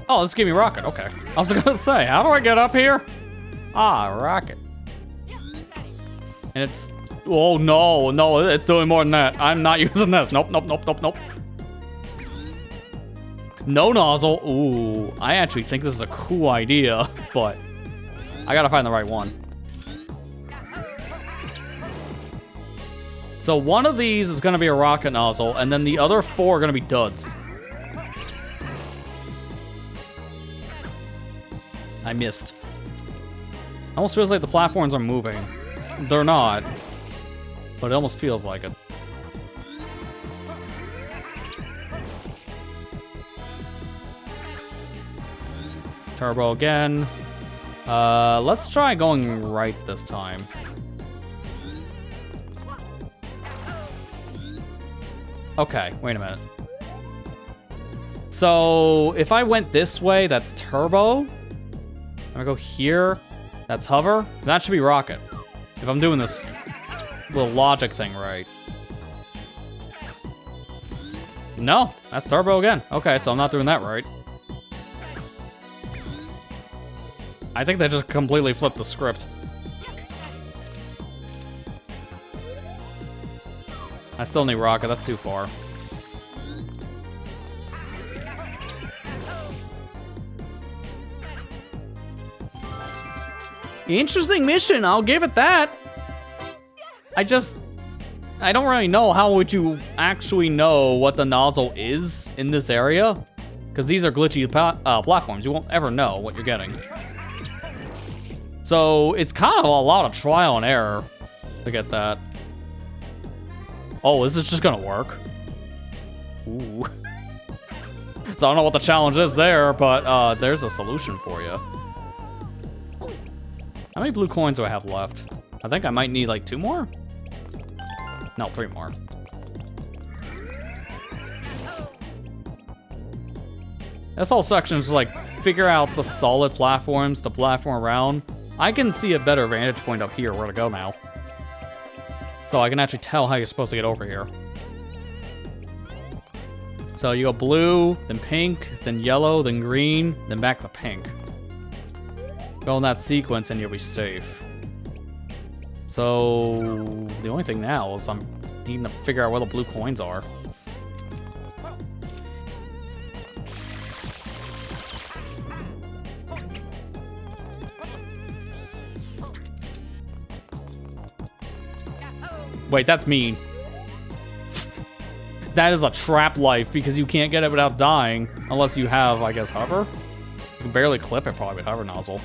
Oh, this gave me rocket, okay. I was gonna say, how do I get up here? Ah, rocket. And it's, oh no, it's doing more than that. I'm not using this, nope. No nozzle, ooh. I actually think this is a cool idea, but I gotta find the right one. So one of these is gonna be a rocket nozzle, and then the other 4 are gonna be duds. I missed. Almost feels like the platforms are moving. They're not, but it almost feels like it. Turbo again. Let's try going right this time. Okay, wait a minute. So if I went this way, that's turbo. I'm gonna go here, that's hover. That should be rocket. If I'm doing this little logic thing right. No, that's turbo again. Okay, so I'm not doing that right. I think they just completely flipped the script. I still need rocket, that's too far. Interesting mission, I'll give it that. I don't really know how would you actually know what the nozzle is in this area, because these are glitchy platforms. You won't ever know what you're getting. So it's kind of a lot of trial and error to get that. Oh, is this just gonna work? Ooh. So I don't know what the challenge is there, but there's a solution for you. How many blue coins do I have left? I think I might need like 2 more? No, 3 more. This whole section is like figure out the solid platforms to platform around. I can see a better vantage point up here where to go now. So I can actually tell how you're supposed to get over here. So you go blue, then pink, then yellow, then green, then back to pink. Go in that sequence and you'll be safe. So the only thing now is I'm needing to figure out where the blue coins are. Wait, that's mean. That is a trap life because you can't get it without dying unless you have, I guess, hover. You can barely clip it probably with hover nozzle.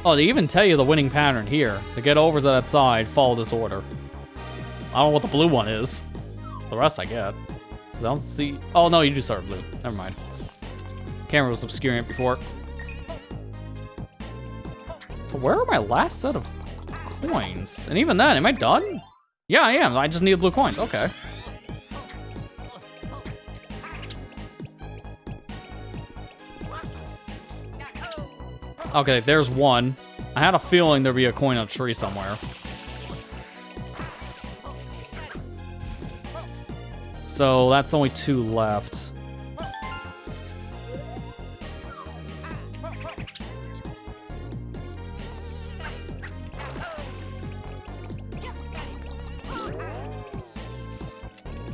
Oh, they even tell you the winning pattern here. To get over to that side, follow this order. I don't know what the blue one is. The rest I get. I don't see... Oh, no, you do start blue. Never mind. Camera was obscuring it before. So where are my last set of coins? And even then, am I done? Yeah, I am. I just need blue coins. Okay. Okay, there's one. I had a feeling there'd be a coin on a tree somewhere. So that's only 2 left.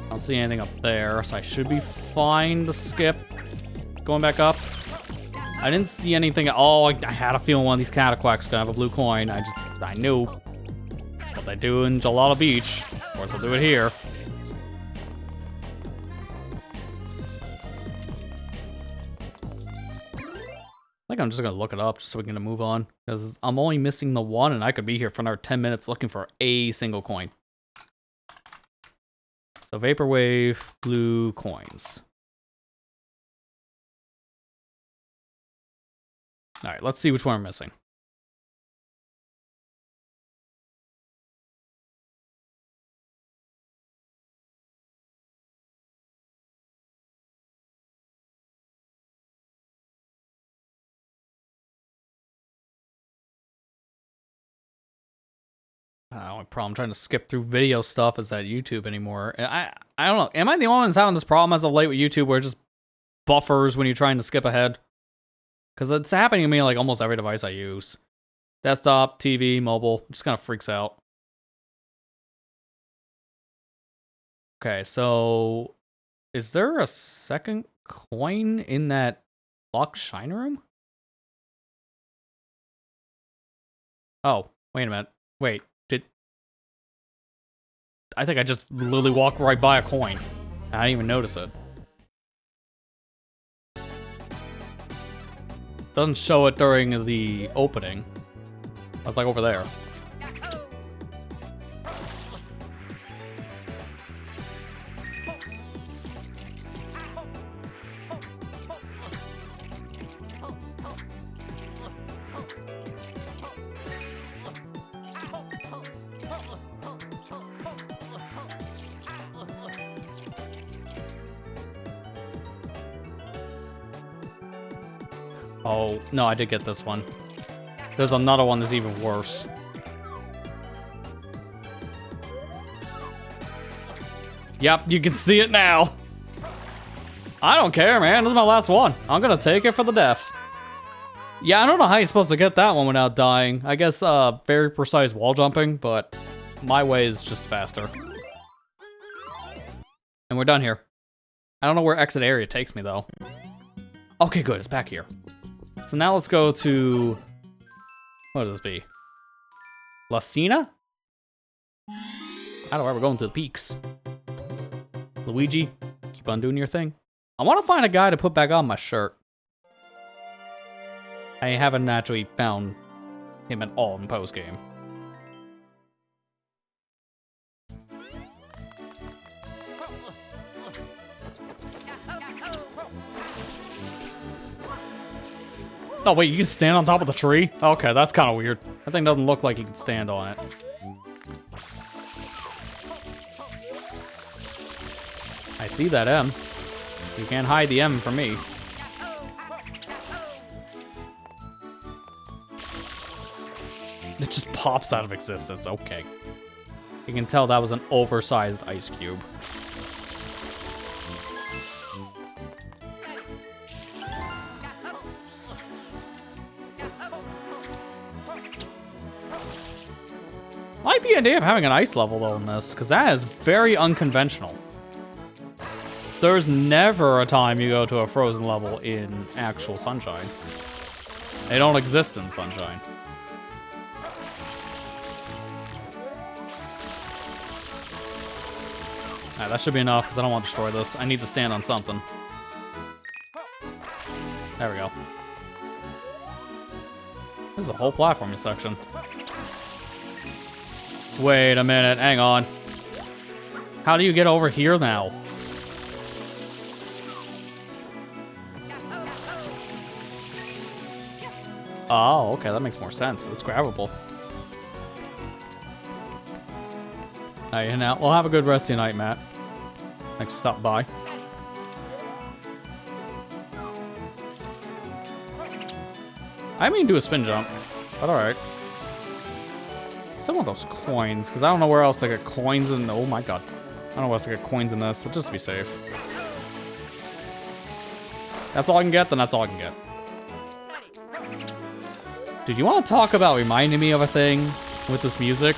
I don't see anything up there, so I should be fine to skip. Going back up. I didn't see anything at all. I had a feeling one of these cataquacks gonna have a blue coin. I knew. They do in Gelato Beach. Of course, I'll do it here. I think I'm just gonna look it up just so we can move on. Because I'm only missing the one, and I could be here for another 10 minutes looking for a single coin. So Vaporwave, blue coins. Alright, let's see which one we're missing. Only problem trying to skip through video stuff is that YouTube anymore. I don't know. Am I the only one that's having this problem as of late with YouTube where it just buffers when you're trying to skip ahead? Because it's happening to me like almost every device I use. Desktop, TV, mobile. It just kind of freaks out. Okay, so is there a second coin in that locked shine room? Oh, wait a minute. Wait. I think I just literally walked right by a coin. I didn't even notice it. Doesn't show it during the opening. It's like over there. Oh, no, I did get this one. There's another one that's even worse. Yep, you can see it now. I don't care, man. This is my last one. I'm gonna take it for the death. Yeah, I don't know how you're supposed to get that one without dying. I guess very precise wall jumping, but my way is just faster. And we're done here. I don't know where exit area takes me, though. Okay, good. It's back here. So now let's go to... What would this be? Lucina? I don't know, we're going to the peaks. Luigi, keep on doing your thing. I want to find a guy to put back on my shirt. I haven't actually found him at all in post-game. Oh wait, you can stand on top of the tree? Okay, that's kind of weird. That thing doesn't look like you can stand on it. I see that M. You can't hide the M from me. It just pops out of existence, okay. You can tell that was an oversized ice cube. I like the idea of having an ice level, though, in this, because that is very unconventional. There's never a time you go to a frozen level in actual Sunshine. They don't exist in Sunshine. Alright, that should be enough, because I don't want to destroy this. I need to stand on something. There we go. This is a whole platforming section. Wait a minute, hang on. How do you get over here now? Oh, okay, that makes more sense. It's grabbable. Alright, and now we'll have a good rest of your night, Matt. Thanks for stopping by. I mean, do a spin jump, but alright. Still want those coins, because I don't know where else to get coins in. Oh my god. I don't know where else to get coins in this, so just to be safe. That's all I can get, then that's all I can get. Dude, you want to talk about reminding me of a thing with this music?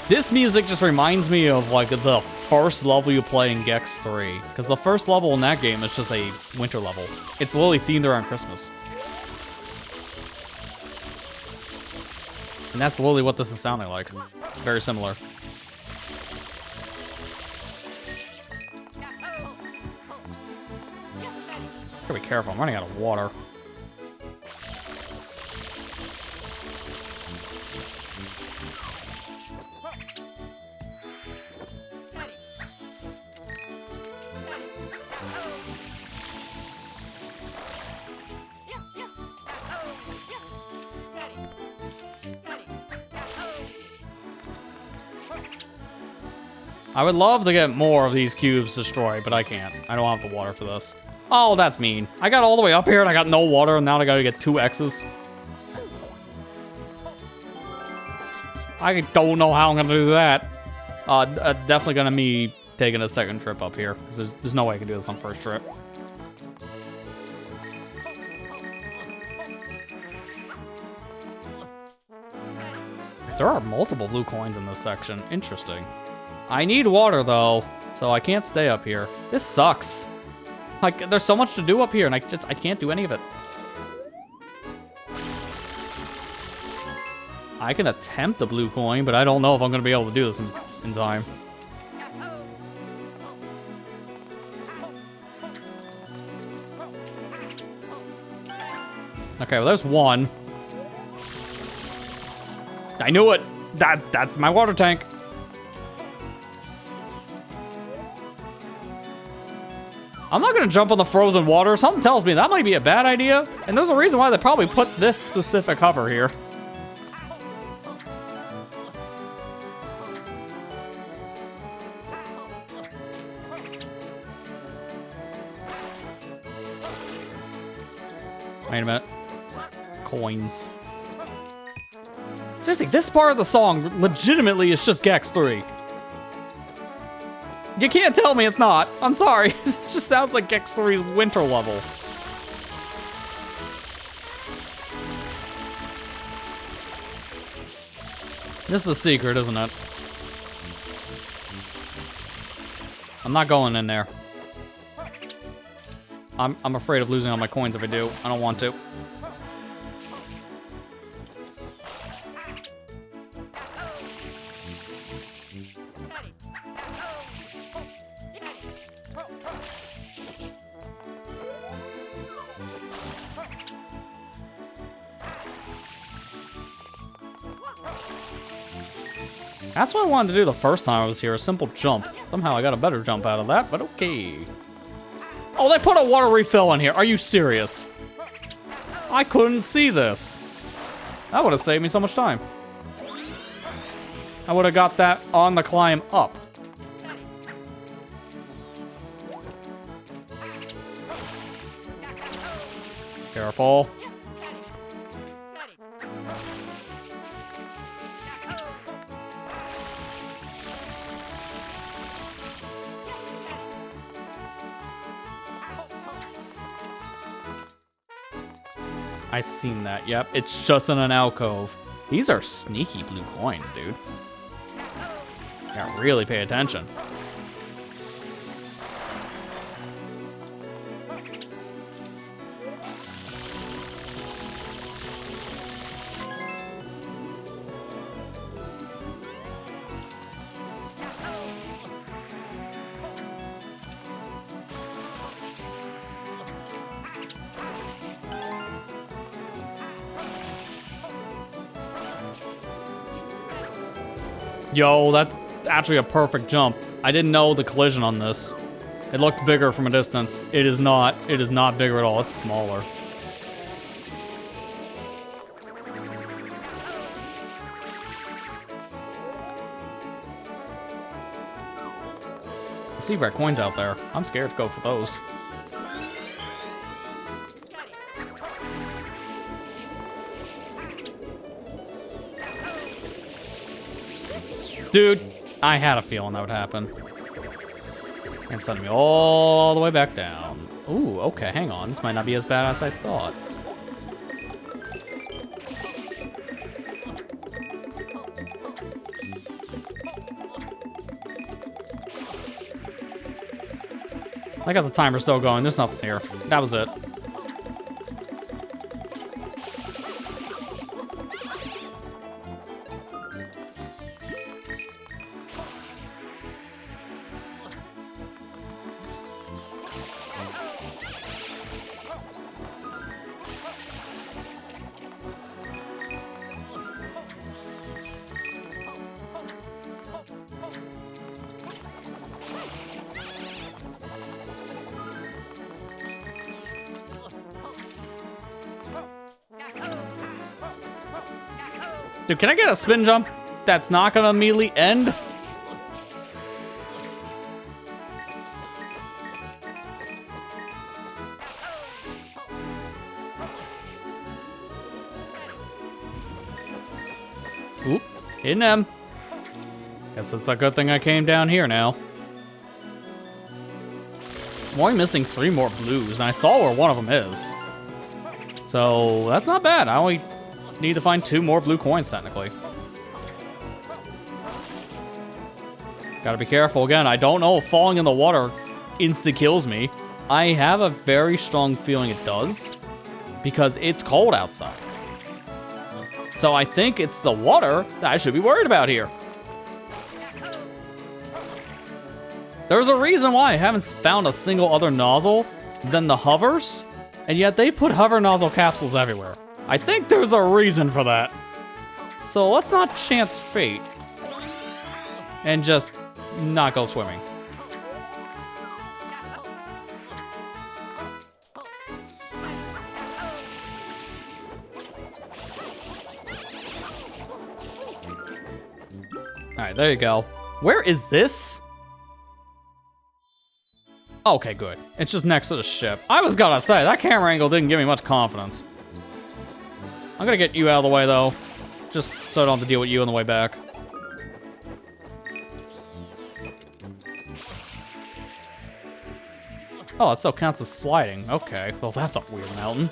This music just reminds me of, like, the first level you play in Gex 3. Because the first level in that game is just a winter level. It's literally themed around Christmas. And that's literally what this is sounding like. Very similar. Gotta be careful, I'm running out of water. I would love to get more of these cubes destroyed, but I can't. I don't have the water for this. Oh, that's mean. I got all the way up here and I got no water, and now I gotta get 2 X's. I don't know how I'm gonna do that. Definitely gonna me taking a second trip up here, because there's no way I can do this on first trip. There are multiple blue coins in this section. Interesting. I need water, though, so I can't stay up here. This sucks. Like, there's so much to do up here, and I can't do any of it. I can attempt a blue coin, but I don't know if I'm going to be able to do this in time. Okay, well, there's one. I knew it. That's my water tank. I'm not gonna jump on the frozen water. Something tells me that might be a bad idea. And there's a reason why they probably put this specific hover here. Wait a minute. Coins. Seriously, this part of the song legitimately is just Gex 3. You can't tell me it's not. I'm sorry. This just sounds like Gex 3's winter level. This is a secret, isn't it? I'm not going in there. I'm afraid of losing all my coins if I do. I don't want to. That's what I wanted to do the first time I was here, a simple jump. Somehow I got a better jump out of that, but okay. Oh, they put a water refill in here. Are you serious? I couldn't see this. That would have saved me so much time. I would have got that on the climb up. Careful. I seen that, yep. It's just in an alcove. These are sneaky blue coins, dude. Gotta really pay attention. Yo, that's actually a perfect jump. I didn't know the collision on this. It looked bigger from a distance. It is not. It is not bigger at all. It's smaller. I see red coins out there. I'm scared to go for those. Dude, I had a feeling that would happen. And send me all the way back down. Ooh, okay, hang on. This might not be as bad as I thought. I got the timer still going. There's nothing here. That was it. Dude, can I get a spin jump that's not gonna immediately end? Oop, hitting him. Guess it's a good thing I came down here now. I'm only missing 3 more blues, and I saw where one of them is. So, that's not bad. I only need to find 2 more blue coins, technically. Gotta be careful. Again, I don't know if falling in the water insta-kills me. I have a very strong feeling it does, because it's cold outside. So I think it's the water that I should be worried about here. There's a reason why I haven't found a single other nozzle than the hovers, and yet they put hover nozzle capsules everywhere. I think there's a reason for that. So let's not chance fate and just not go swimming. Alright, there you go. Where is this? Okay, good. It's just next to the ship. I was gonna say, that camera angle didn't give me much confidence. I'm gonna get you out of the way, though. Just so I don't have to deal with you on the way back. Oh, it still counts as sliding. Okay, well that's a weird mountain.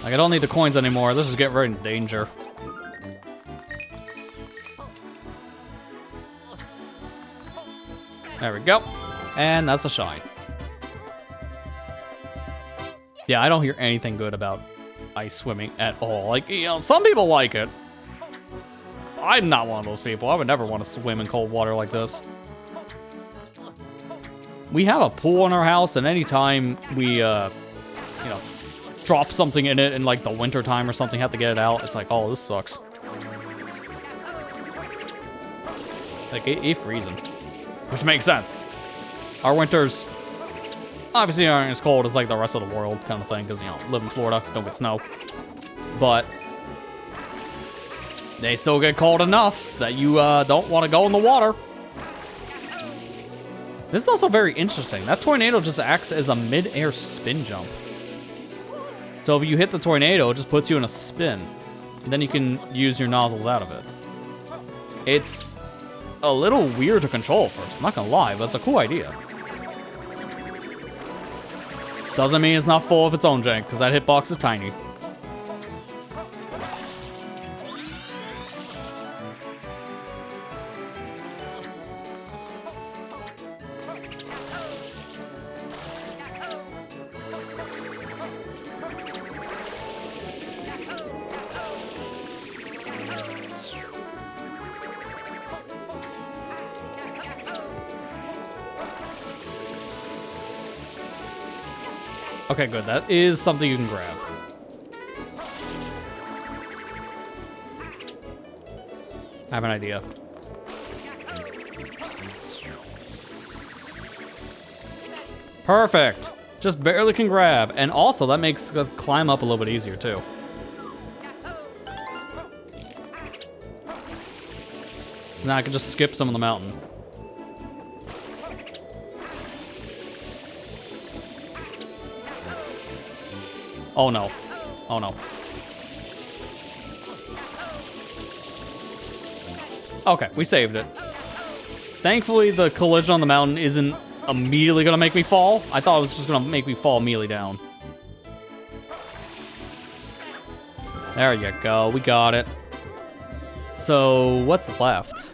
Like, I don't need the coins anymore. This is getting very in danger. There we go. And that's a shine. Yeah, I don't hear anything good about ice swimming at all. Like, you know, some people like it. I'm not one of those people. I would never want to swim in cold water like this. We have a pool in our house, and anytime we, you know, drop something in it in, like, the winter time or something, have to get it out, it's like, oh, this sucks. Like, it freezing. Which makes sense. Our winters obviously aren't as cold as like the rest of the world kind of thing, because, you know, live in Florida, don't get snow. But they still get cold enough that you don't want to go in the water. This is also very interesting. That tornado just acts as a mid-air spin jump. So if you hit the tornado, it just puts you in a spin. And then you can use your nozzles out of it. It's a little weird to control at first, I'm not gonna lie, but it's a cool idea. Doesn't mean it's not full of its own jank, because that hitbox is tiny. Okay, good. That is something you can grab. I have an idea. Perfect. Just barely can grab. And also, that makes the climb up a little bit easier, too. Now I can just skip some of the mountain. Oh no. Oh no. Okay, we saved it. Thankfully, the collision on the mountain isn't immediately gonna make me fall. I thought it was just gonna make me fall immediately down. There you go, we got it. So, what's left?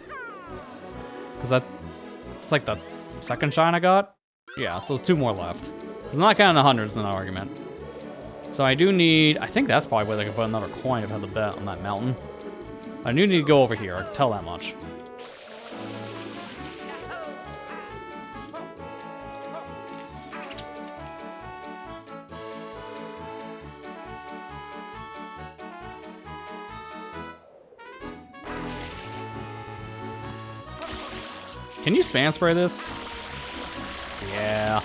Because it's like the second shine I got? Yeah, so there's 2 more left. It's not counting the hundreds in that argument. So I do need, I think that's probably where they can put another coin if I had the bet on that mountain. I do need to go over here, I can tell that much. Can you spam spray this? Yeah.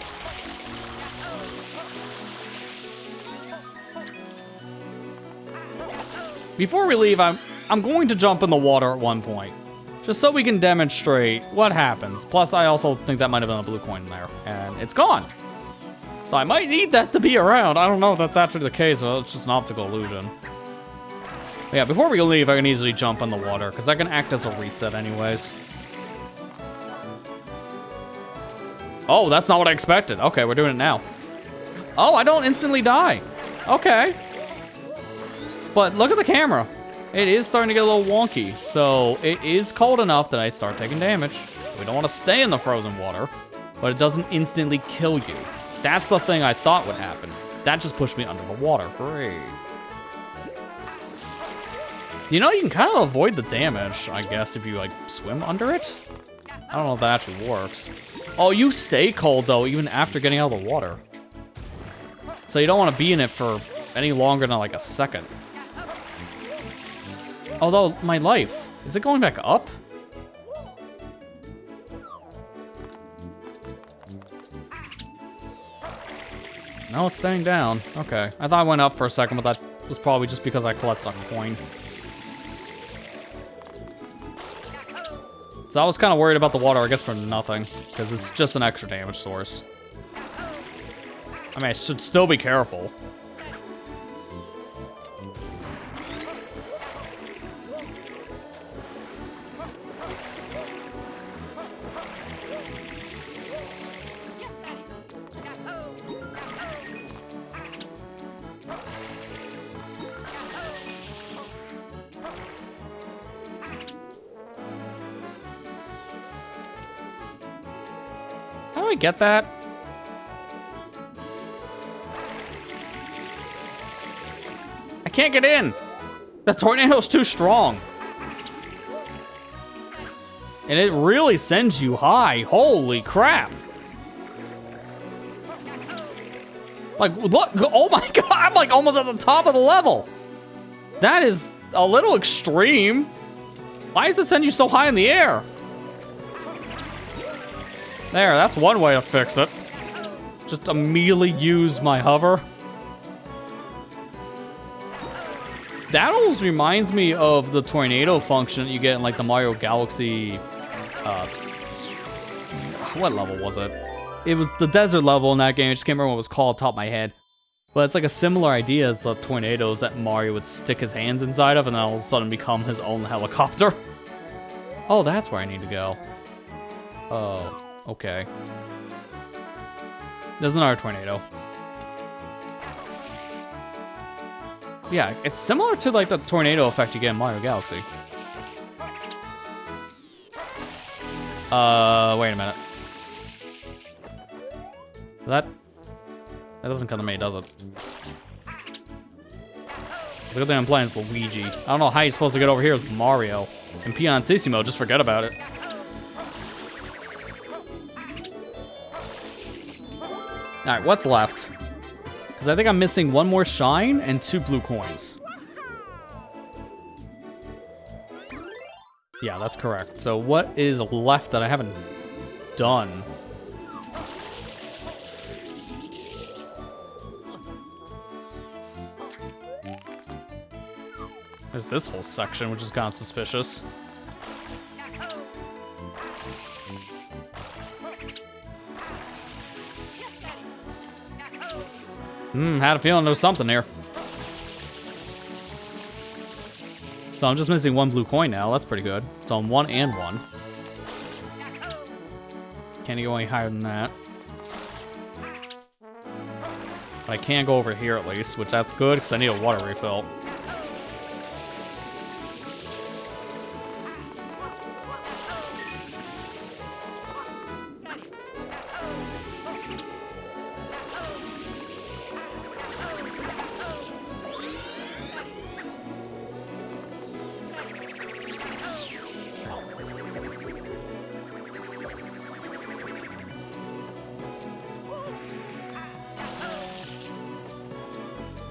before we leave, I'm going to jump in the water at one point. Just so we can demonstrate what happens. Plus, I also think that might have been a blue coin in there. And it's gone. So I might need that to be around. I don't know if that's actually the case, or it's just an optical illusion. But yeah, before we leave, I can easily jump in the water, because that can act as a reset anyways. Oh, that's not what I expected. Okay, we're doing it now. Oh, I don't instantly die. Okay. But look at the camera. It is starting to get a little wonky. So it is cold enough that I start taking damage. We don't want to stay in the frozen water, but it doesn't instantly kill you. That's the thing I thought would happen. That just pushed me under the water. Great. You know, you can kind of avoid the damage, I guess, if you, like, swim under it. I don't know if that actually works. Oh, you stay cold, though, even after getting out of the water. So you don't want to be in it for any longer than, like, a second. Although, my life, is it going back up? No, it's staying down. Okay. I thought I went up for a second, but that was probably just because I collected a coin. So I was kind of worried about the water, I guess, for nothing, because it's just an extra damage source. I mean, I should still be careful. How do I get that? I can't get in. The tornado's too strong. And it really sends you high. Holy crap. Like, look, oh my god, I'm like almost at the top of the level. That is a little extreme. Why does it send you so high in the air? There, that's one way to fix it. Just immediately use my hover. That almost reminds me of the tornado function that you get in like the Mario Galaxy, what level was it? It was the desert level in that game. I just can't remember what it was called off the top of my head. But it's like a similar idea as the tornadoes that Mario would stick his hands inside of and then all of a sudden become his own helicopter. Oh, that's where I need to go. Oh. Okay. There's another tornado. Yeah, it's similar to like the tornado effect you get in Mario Galaxy. Wait a minute. That doesn't come to me, does it? It's a good thing I'm playing as Luigi. I don't know how you're supposed to get over here with Mario. And Piantissimo, just forget about it. Alright, what's left? Because I think I'm missing one more shine and 2 blue coins. Yeah, that's correct. So what is left that I haven't done? There's this whole section, which is kind of suspicious. Had a feeling there was something here. So I'm just missing 1 blue coin now. That's pretty good. So I'm 1 and 1. Can't go any higher than that. But I can go over here at least, which that's good because I need a water refill.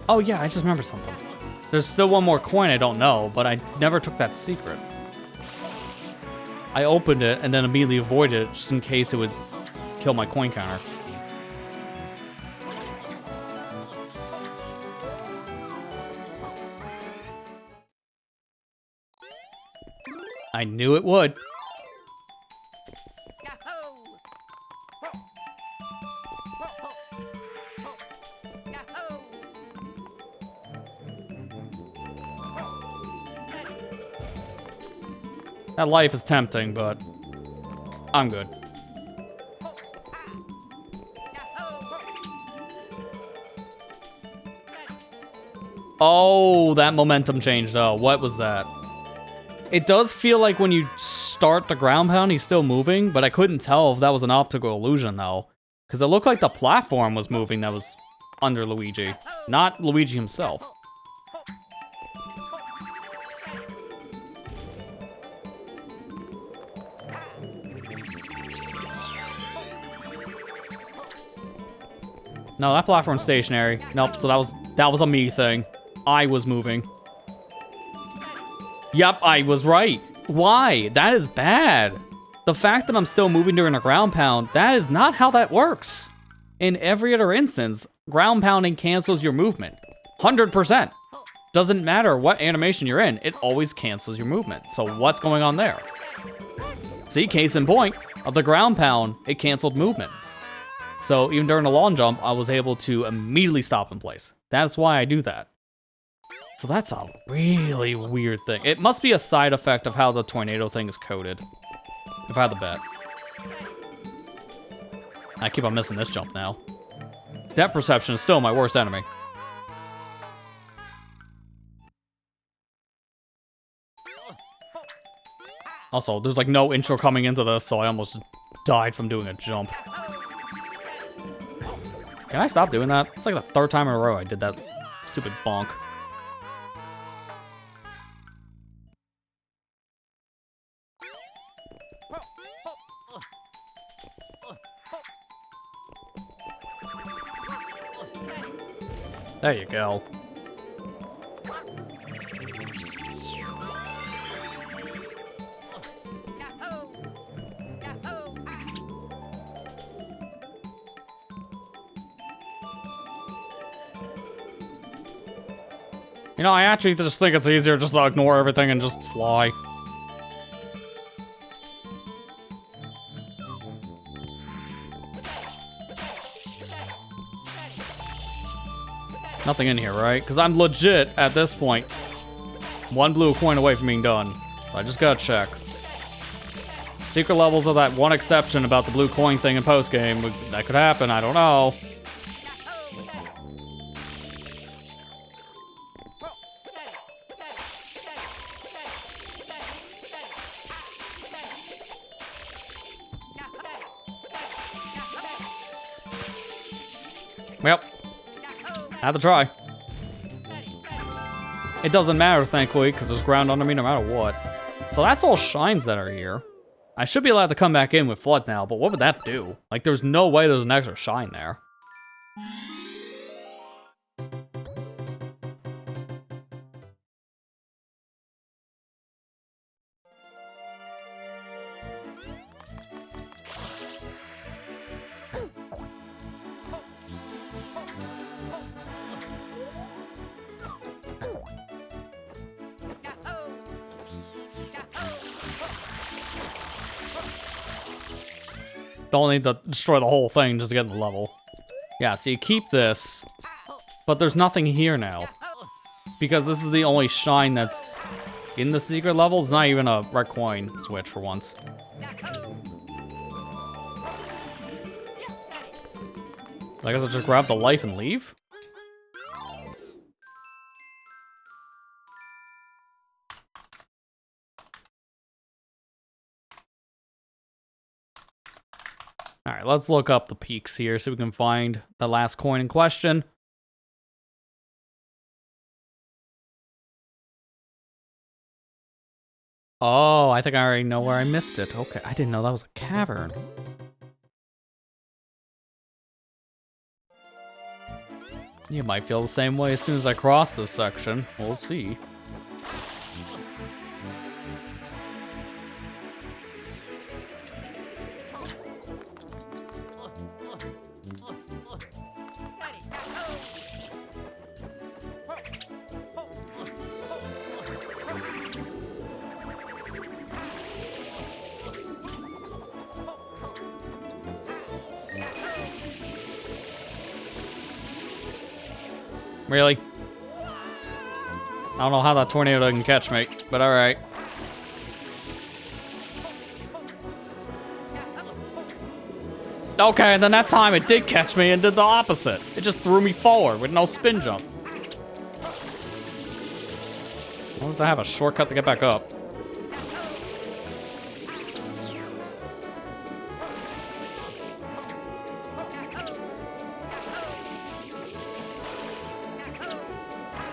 Oh yeah, I just remember something. There's still 1 more coin I don't know, but I never took that secret. I opened it and then immediately avoided it just in case it would kill my coin counter. I knew it would. That life is tempting, but I'm good. Oh, that momentum change though. What was that? It does feel like when you start the ground pound, he's still moving, but I couldn't tell if that was an optical illusion though. Because it looked like the platform was moving that was under Luigi, not Luigi himself. No, that platform's stationary. Nope, so that was a me thing. I was moving. Yep, I was right. Why? That is bad. The fact that I'm still moving during a ground pound, that is not how that works. In every other instance, ground pounding cancels your movement. 100%. Doesn't matter what animation you're in, it always cancels your movement. So what's going on there? See, case in point, of the ground pound, it canceled movement. So even during a long jump, I was able to immediately stop in place. That's why I do that. So that's a really weird thing. It must be a side effect of how the tornado thing is coded. If I had to bet. I keep on missing this jump now. Depth perception is still my worst enemy. Also, there's like no intro coming into this, so I almost died from doing a jump. Can I stop doing that? It's like the third time in a row I did that stupid bonk. There you go. You know, I actually just think it's easier just to ignore everything and just fly. Nothing in here, right? Because I'm legit, at this point, one blue coin away from being done. So I just gotta check. Secret levels are that one exception about the blue coin thing in post-game. That could happen, I don't know. Yep. Had to try. It doesn't matter, thankfully, because there's ground under me no matter what. So that's all shines that are here. I should be allowed to come back in with F.L.U.D now, but what would that do? Like, there's no way there's an extra shine there. Don't need to destroy the whole thing just to get in the level. Yeah, so you keep this, but there's nothing here now. Because this is the only shine that's in the secret level. It's not even a red coin switch for once. So I guess I'll just grab the life and leave? Alright, let's look up the peaks here so we can find the last coin in question. Oh, I think I already know where I missed it. Okay, I didn't know that was a cavern. You might feel the same way as soon as I cross this section. We'll see. Really? I don't know how that tornado can catch me, but alright. Okay, and then that time it did catch me and did the opposite. It just threw me forward with no spin jump. Unless I have a shortcut to get back up.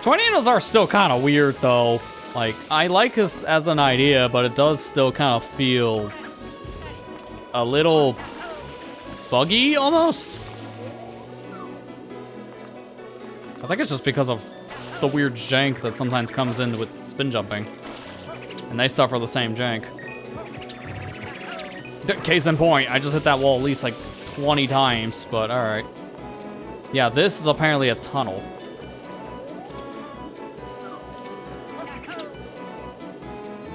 Tornadoes are still kind of weird, though. Like, I like this as an idea, but it does still kind of feel a little buggy, almost. I think it's just because of the weird jank that sometimes comes in with spin jumping. And they suffer the same jank. Case in point, I just hit that wall at least like 20 times, but alright. Yeah, this is apparently a tunnel.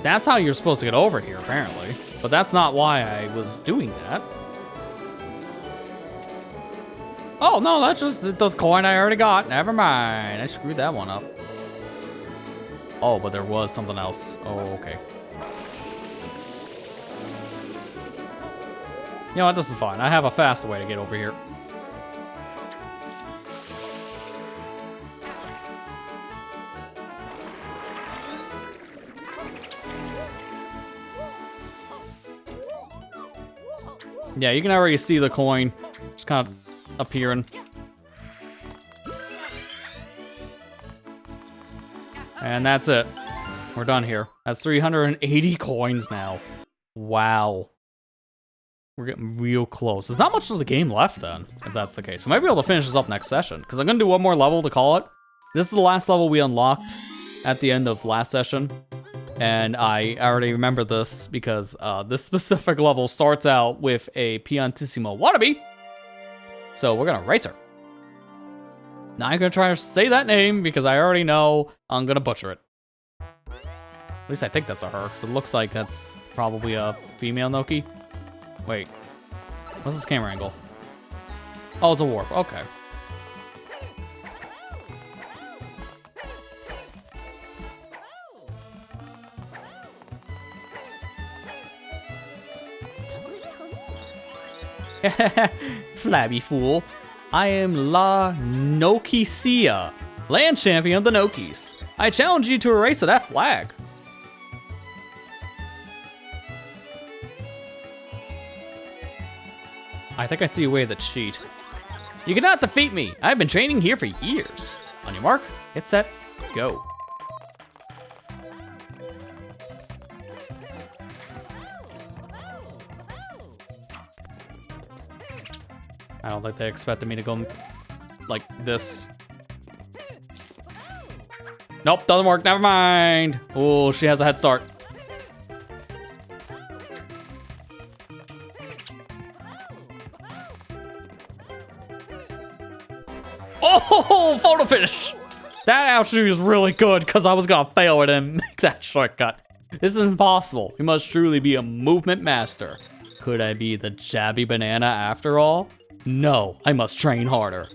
That's how you're supposed to get over here, apparently. But that's not why I was doing that. Oh, no, that's just the coin I already got. Never mind. I screwed that one up. Oh, but there was something else. Oh, okay. You know what? This is fine. I have a faster way to get over here. Yeah, you can already see the coin just kind of appearing. And that's it. We're done here. That's 380 coins now. Wow. We're getting real close. There's not much of the game left then, if that's the case. We might be able to finish this up next session, because I'm going to do one more level to call it. This is the last level we unlocked at the end of last session. And I already remember this because this specific level starts out with a Piantissimo wannabe. So we're gonna race her. Now I'm gonna try to say that name because I already know I'm gonna butcher it. At least I think that's a her, because it looks like that's probably a female Noki. Wait, what's this camera angle? Oh, it's a warp, okay. Flabby fool. I am La Nokisia, land champion of the Nokis. I challenge you to a race at F.L.U.D. I think I see a way to cheat. You cannot defeat me. I've been training here for years. On your mark, get set, go. I don't think they expected me to go like this. Nope, doesn't work, never mind. Oh, she has a head start. Oh, photo finish. That actually is really good because I was gonna fail it and make that shortcut. This is impossible. You must truly be a movement master. Could I be the jabby banana after all? No, I must train harder.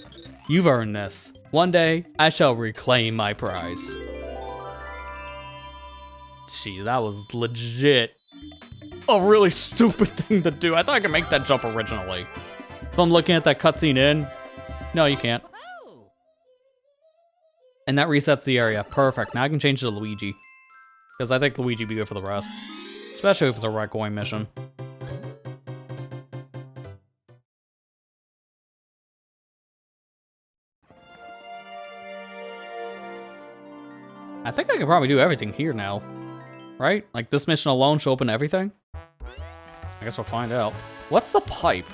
You've earned this. One day, I shall reclaim my prize. Gee, that was legit a really stupid thing to do. I thought I could make that jump originally. If I'm looking at that cutscene in, no, you can't. And that resets the area. Perfect. Now I can change to Luigi. Because I think Luigi would be good for the rest. Especially if it's a red coin mission. I think I can probably do everything here now. Right? Like this mission alone should open everything? I guess we'll find out. What's the pipe?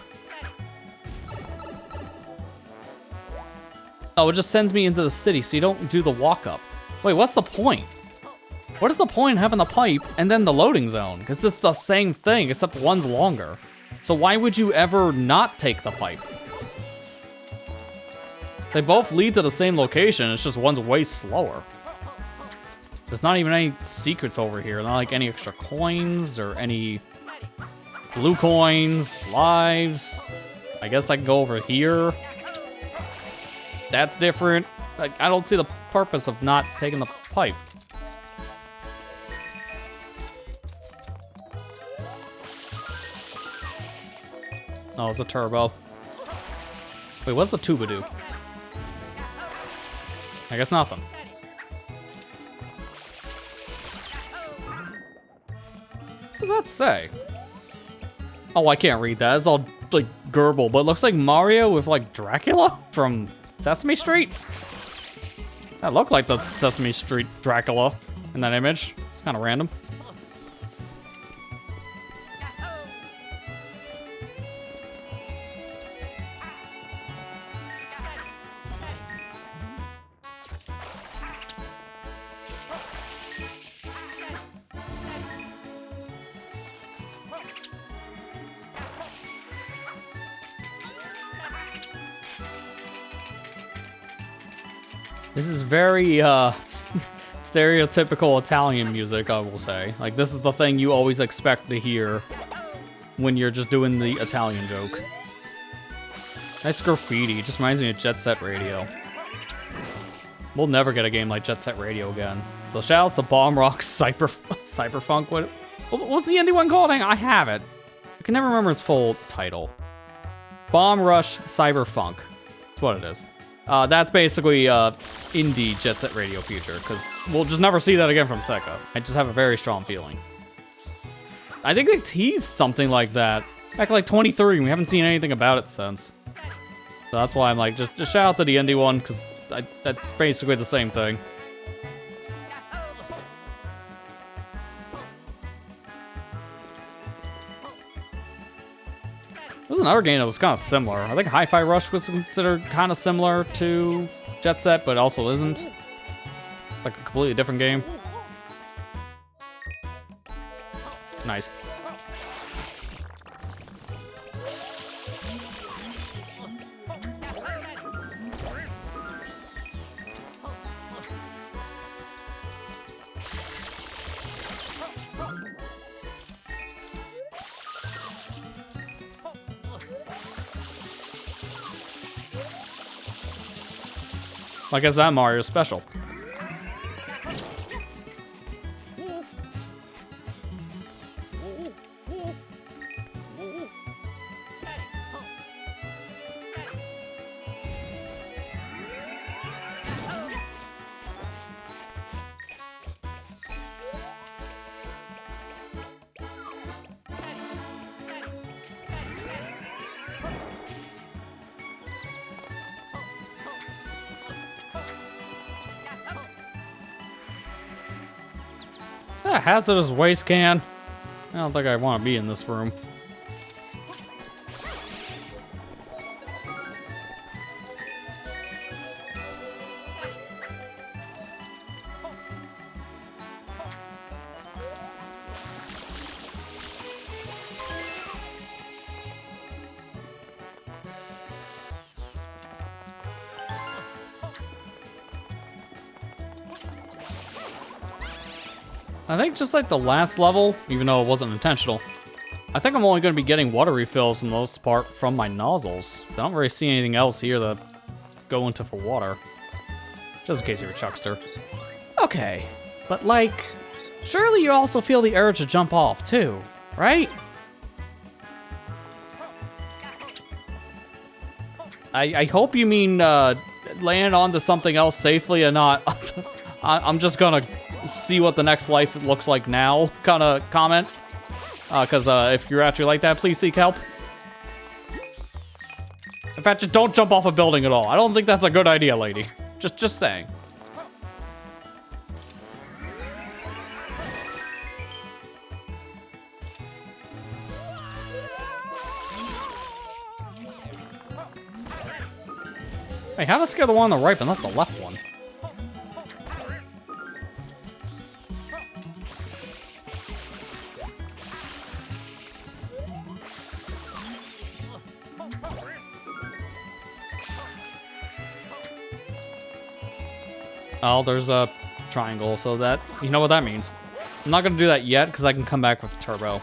Oh, it just sends me into the city so you don't do the walk up. Wait, what's the point? What is the point in having the pipe and then the loading zone? Because it's the same thing, except one's longer. So why would you ever not take the pipe? They both lead to the same location, it's just one's way slower. There's not even any secrets over here. Not like any extra coins or any blue coins, lives. I guess I can go over here. That's different. Like, I don't see the purpose of not taking the pipe. Oh, it's a turbo. Wait, what's the tuba do? I guess nothing. What does that say? Oh, I can't read that. It's all, like, gerbil, but it looks like Mario with, like, Dracula from Sesame Street? That looked like the Sesame Street Dracula in that image. It's kind of random. This is very, stereotypical Italian music, I will say. Like, this is the thing you always expect to hear when you're just doing the Italian joke. Nice graffiti. Just reminds me of Jet Set Radio. We'll never get a game like Jet Set Radio again. So shoutouts to Bomb Rock Cyberfunk. What was the indie one called? I have it. I can never remember its full title. Bomb Rush Cyberfunk. That's what it is. That's basically indie Jet Set Radio future, because we'll just never see that again from Sega. I just have a very strong feeling. I think they teased something like that back in like 23, and we haven't seen anything about it since. So that's why I'm like, just shout out to the indie one, because that's basically the same thing. There was another game that was kind of similar. I think Hi-Fi Rush was considered kind of similar to Jet Set, but also isn't. Like a completely different game. Nice. I guess that Mario special. A hazardous waste can. I don't think I want to be in this room. I think just like the last level, even though it wasn't intentional, I think I'm only going to be getting water refills for the most part from my nozzles. I don't really see anything else here to go into for water. Just in case you're a chuckster. Okay, but like, surely you also feel the urge to jump off too, right? I hope you mean land onto something else safely and not I'm just gonna see what the next life looks like now kind of comment. Because if you're actually like that, please seek help. In fact, just don't jump off a building at all. I don't think that's a good idea, lady. Just saying. Hey, how to scare the one on the right but not the left one? Oh, there's a triangle, so that, you know what that means. I'm not gonna do that yet, because I can come back with turbo.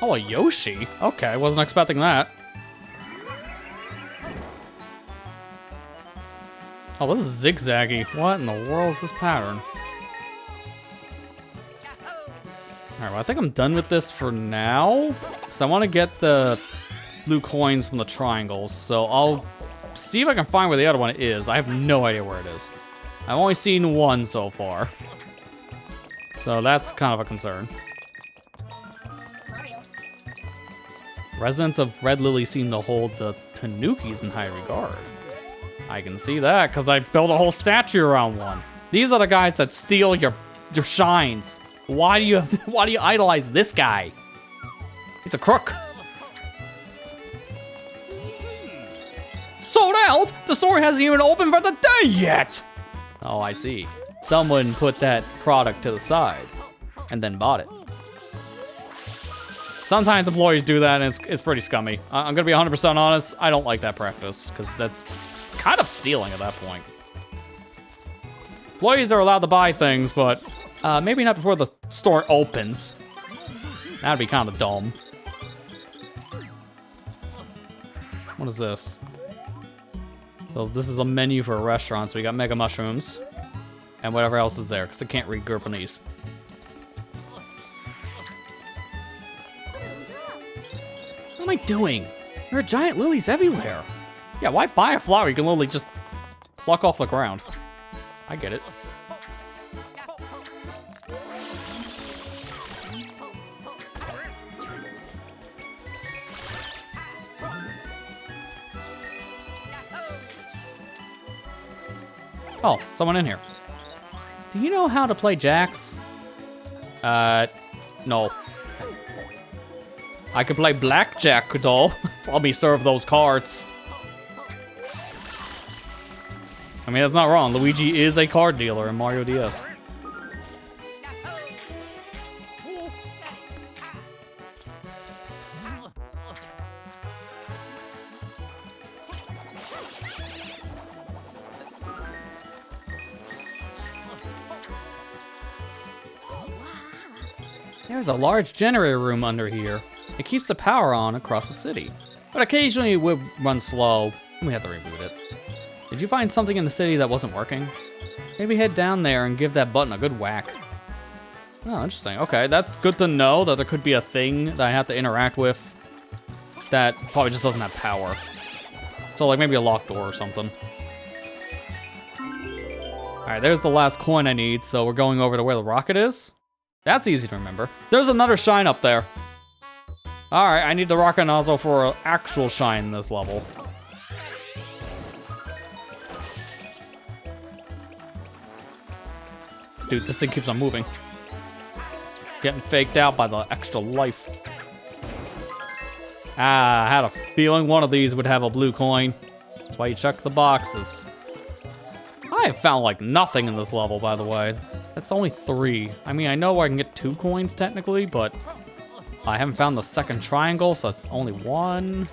Oh, a Yoshi? Okay, I wasn't expecting that. Oh, this is zigzaggy. What in the world is this pattern? Alright, well, I think I'm done with this for now. Because I want to get the blue coins from the triangles. So I'll see if I can find where the other one is. I have no idea where it is. I've only seen one so far. So that's kind of a concern. Residents of Red Lily seem to hold the Tanukis in high regard. I can see that, because I built a whole statue around one. These are the guys that steal your shines. Why do you idolize this guy? He's a crook. Sold out? The store hasn't even opened for the day yet! Oh, I see. Someone put that product to the side and then bought it. Sometimes employees do that, and it's pretty scummy. I'm gonna be 100% honest, I don't like that practice, because that's kind of stealing at that point. Employees are allowed to buy things, but maybe not before the store opens. That'd be kind of dumb. What is this? So this is a menu for a restaurant, so we got mega mushrooms and whatever else is there, because I can't read Gurpanese. What am I doing? There are giant lilies everywhere. Yeah, why buy a flower you can literally just pluck off the ground? I get it. Oh, someone in here. Do you know how to play jacks? No. I can play blackjack, though. Let me serve those cards. I mean, that's not wrong. Luigi is a card dealer in Mario DS. There's a large generator room under here. It keeps the power on across the city. But occasionally it would run slow, and we have to reboot it. Did you find something in the city that wasn't working? Maybe head down there and give that button a good whack. Oh, interesting. Okay, that's good to know that there could be a thing that I have to interact with that probably just doesn't have power. So like maybe a locked door or something. Alright, there's the last coin I need, so we're going over to where the rocket is. That's easy to remember. There's another shine up there. Alright, I need the rocket nozzle for an actual shine in this level. Dude, this thing keeps on moving. Getting faked out by the extra life. Ah, I had a feeling one of these would have a blue coin. That's why you check the boxes. I have found like nothing in this level, by the way. That's only 3. I mean, I know I can get 2 coins technically, but I haven't found the second triangle, so it's only 1.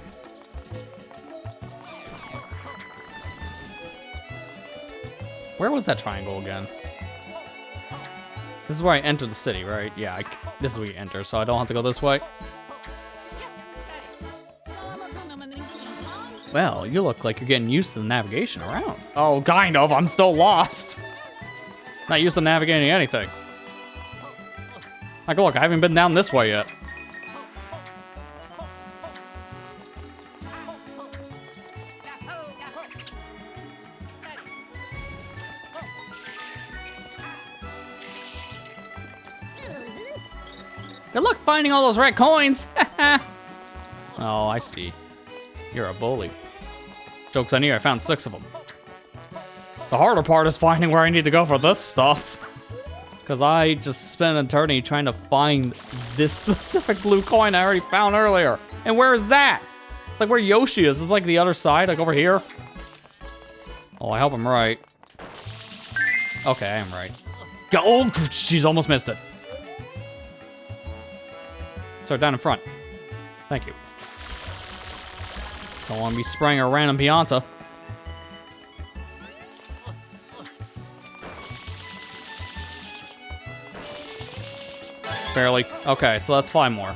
Where was that triangle again? This is where I enter the city, right? Yeah, this is where you enter, so I don't have to go this way. Well, you look like you're getting used to the navigation around. Oh, kind of. I'm still lost. Not used to navigating anything. Like, look, I haven't been down this way yet. Good luck finding all those red coins. Oh, I see. You're a bully. Joke's on you, I found 6 of them. The harder part is finding where I need to go for this stuff. Because I just spent an eternity trying to find this specific blue coin I already found earlier. And where is that? It's like where Yoshi is. It's like the other side, like over here. Oh, I hope I'm right. Okay, I am right. Oh, she's almost missed it. Start down in front. Thank you. Don't want to be spraying a random Pianta. Barely. Okay, so that's 5 more.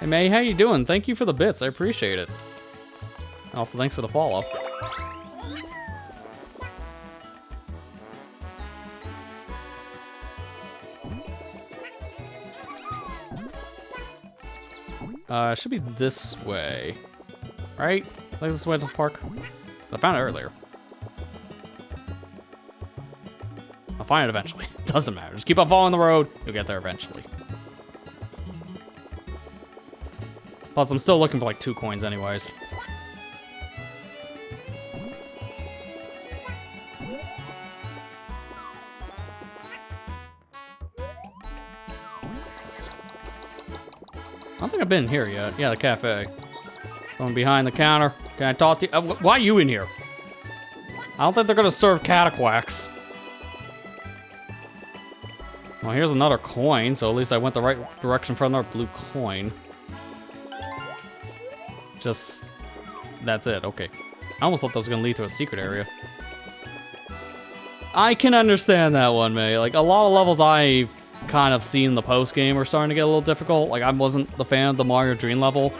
Hey May, how you doing? Thank you for the bits, I appreciate it. Also, thanks for the follow. It should be this way. Right? I think this way to the park. I found it earlier. I'll find it eventually. Doesn't matter. Just keep on following the road. You'll get there eventually. Plus, I'm still looking for like 2 coins anyways. I don't think I've been here yet. Yeah, the cafe. Going behind the counter. Can I talk to you? Why are you in here? I don't think they're gonna serve cataquacks. Well, here's another coin, so at least I went the right direction for another blue coin. Just... that's it, okay. I almost thought that was gonna lead to a secret area. I can understand that one, May. Like, a lot of levels I've kind of seen in the post-game are starting to get a little difficult. Like, I wasn't the fan of the Mario Dream level.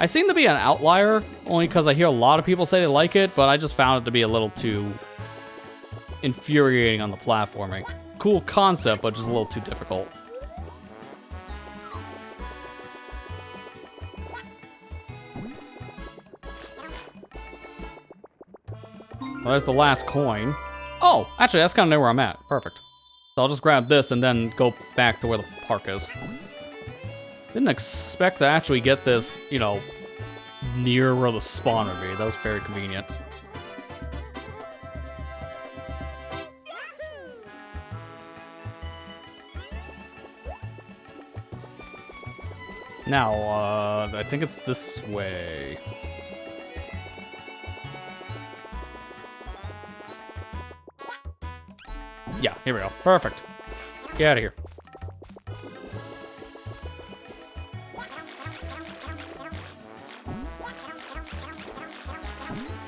I seem to be an outlier, only because I hear a lot of people say they like it, but I just found it to be a little too infuriating on the platforming. Cool concept, but just a little too difficult. Well, there's the last coin. Oh, actually, that's kind of near where I'm at. Perfect. So I'll just grab this and then go back to where the park is. Didn't expect to actually get this, you know, near where the spawn would be. That was very convenient. Now, I think it's this way. Yeah, here we go. Perfect. Get out of here.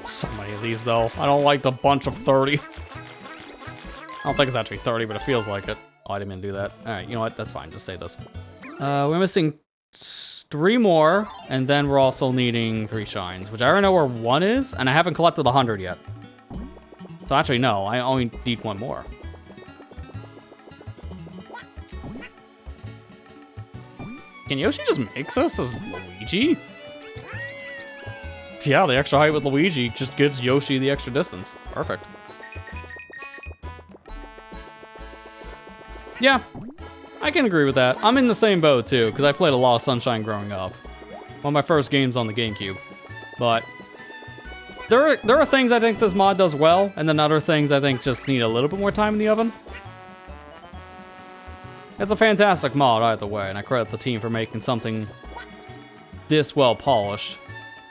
So many of these, though. I don't like the bunch of 30. I don't think it's actually 30, but it feels like it. Oh, I didn't mean to do that. All right, you know what? That's fine. Just say this. We're missing 3 more, and then we're also needing 3 shines, which I already know where 1 is, and I haven't collected the 100 yet. So actually, no. I only need 1 more. Can Yoshi just make this as Luigi? Yeah, the extra height with Luigi just gives Yoshi the extra distance. Perfect. Yeah, I can agree with that. I'm in the same boat too, because I played a lot of Sunshine growing up. One of my first games on the GameCube. But there are things I think this mod does well, and then other things I think just need a little bit more time in the oven. It's a fantastic mod either way, and I credit the team for making something this well polished.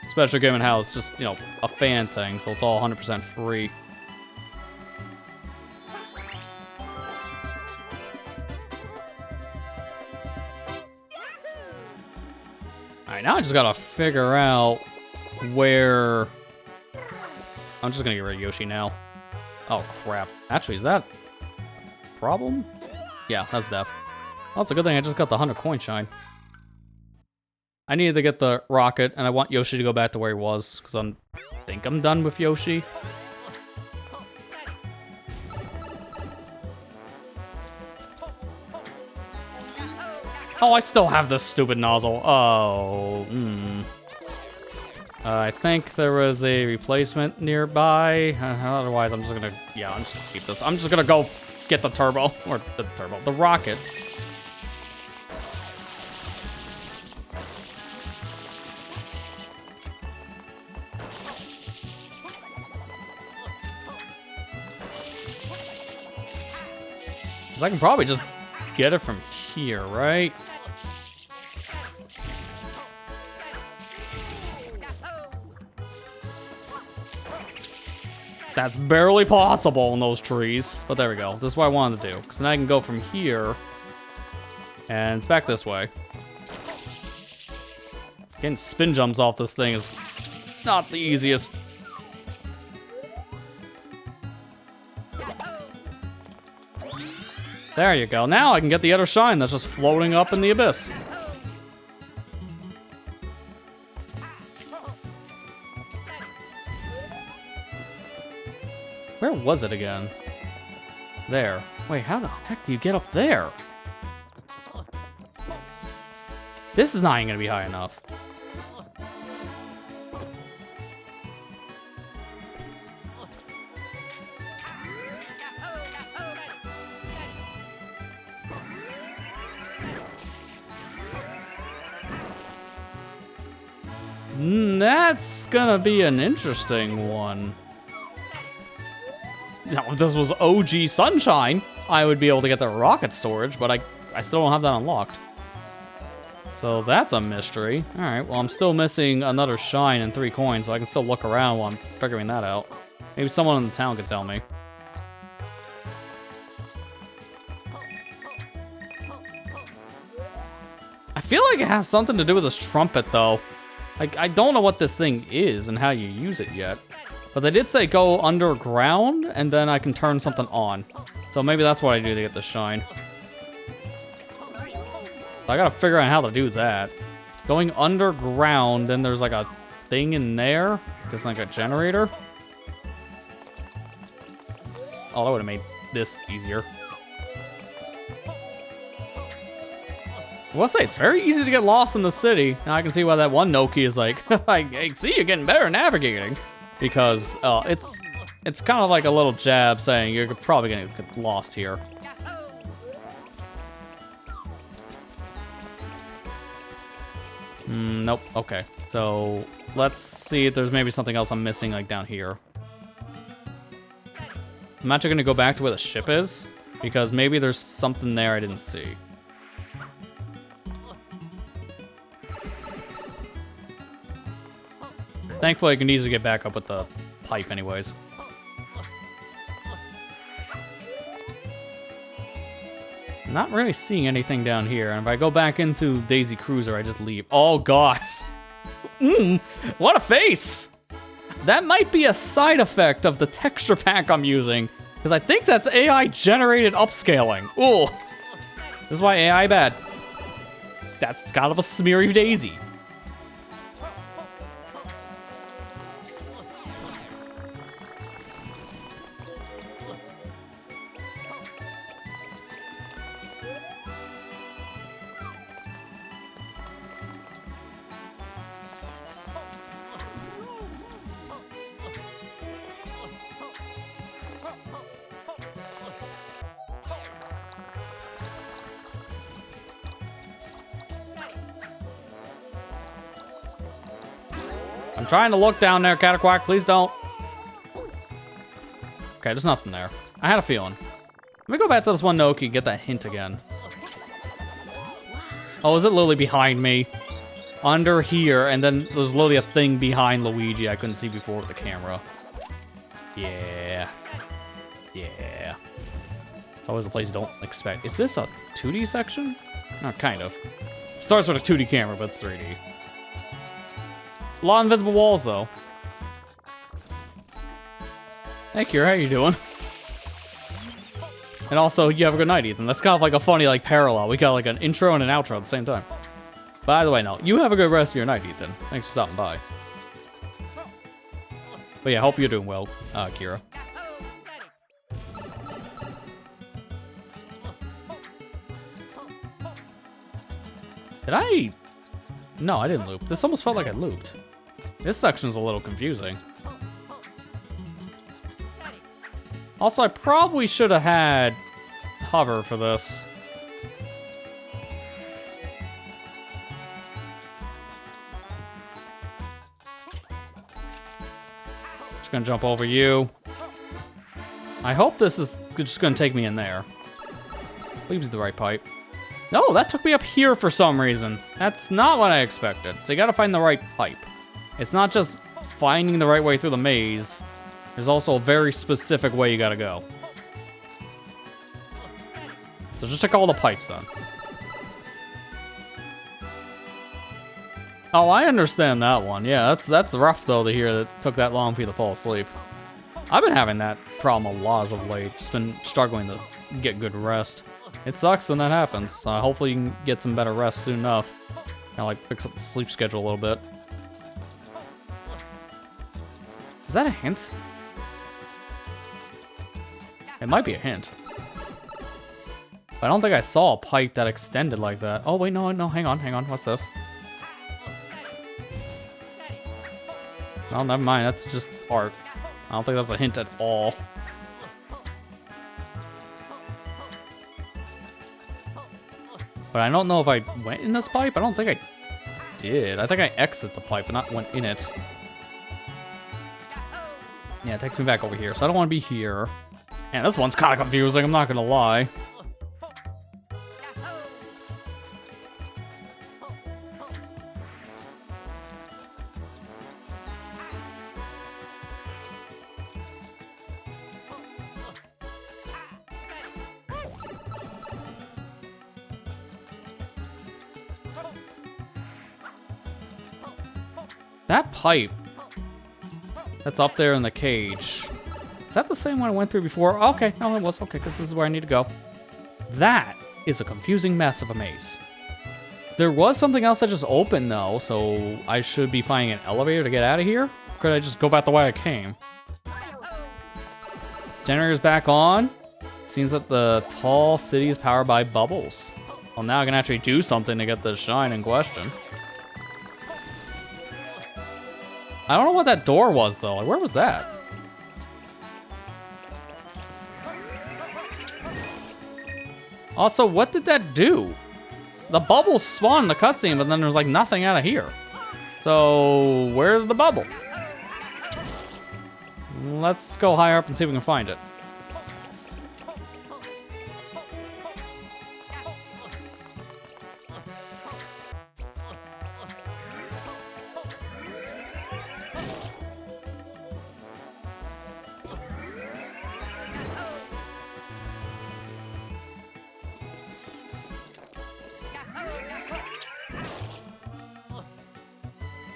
Especially given how it's just, you know, a fan thing, so it's all 100% free. Alright, now I just gotta figure out where... I'm just gonna get rid of Yoshi now. Oh, crap. Actually, is that a problem? Yeah, that's death. Well, it's a good thing I just got the 100 coin shine. I needed to get the rocket, and I want Yoshi to go back to where he was, because I think I'm done with Yoshi. Oh, I still have this stupid nozzle. Oh, I think there was a replacement nearby. Otherwise, I'm just gonna, yeah, I'm just gonna keep this. I'm just gonna go get the turbo, or the rocket. I can probably just get it from here, right? That's barely possible in those trees, but there we go. This is what I wanted to do, because then I can go from here, and it's back this way. Getting spin jumps off this thing is not the easiest. There you go. Now I can get the other shine that's just floating up in the abyss. Where was it again? There. Wait, how the heck do you get up there? This is not even gonna be high enough. That's gonna be an interesting one. Now, if this was OG Sunshine, I would be able to get the rocket storage, but I still don't have that unlocked. So that's a mystery. Alright, well, I'm still missing another shine and 3 coins, so I can still look around while I'm figuring that out. Maybe someone in the town could tell me. I feel like it has something to do with this trumpet, though. Like, I don't know what this thing is and how you use it yet. But they did say go underground, and then I can turn something on. So maybe that's what I do to get the shine. I gotta figure out how to do that. Going underground, then there's like a thing in there. It's like a generator. Oh, that would have made this easier. I will say, it's very easy to get lost in the city. Now I can see why that one Noki is like, I see you're getting better at navigating. Because it's kind of like a little jab saying you're probably gonna get lost here. Nope, okay. So let's see if there's maybe something else I'm missing like down here. I'm actually gonna go back to where the ship is, because maybe there's something there I didn't see. Thankfully, I can easily get back up with the pipe anyways. Not really seeing anything down here, and if I go back into Daisy Cruiser, I just leave. Oh, God. What a face! That might be a side effect of the texture pack I'm using, because I think that's AI-generated upscaling. Ooh. This is why AI bad. That's kind of a smeary Daisy. I'm trying to look down there, Cataquack. Please don't. Okay, there's nothing there. I had a feeling. Let me go back to this one Noki and get that hint again. Oh, is it literally behind me? Under here, and then there's literally a thing behind Luigi I couldn't see before with the camera. Yeah. Yeah. It's always a place you don't expect. Is this a 2D section? No, kind of. It starts with a 2D camera, but it's 3D. A lot of invisible walls, though. Hey, Kira, how you doing? And also, you have a good night, Ethan. That's kind of like a funny, like, parallel. We got, like, an intro and an outro at the same time. By the way, no. You have a good rest of your night, Ethan. Thanks for stopping by. But yeah, hope you're doing well, Kira. Did I... No, I didn't loop. This almost felt like I looped. This section's a little confusing. Also, I probably should have had hover for this. Just gonna jump over you. I hope this is just gonna take me in there. Please be the right pipe. No, that took me up here for some reason. That's not what I expected. So you gotta find the right pipe. It's not just finding the right way through the maze. There's also a very specific way you gotta go. So just check all the pipes then. Oh, I understand that one. Yeah, that's rough though to hear that it took that long for you to fall asleep. I've been having that problem a lot as of late. Just been struggling to get good rest. It sucks when that happens. Hopefully you can get some better rest soon enough. Kind of like fix up the sleep schedule a little bit. Is that a hint? It might be a hint. But I don't think I saw a pipe that extended like that. Oh, wait, no, hang on. What's this? Oh, never mind. That's just art. I don't think that's a hint at all. But I don't know if I went in this pipe. I don't think I did. I think I exited the pipe and not went in it. Yeah, it takes me back over here. So I don't want to be here. Man, this one's kind of confusing. I'm not going to lie. That pipe that's up there in the cage. Is that the same one I went through before? Okay, no, it was. Okay, because this is where I need to go. That is a confusing mess of a maze. There was something else that just opened, though, so I should be finding an elevator to get out of here? Or could I just go back the way I came? Generator's back on. Seems that the tall city is powered by bubbles. Well, now I can actually do something to get the shine in question. I don't know what that door was, though. Like, where was that? Also, what did that do? The bubbles spawned in the cutscene, but then there's, like, nothing out of here. So, where's the bubble? Let's go higher up and see if we can find it.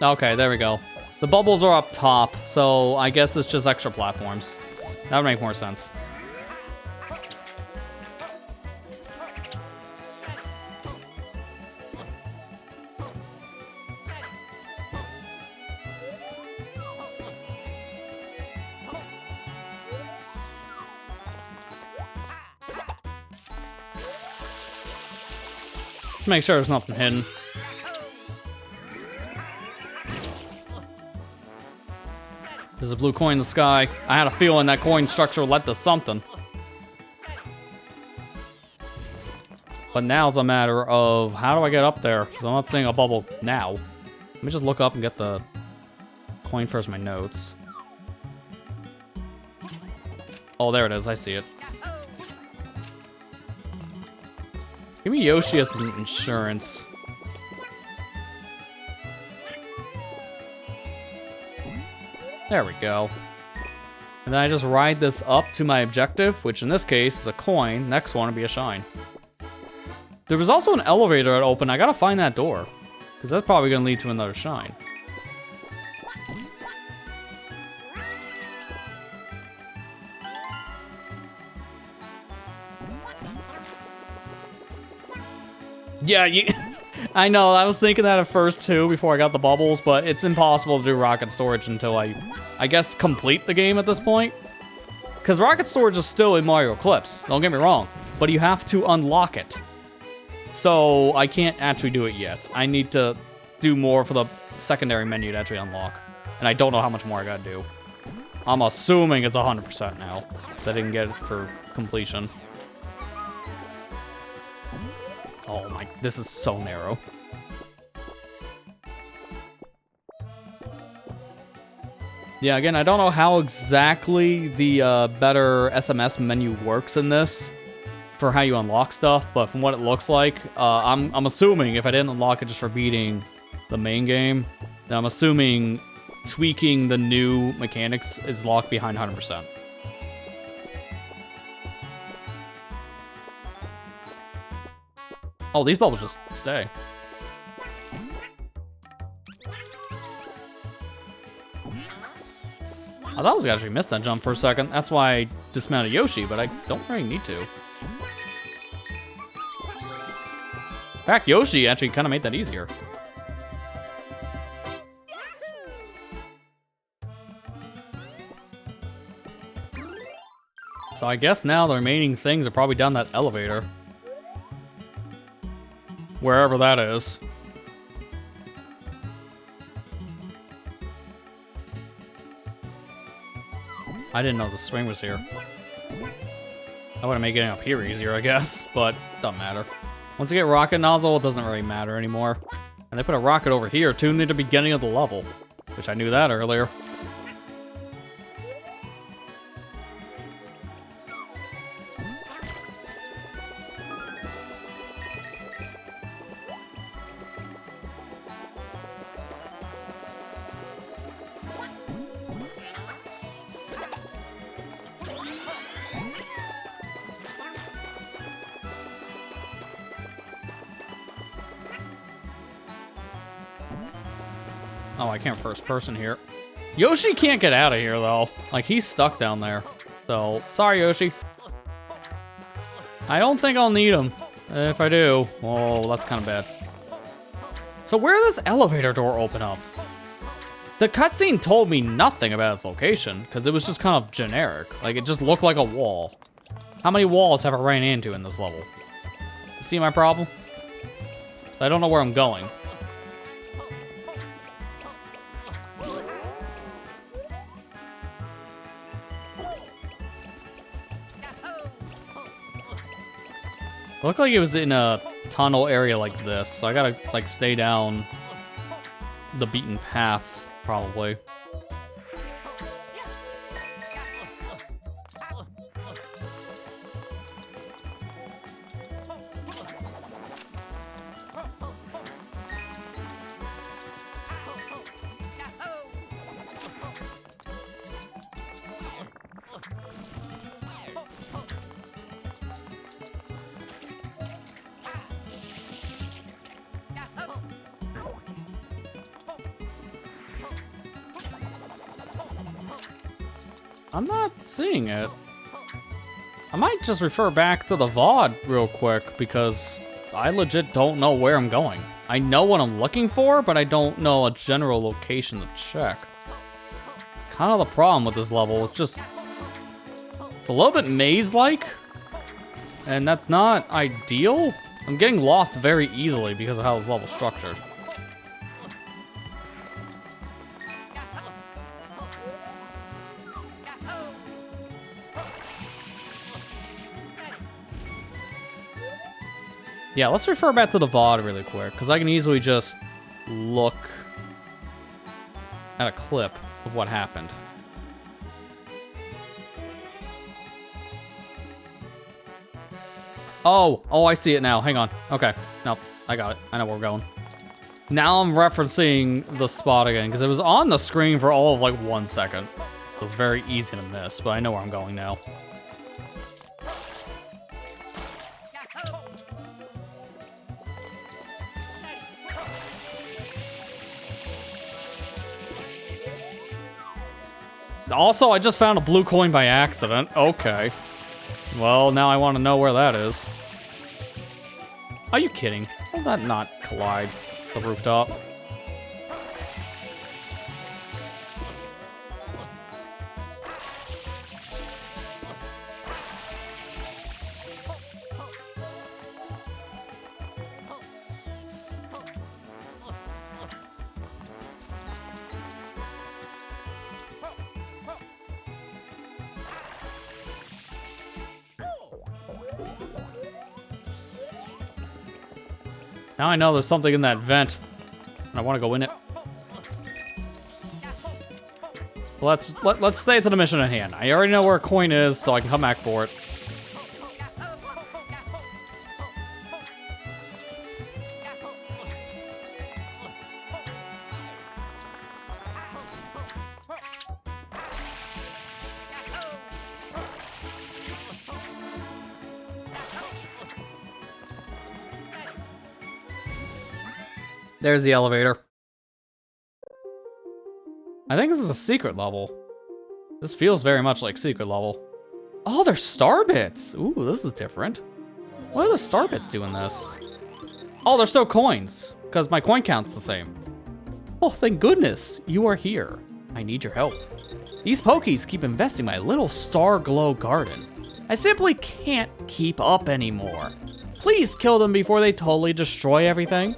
Okay, there we go. The bubbles are up top, so I guess it's just extra platforms. That would make more sense. Let's make sure there's nothing hidden. There's a blue coin in the sky. I had a feeling that coin structure led to something. But now it's a matter of how do I get up there? Because I'm not seeing a bubble now. Let me just look up and get the coin first, my notes. Oh, there it is. I see it. Give me Yoshi as some insurance. There we go. And then I just ride this up to my objective, which in this case is a coin. Next one will be a shine. There was also an elevator that opened. I gotta find that door, because that's probably gonna lead to another shine. Yeah, I know, I was thinking that at first too before I got the bubbles, but it's impossible to do rocket storage until I guess, complete the game at this point. Because rocket storage is still in Mario Eclipse, don't get me wrong, but you have to unlock it. So I can't actually do it yet. I need to do more for the secondary menu to actually unlock. And I don't know how much more I gotta do. I'm assuming it's 100% now, because I didn't get it for completion. Oh my, this is so narrow. Yeah, again, I don't know how exactly the better SMS menu works in this for how you unlock stuff, but from what it looks like, I'm assuming if I didn't unlock it just for beating the main game, then I'm assuming tweaking the new mechanics is locked behind 100%. Oh, these bubbles just stay. I thought I was gonna actually miss that jump for a second. That's why I dismounted Yoshi, but I don't really need to. In fact, Yoshi actually kind of made that easier. So I guess now the remaining things are probably down that elevator. Wherever that is. I didn't know the spring was here. I would make getting up here easier, I guess, but doesn't matter. Once you get rocket nozzle, it doesn't really matter anymore. And they put a rocket over here, too, near the beginning of the level, which I knew that earlier. Oh, I can't first person here. Yoshi can't get out of here, though. Like, he's stuck down there. So, sorry, Yoshi. I don't think I'll need him. If I do, oh, that's kind of bad. So where does this elevator door open up? The cutscene told me nothing about its location, because it was just kind of generic. Like, it just looked like a wall. How many walls have I ran into in this level? You see my problem? I don't know where I'm going. It looked like it was in a tunnel area like this, so I gotta, like, stay down the beaten path, probably. I'm not seeing it. I might just refer back to the VOD real quick because I legit don't know where I'm going. I know what I'm looking for, but I don't know a general location to check. Kind of the problem with this level is just... it's a little bit maze-like, and that's not ideal. I'm getting lost very easily because of how this level's structured. Yeah, let's refer back to the VOD really quick, because I can easily just look at a clip of what happened. Oh, I see it now. Hang on. Okay. No, I got it. I know where we're going. Now I'm referencing the spot again, because it was on the screen for all of like 1 second. It was very easy to miss, but I know where I'm going now. Also, I just found a blue coin by accident. Okay. Well, now I want to know where that is. Are you kidding? Will that not collide the rooftop? Now I know there's something in that vent, and I want to go in it. Well, let's stay to the mission at hand. I already know where a coin is, so I can come back for it. There's the elevator. I think this is a secret level. This feels very much like secret level. Oh, they're star bits. Ooh, this is different. What do the star bits do in this? Oh, they're still coins, because my coin count's the same. Oh, thank goodness you are here. I need your help. These Pokies keep investing my little star glow garden. I simply can't keep up anymore. Please kill them before they totally destroy everything.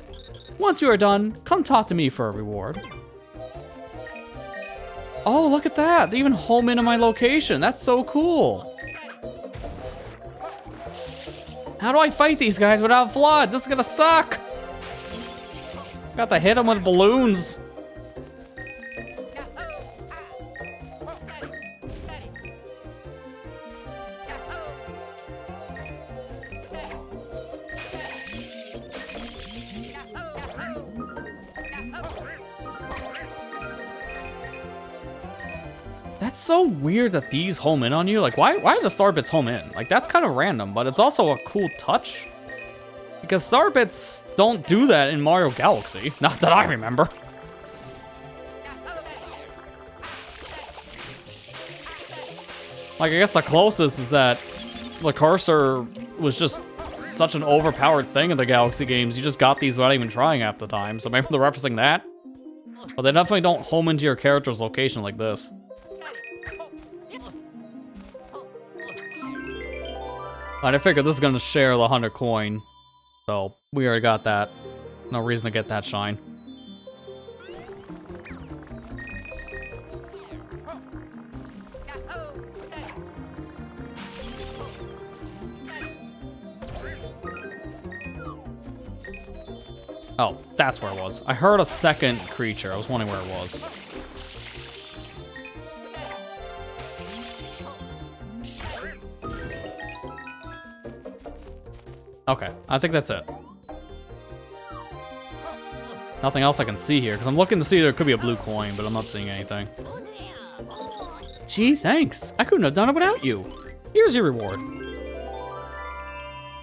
Once you are done, come talk to me for a reward. Oh, look at that. They even home into my location. That's so cool. How do I fight these guys without F.L.U.D? This is gonna suck. Got to hit them with balloons. That's so weird that these home in on you. Like, why do the star bits home in? Like, that's kind of random, but it's also a cool touch. Because star bits don't do that in Mario Galaxy. Not that I remember. Like, I guess the closest is that the cursor was just such an overpowered thing in the Galaxy games. You just got these without even trying half the time. So maybe they're referencing that. But they definitely don't home into your character's location like this. I figured this is gonna share the 100 coin. So we already got that. No reason to get that shine. Oh, that's where it was. I heard a second creature. I was wondering where it was. Okay, I think that's it. Nothing else I can see here, because I'm looking to see there could be a blue coin, but I'm not seeing anything. Gee, thanks. I couldn't have done it without you. Here's your reward.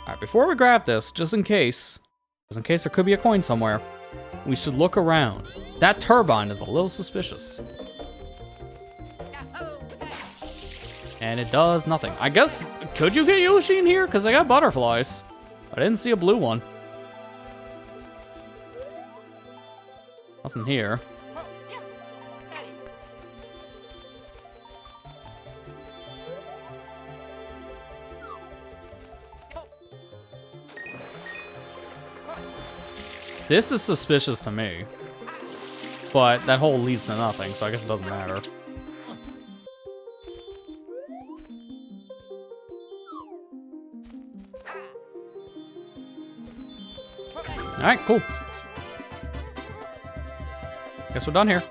Alright, before we grab this, just in case there could be a coin somewhere, we should look around. That turbine is a little suspicious. And it does nothing. I guess, could you get Yoshi in here? Because they got butterflies. I didn't see a blue one. Nothing here. This is suspicious to me. But that hole leads to nothing, so I guess it doesn't matter. Alright, cool. Guess we're done here.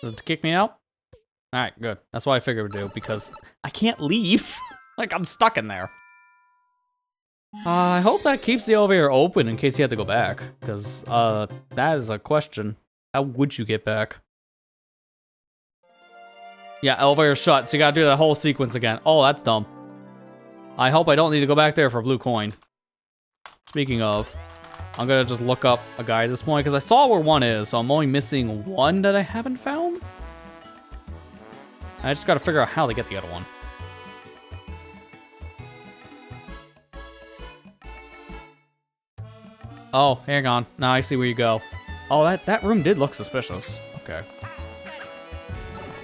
Does it kick me out? Alright, good. That's what I figured we'd do, because I can't leave. Like, I'm stuck in there. I hope that keeps the elevator open in case you have to go back. Because, that is a question. How would you get back? Yeah, elevator shut, so you gotta do that whole sequence again. Oh, that's dumb. I hope I don't need to go back there for a blue coin. Speaking of, I'm gonna just look up a guy at this point, because I saw where one is, so I'm only missing one that I haven't found. I just gotta figure out how to get the other one. Oh, hang on. Now I see where you go. Oh, that room did look suspicious. Okay.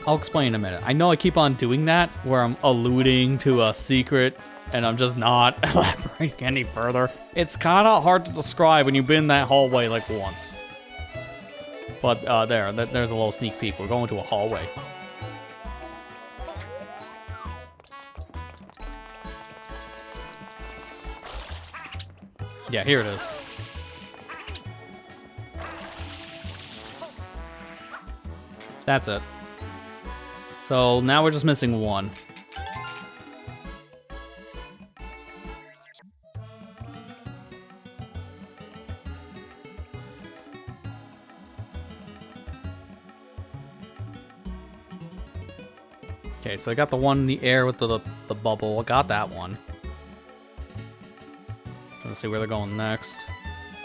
I'll explain in a minute. I know I keep on doing that, where I'm alluding to a secret, and I'm just not elaborating any further. It's kind of hard to describe when you've been in that hallway like once. But there's a little sneak peek. We're going to a hallway. Yeah, here it is. That's it. So now we're just missing one. Okay, so I got the one in the air with the bubble. I got that one. Let's see where they're going next.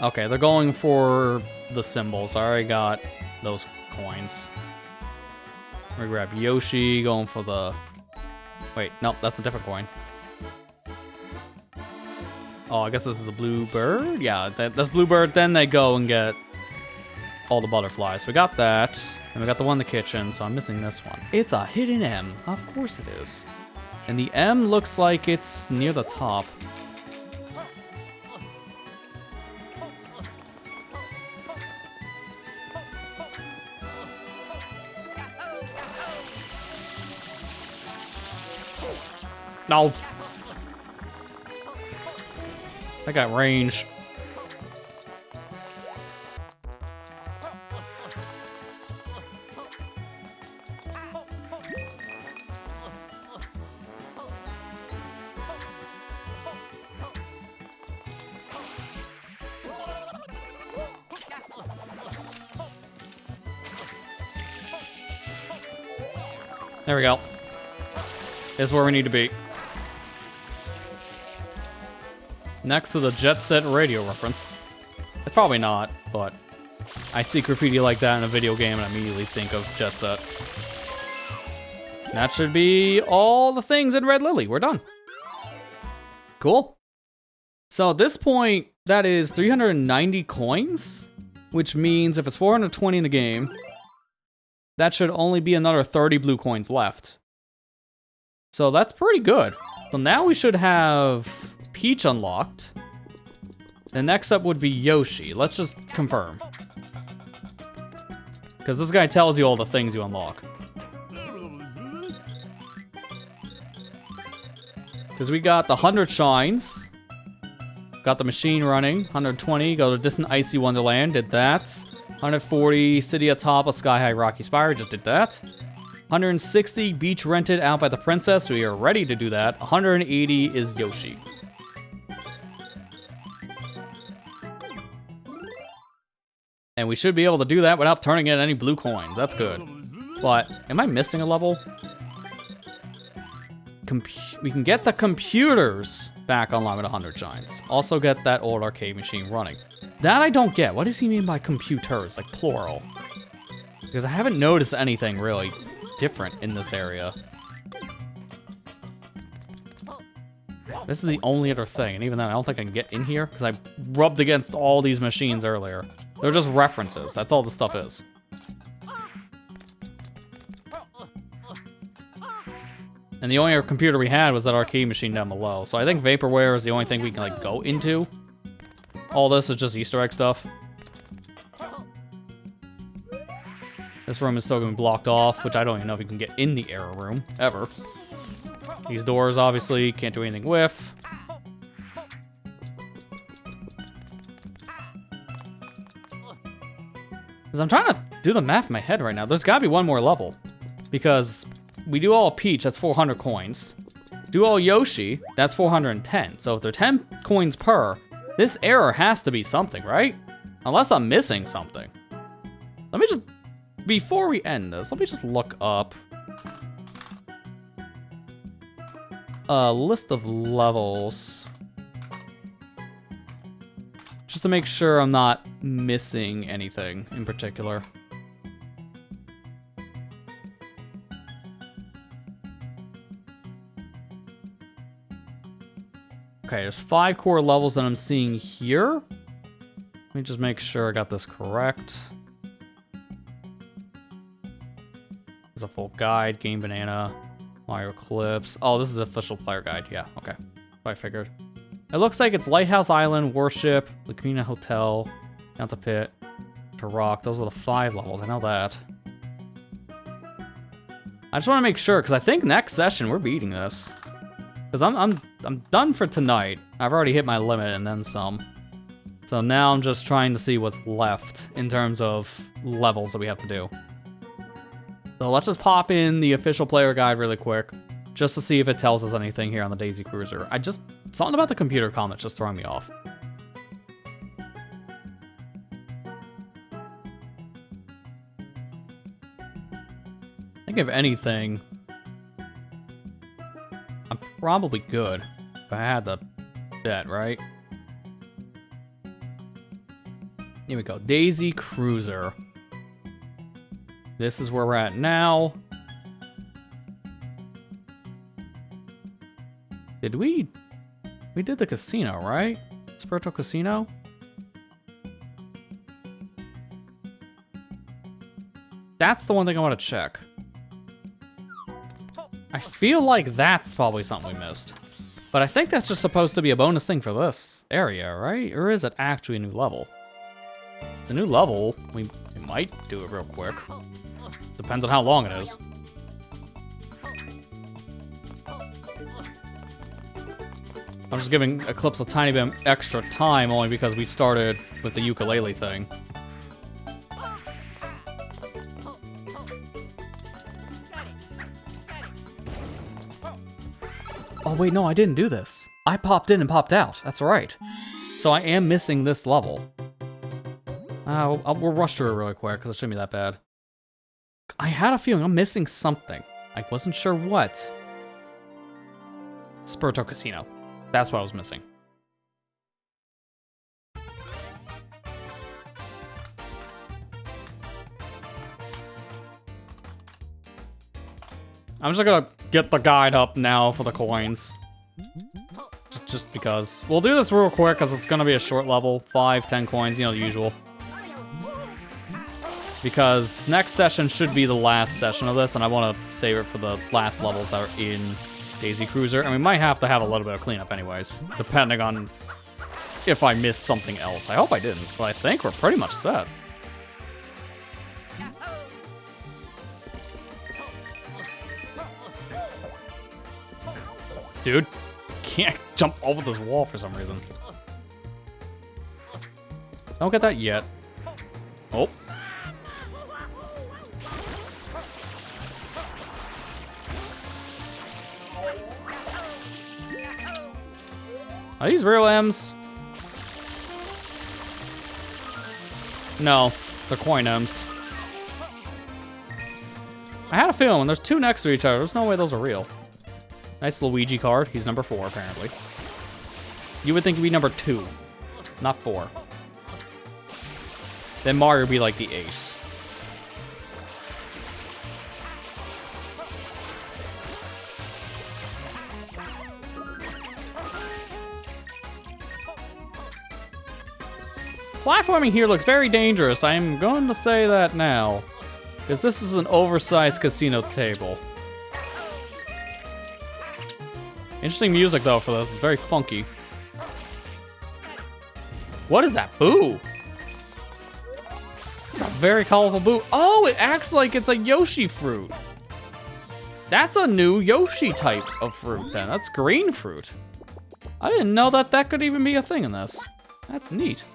Okay, they're going for the symbols. I already got those coins. We grab Yoshi, going for the... Wait, nope, that's a different coin. Oh, I guess this is a blue bird? Yeah, that's blue bird. Then they go and get all the butterflies. We got that. And we got the one in the kitchen, so I'm missing this one. It's a hidden M. Of course it is. And the M looks like it's near the top. No. I got range. There we go. This is where we need to be. Next to the Jet Set Radio reference. Probably not, but I see graffiti like that in a video game and I immediately think of Jet Set. That should be all the things in Red Lily. We're done. Cool. So at this point, that is 390 coins, which means if it's 420 in the game, that should only be another 30 blue coins left. So that's pretty good. So now we should have Peach unlocked. And next up would be Yoshi. Let's just confirm. Because this guy tells you all the things you unlock. Because we got the 100 shines. Got the machine running. 120, go to Distant Icy Wonderland, did that. 140, City atop a sky-high rocky spire, just did that. 160, beach rented out by the princess, we are ready to do that. 180 is Yoshi. And we should be able to do that without turning in any blue coins, that's good. But, am I missing a level? We can get the computers back online with 100 shines. Also get that old arcade machine running. That I don't get. What does he mean by computers, like plural? Because I haven't noticed anything really different in this area. This is the only other thing, and even then I don't think I can get in here because I rubbed against all these machines earlier. They're just references, that's all the stuff is. And the only other computer we had was that arcade machine down below. So I think Vaporware is the only thing we can like go into. All this is just Easter egg stuff. This room is still gonna be blocked off, which I don't even know if you can get in the error room, ever. These doors, obviously, can't do anything with. Because I'm trying to do the math in my head right now. There's gotta be one more level. Because we do all Peach, that's 400 coins. Do all Yoshi, that's 410. So if they're 10 coins per, this error has to be something, right? Unless I'm missing something. Let me just, before we end this, let me just look up a list of levels. Just to make sure I'm not missing anything in particular. Okay, there's 5 core levels that I'm seeing here. Let me just make sure I got this correct. There's a full guide, Game Banana, Mario Eclipse. Oh, this is the official player guide. Yeah, okay. I figured. It looks like it's Lighthouse Island, Warship, Laguna Hotel, Down to Pit, to Rock. Those are the 5 levels. I know that. I just want to make sure, because I think next session we're beating this. Because I'm done for tonight. I've already hit my limit and then some. So now I'm just trying to see what's left in terms of levels that we have to do. So let's just pop in the official player guide really quick, just to see if it tells us anything here on the Daisy Cruiser. Something about the computer comments just throwing me off. I think if anything, I'm probably good if I had the bet, right? Here we go, Daisy Cruiser. This is where we're at now. Did we did the casino, right? Spiritual Casino? That's the one thing I want to check. I feel like that's probably something we missed. But I think that's just supposed to be a bonus thing for this area, right? Or is it actually a new level? If it's a new level, we might do it real quick. Depends on how long it is. I'm just giving Eclipse a tiny bit extra time only because we started with the ukulele thing. Oh wait, no, I didn't do this. I popped in and popped out. That's right. So I am missing this level. We'll rush through it really quick because it shouldn't be that bad. I had a feeling I'm missing something. I wasn't sure what. Spirito Casino. That's what I was missing. I'm just gonna get the guide up now for the coins. Just because. We'll do this real quick because it's gonna be a short level. 5, 10 coins, you know, the usual. Because next session should be the last session of this, and I want to save it for the last levels that are in Daisy Cruiser. And we might have to have a little bit of cleanup anyways, depending on if I missed something else. I hope I didn't, but I think we're pretty much set. Dude, can't jump over this wall for some reason. Don't get that yet. Oh. Are these real M's? No, they're coin M's. I had a feeling when there's two next to each other, there's no way those are real. Nice Luigi card. He's number 4, apparently. You would think he'd be number 2, not 4. Then Mario would be like the ace. Platforming here looks very dangerous. I am going to say that now. Because this is an oversized casino table. Interesting music, though, for this. It's very funky. What is that? Boo! It's a very colorful boo. Oh, it acts like it's a Yoshi fruit. That's a new Yoshi type of fruit, then. That's green fruit. I didn't know that that could even be a thing in this. That's neat.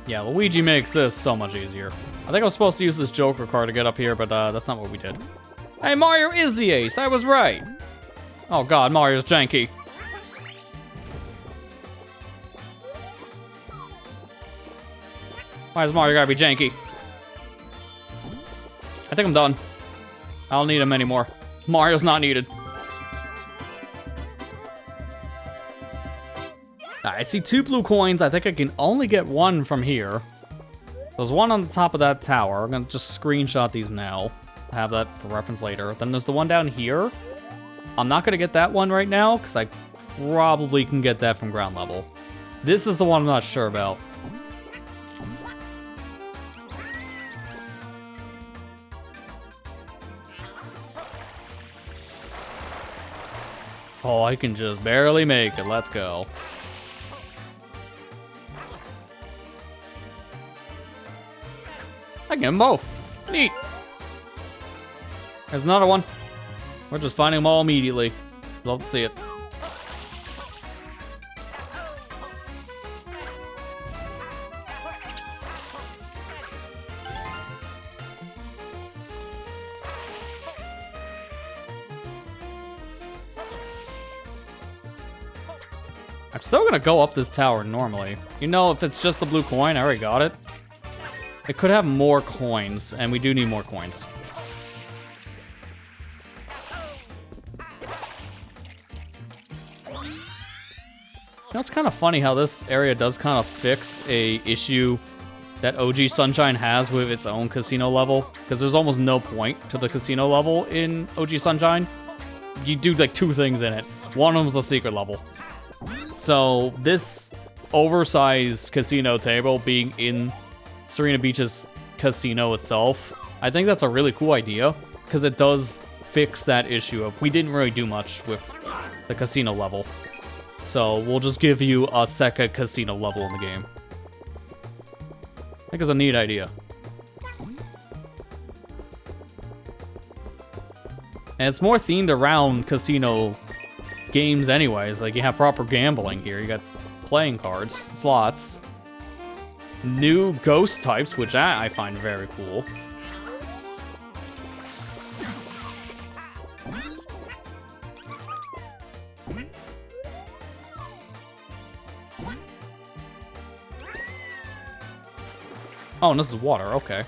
Yeah, Luigi makes this so much easier. I think I was supposed to use this Joker card to get up here, but that's not what we did. Hey, Mario is the ace. I was right. Oh god, Mario's janky. Why does Mario gotta be janky? I think I'm done. I don't need him anymore. Mario's not needed. I see 2 blue coins. I think I can only get 1 from here. There's 1 on the top of that tower. I'm gonna just screenshot these now. Have that for reference later. Then there's the one down here. I'm not gonna get that one right now, because I probably can get that from ground level. This is the one I'm not sure about. Oh, I can just barely make it. Let's go. I can get them both. Neat. There's another one. We're just finding them all immediately. Love to see it. I'm still gonna go up this tower normally. You know, if it's just the blue coin, I already got it. It could have more coins, and we do need more coins. You know, it's kind of funny how this area does kind of fix a issue that OG Sunshine has with its own casino level, because there's almost no point to the casino level in OG Sunshine. You do like 2 things in it. One of them is a secret level. So this oversized casino table being in Serena Beach's casino itself, I think that's a really cool idea, because it does fix that issue of we didn't really do much with the casino level. So we'll just give you a second casino level in the game. I think it's a neat idea. And it's more themed around casino games anyways. Like, you have proper gambling here. You got playing cards, slots, new ghost types, which I find very cool. Oh, and this is water, okay.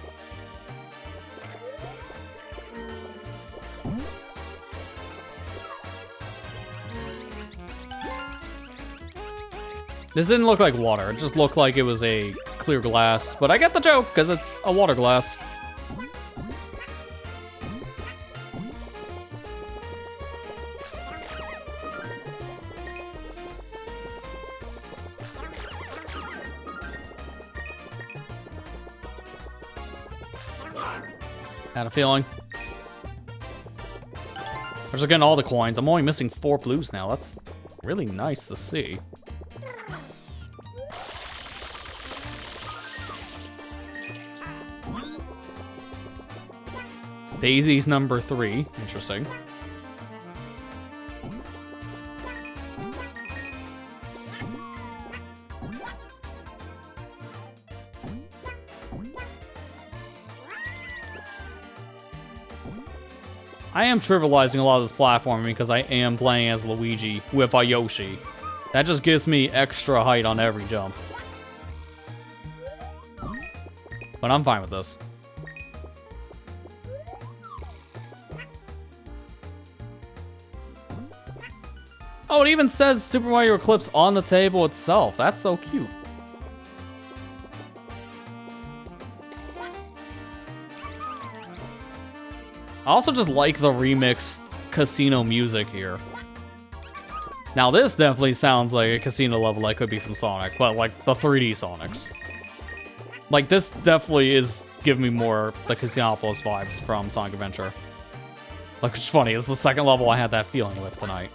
This didn't look like water, it just looked like it was a clear glass, but I get the joke, because it's a water glass. Had a feeling. We're just getting all the coins. I'm only missing 4 blues now. That's really nice to see. Daisy's number 3. Interesting. I am trivializing a lot of this platforming because I am playing as Luigi with a Yoshi. That just gives me extra height on every jump. But I'm fine with this. Oh, it even says Super Mario Eclipse on the table itself. That's so cute. I also just like the remixed casino music here. Now this definitely sounds like a casino level that could be from Sonic, but like the 3D Sonics. Like this definitely is giving me more the Casinopolis vibes from Sonic Adventure. Like, it's funny, it's the second level I had that feeling with tonight.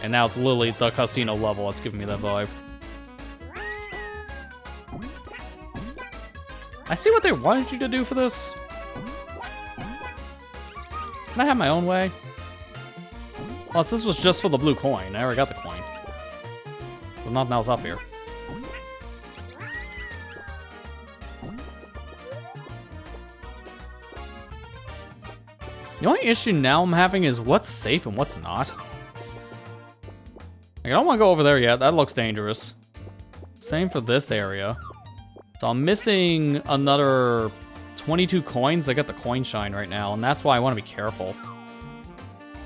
And now it's literally the casino level that's giving me that vibe. I see what they wanted you to do for this. Can I have my own way? Plus, this was just for the blue coin. I already got the coin. But nothing else up here. The only issue now I'm having is what's safe and what's not. Like, I don't want to go over there yet. That looks dangerous. Same for this area. So I'm missing another 22 coins. I got the coin shine right now, and that's why I want to be careful.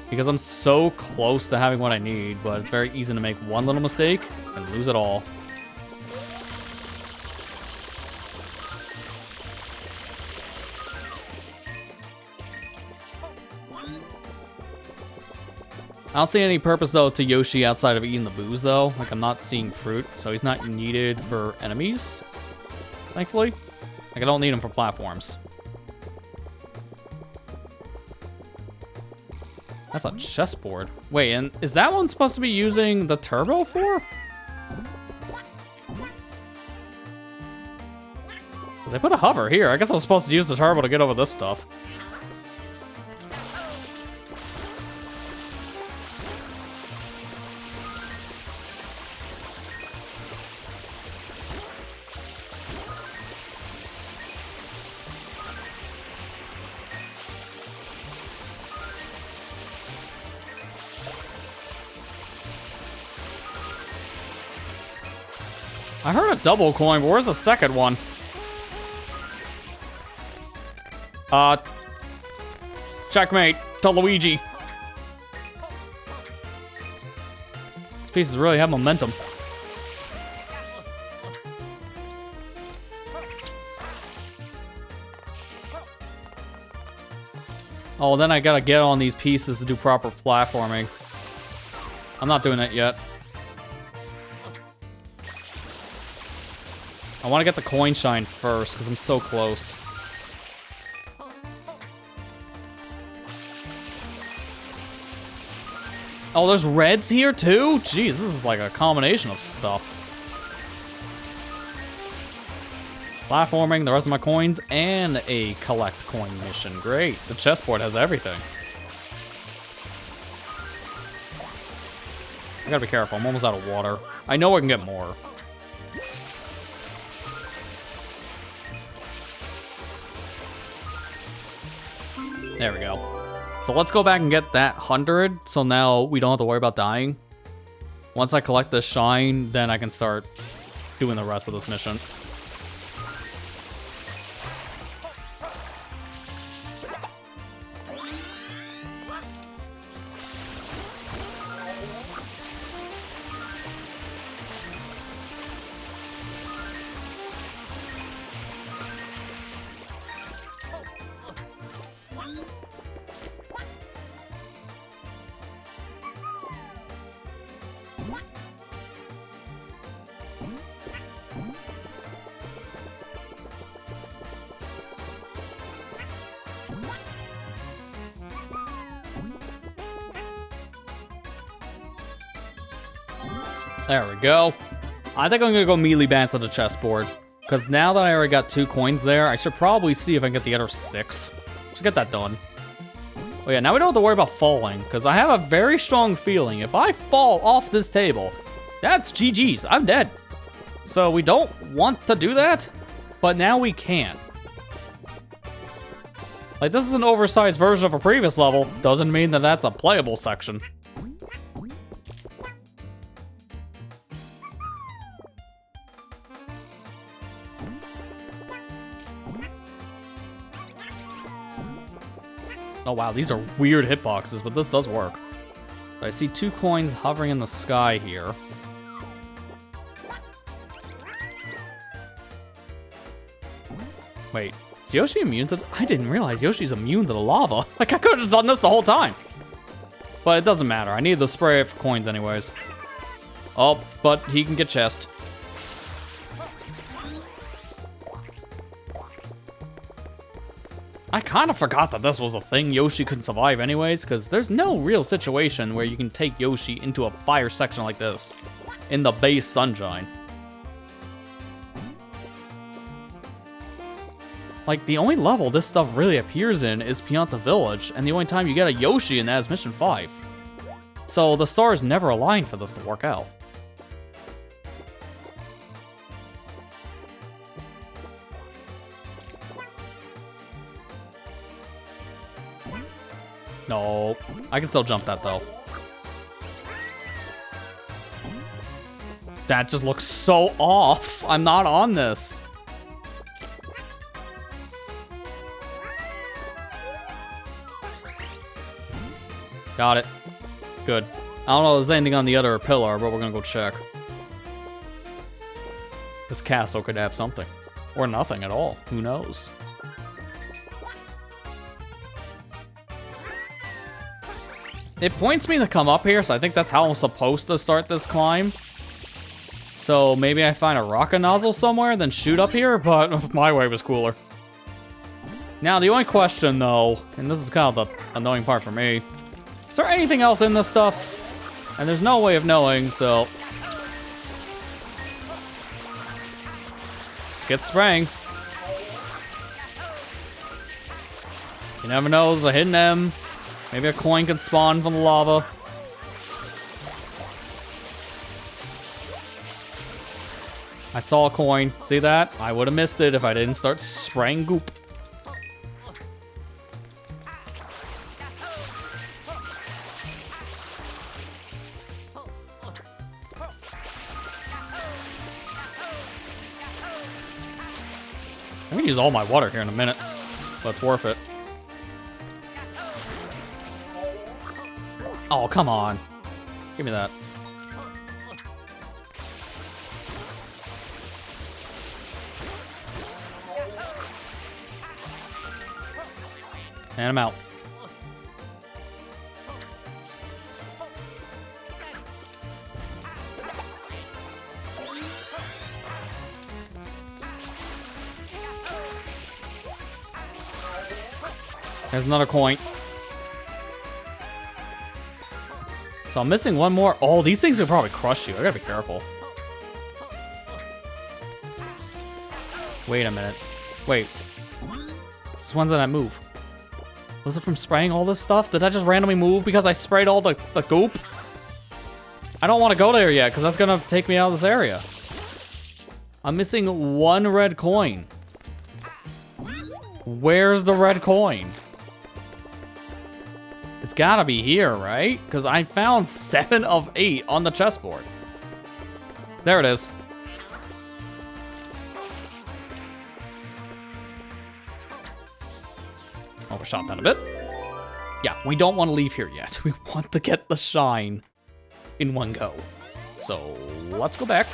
Because I'm so close to having what I need, but it's very easy to make one little mistake and lose it all. I don't see any purpose, though, to Yoshi outside of eating the booze, though. Like, I'm not seeing fruit, so he's not needed for enemies, thankfully. Like, I don't need him for platforms. That's a chessboard. Wait, and is that one supposed to be using the turbo for? Because they put a hover here. I guess I was supposed to use the turbo to get over this stuff. I heard a double coin, but where's the second one? Checkmate to Luigi. These pieces really have momentum. Oh, then I gotta get on these pieces to do proper platforming. I'm not doing it yet. I want to get the coin shine first, because I'm so close. Oh, there's reds here, too? Jeez, this is like a combination of stuff. Platforming, the rest of my coins, and a collect coin mission. Great. The chessboard has everything. I gotta be careful. I'm almost out of water. I know I can get more. There we go. So let's go back and get that 100, so now we don't have to worry about dying. Once I collect this shine, then I can start doing the rest of this mission. There we go. I think I'm gonna go melee back to the chessboard, because now that I already got 2 coins there, I should probably see if I can get the other 6. Just get that done. Oh yeah, now we don't have to worry about falling, because I have a very strong feeling if I fall off this table, that's GG's. I'm dead. So we don't want to do that, but now we can. Like, this is an oversized version of a previous level. Doesn't mean that that's a playable section. Oh wow, these are weird hitboxes, but this does work. I see 2 coins hovering in the sky here. Wait, is Yoshi immune to I didn't realize Yoshi's immune to the lava. Like, I could have just done this the whole time. But it doesn't matter. I need the spray for coins anyways. Oh, but he can get chest. I kind of forgot that this was a thing Yoshi couldn't survive anyways, because there's no real situation where you can take Yoshi into a fire section like this in the base sunshine. Like, the only level this stuff really appears in is Pianta Village, and the only time you get a Yoshi in that is Mission 5. So the stars never aligned for this to work out. No, I can still jump that though. That just looks so off. I'm not on this. Got it. Good. I don't know if there's anything on the other pillar, but we're gonna go check. This castle could have something. Or nothing at all. Who knows? It points me to come up here, so I think that's how I'm supposed to start this climb. So maybe I find a rocket nozzle somewhere and then shoot up here, but my way was cooler. Now, the only question, though, and this is kind of the annoying part for me, is there anything else in this stuff? And there's no way of knowing, so... Let's get spraying. You never know, there's a hidden M. Maybe a coin can spawn from the lava. I saw a coin. See that? I would have missed it if I didn't start spraying goop. I'm gonna use all my water here in a minute, but it's worth it. Oh, come on. Give me that. And I'm out. There's another coin. So I'm missing one more. Oh, these things will probably crush you. I gotta be careful. Wait a minute. Wait. This one did I move? Was it from spraying all this stuff? Did I just randomly move because I sprayed all the goop? I don't want to go there yet because that's gonna take me out of this area. I'm missing one red coin. Where's the red coin? It's gotta be here, right? Because I found 7 of 8 on the chessboard. There it is. Overshot that a bit. Yeah, we don't want to leave here yet. We want to get the shine in one go. So let's go back.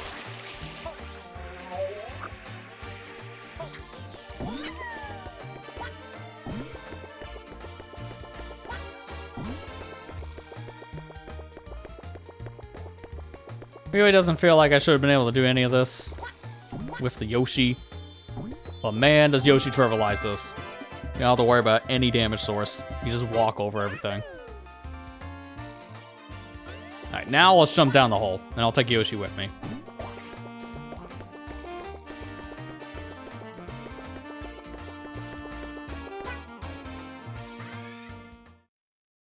Really doesn't feel like I should have been able to do any of this with the Yoshi. But man, does Yoshi trivialize this. You don't have to worry about any damage source. You just walk over everything. Alright, now let's jump down the hole, and I'll take Yoshi with me.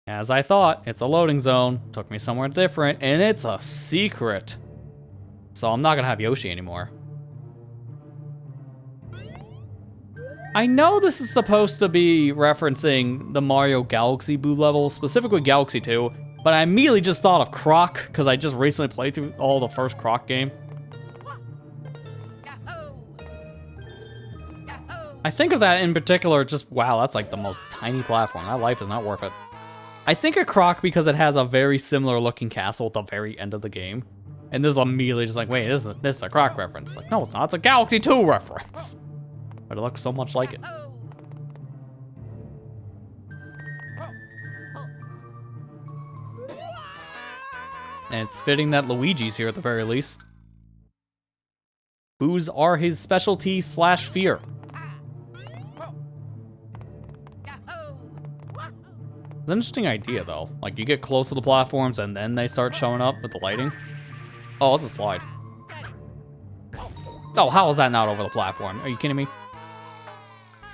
As I thought, it's a loading zone. Took me somewhere different, and it's a secret. So I'm not gonna have Yoshi anymore. I know this is supposed to be referencing the Mario Galaxy Boo level, specifically Galaxy 2, but I immediately just thought of Croc, because I just recently played through all the first Croc game. I think of that in particular, just, wow, that's like the most tiny platform. That life is not worth it. I think of Croc because it has a very similar looking castle at the very end of the game. And this is immediately just like, wait, this is a Croc reference. Like, no, it's not, it's a Galaxy 2 reference. But it looks so much like it. And it's fitting that Luigi's here at the very least. Boos are his specialty / fear. It's an interesting idea though. Like you get close to the platforms and then they start showing up with the lighting. Oh, it's a slide. Oh, how is that not over the platform? Are you kidding me?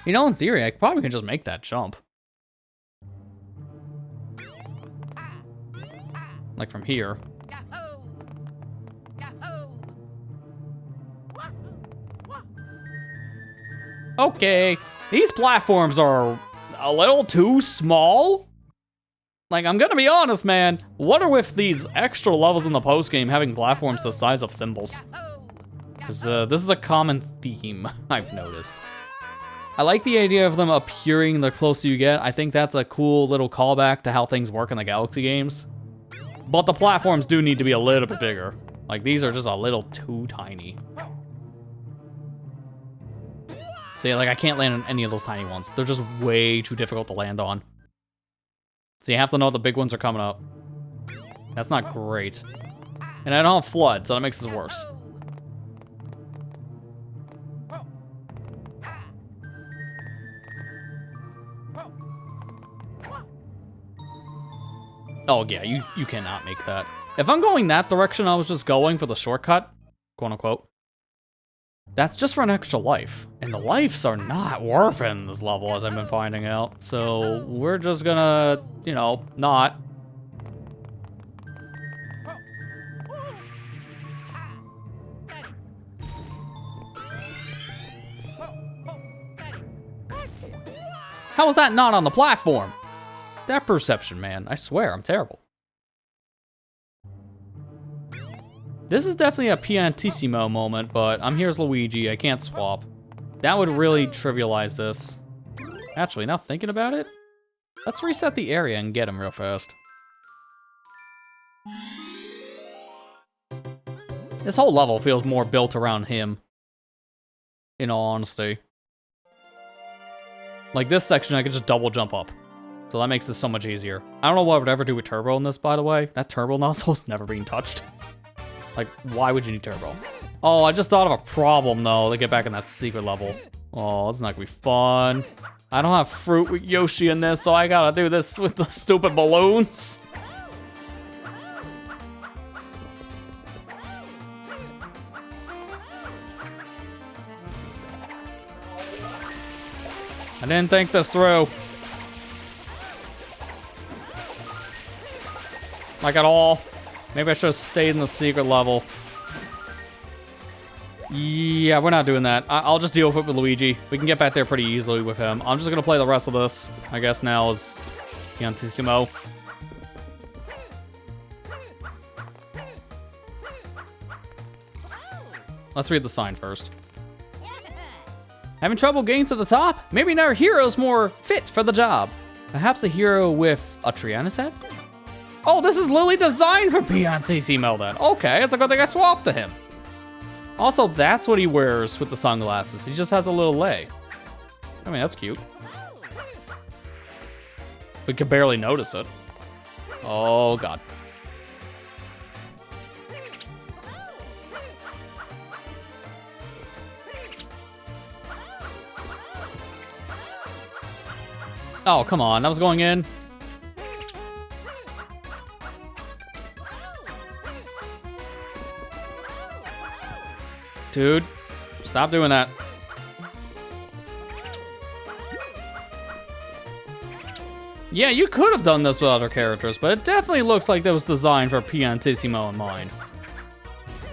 You know, in theory, I probably can just make that jump. Like from here. Okay, these platforms are a little too small. Like, I'm gonna be honest, man. What are with these extra levels in the postgame having platforms the size of thimbles? Because this is a common theme I've noticed. I like the idea of them appearing the closer you get. I think that's a cool little callback to how things work in the Galaxy games. But the platforms do need to be a little bit bigger. Like, these are just a little too tiny. So yeah, like, I can't land on any of those tiny ones. They're just way too difficult to land on. So you have to know the big ones are coming up. That's not great. And I don't have F.L.U.D, so that makes this worse. Oh yeah, you cannot make that. If I'm going that direction, I was just going for the shortcut, quote unquote. That's just for an extra life. And the lives are not worth it in this level, as I've been finding out. So we're just gonna, you know, not. How is that not on the platform? That perception, man. I swear, I'm terrible. This is definitely a pianissimo moment, but I'm here as Luigi. I can't swap. That would really trivialize this. Actually, now thinking about it, let's reset the area and get him real fast. This whole level feels more built around him, in all honesty. Like this section, I could just double jump up. So that makes this so much easier. I don't know what I would ever do with turbo in this, by the way. That turbo nozzle's never being touched. Like, why would you need turbo? Oh, I just thought of a problem, though, to get back in that secret level. Oh, it's not gonna be fun. I don't have fruit with Yoshi in this, so I gotta do this with the stupid balloons. I didn't think this through. Like at all. Maybe I should have stayed in the secret level. Yeah, we're not doing that. I'll just deal with it with Luigi. We can get back there pretty easily with him. I'm just gonna play the rest of this. I guess now is Piantissimo. Let's read the sign first. Having trouble getting to the top? Maybe our hero's more fit for the job. Perhaps a hero with a tree on his head? Oh, this is literally designed for Piantissimo then. Okay, it's a good thing I swapped to him. Also, that's what he wears with the sunglasses. He just has a little lei. I mean, that's cute. We can barely notice it. Oh, God. Oh, come on. I was going in. Dude, stop doing that. Yeah, you could have done this with other characters, but it definitely looks like that was designed for Piantissimo in mind.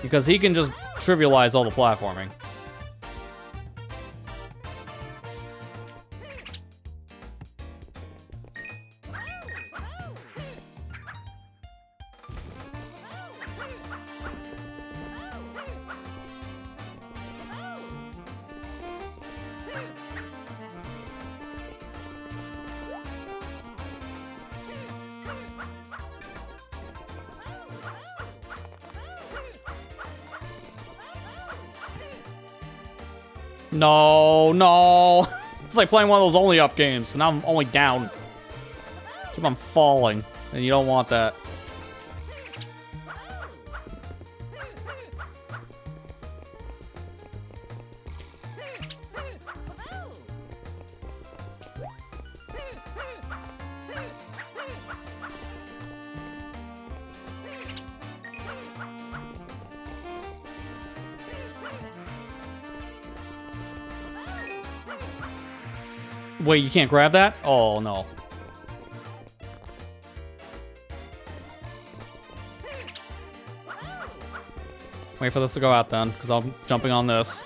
Because he can just trivialize all the platforming. No, no. It's like playing one of those only up games, and now I'm only down. Keep on falling, and you don't want that. Wait, you can't grab that? Oh, no. Wait for this to go out then, because I'm jumping on this.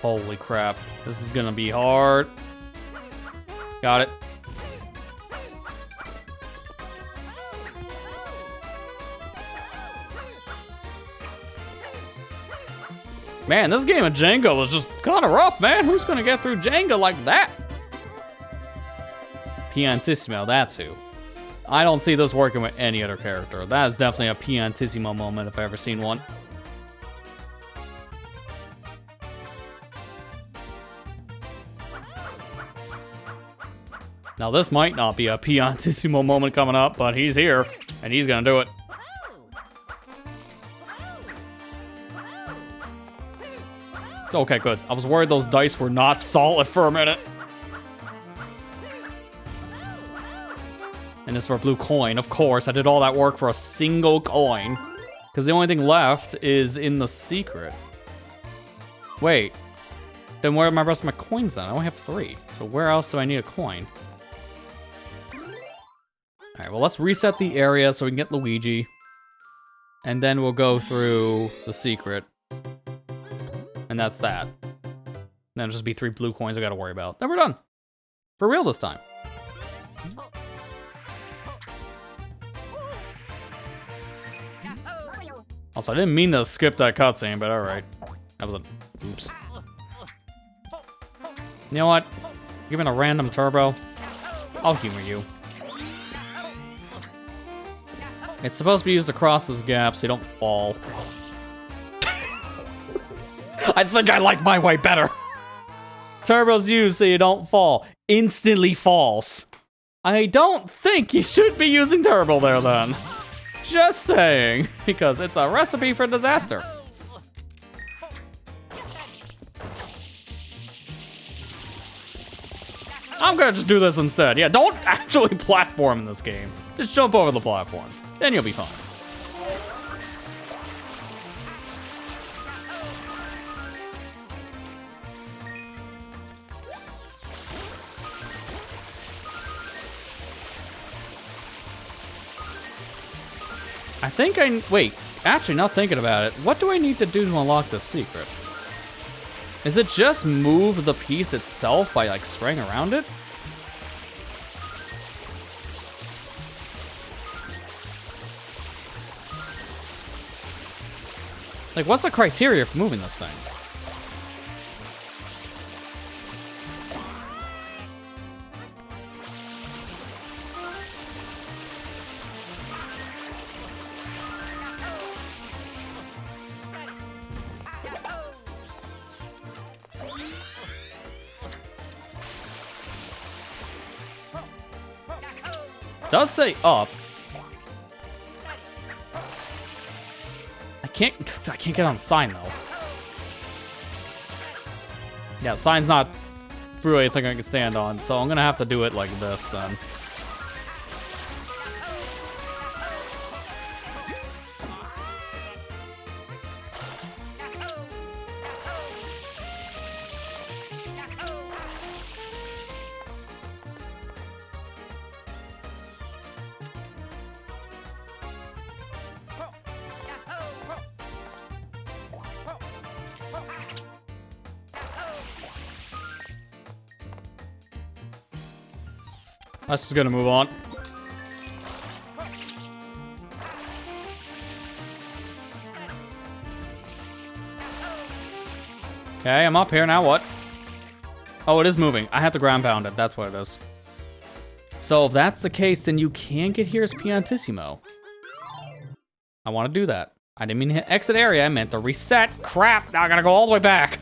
Holy crap. This is gonna be hard. Got it. Man, this game of Jenga was just kind of rough, man. Who's gonna get through Jenga like that? Piantissimo, that's who. I don't see this working with any other character. That is definitely a Piantissimo moment if I've ever seen one. Now this might not be a Piantissimo moment coming up, but he's here, and he's gonna do it. Okay, good. I was worried those dice were not solid for a minute. And this for a blue coin. Of course, I did all that work for a single coin. Because the only thing left is in the secret. Wait. Then where are my rest of my coins then? I only have 3. So where else do I need a coin? Alright, well let's reset the area so we can get Luigi. And then we'll go through the secret. And that's that. Then it'll just be 3 blue coins I gotta worry about. Then we're done. For real this time. Also, I didn't mean to skip that cutscene, but alright. That was a... oops. You know what? Give me a random turbo. I'll humor you. It's supposed to be used to cross this gap so you don't fall. I think I like my way better. Turbo's used so you don't fall. Instantly falls. I don't think you should be using turbo there then. Just saying, because it's a recipe for disaster. I'm gonna just do this instead. Yeah, don't actually platform in this game. Just jump over the platforms. Then you'll be fine. I think wait, actually, not thinking about it. What do I need to do to unlock this secret? Is it just move the piece itself by, like, spraying around it? Like, what's the criteria for moving this thing? Does say up. I can't get on the sign though. Yeah, the sign's not really anything I can stand on, so I'm gonna have to do it like this then. That's just gonna move on. Okay, I'm up here, now what? Oh, it is moving. I have to ground pound it, that's what it is. So if that's the case, then you can get here as Piantissimo. I wanna do that. I didn't mean to hit exit area, I meant to reset. Crap, now I gotta go all the way back.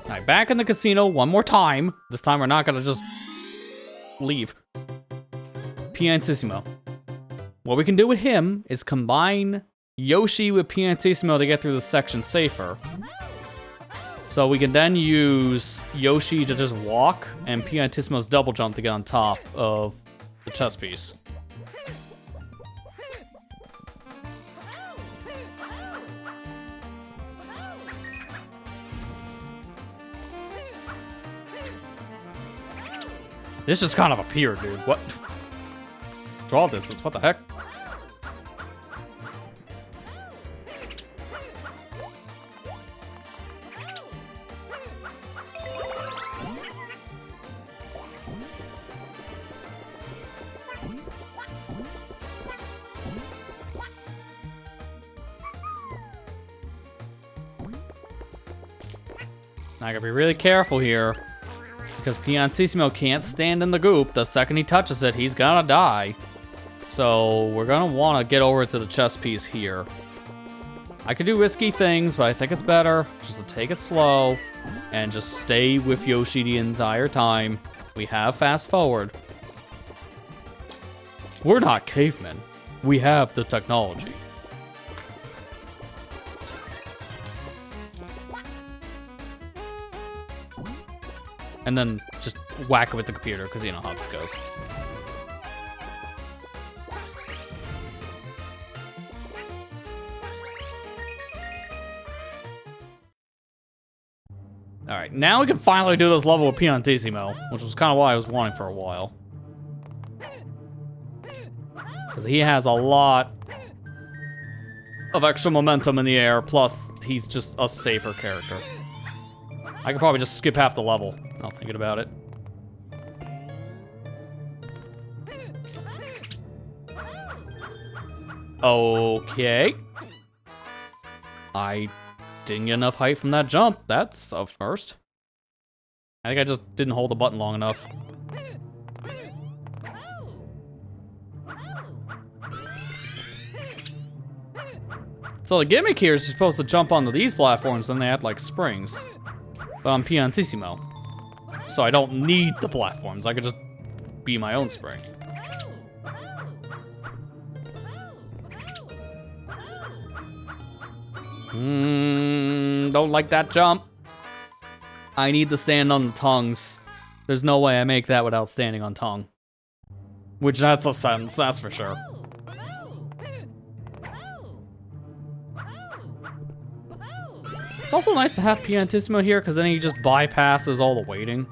Alright, back in the casino one more time. This time we're not gonna just leave. Piantissimo. What we can do with him is combine Yoshi with Piantissimo to get through this section safer. So we can then use Yoshi to just walk and Piantissimo's double jump to get on top of the chess piece. This just kind of appeared, dude. What? Draw distance, what the heck? I gotta be really careful here. Because Piantissimo can't stand in the goop. The second he touches it, he's gonna die. So we're gonna wanna get over to the chess piece here. I could do risky things, but I think it's better just to take it slow and just stay with Yoshi the entire time. We have fast forward. We're not cavemen. We have the technology. And then just whack it with the computer, because you know how this goes. Alright, now we can finally do this level with Piantissimo, which was kind of what I was wanting for a while. Because he has a lot of extra momentum in the air, plus he's just a safer character. I could probably just skip half the level, now thinking about it. Okay. I didn't get enough height from that jump. That's a first. I think I just didn't hold the button long enough. So the gimmick here is you're supposed to jump onto these platforms, and they act like springs. But I'm Piantissimo, so I don't need the platforms. I could just be my own spring. Don't like that jump. I need to stand on the tongues. There's no way I make that without standing on tongue. Which, that's a sentence, that's for sure. It's also nice to have Piantissimo here, because then he just bypasses all the waiting.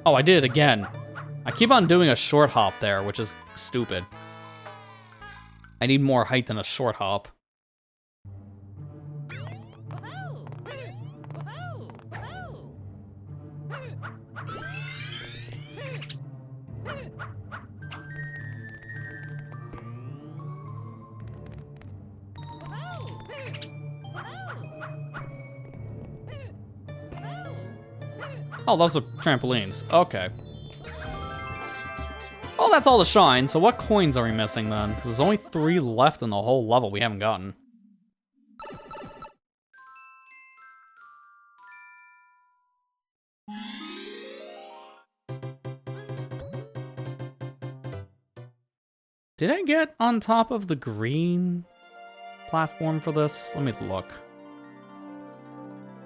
Oh, I did it again. I keep on doing a short hop there, which is stupid. I need more height than a short hop. Oh, those are trampolines. Okay. Oh, that's all the shine. So what coins are we missing then? Because there's only 3 left in the whole level we haven't gotten. Did I get on top of the green platform for this? Let me look.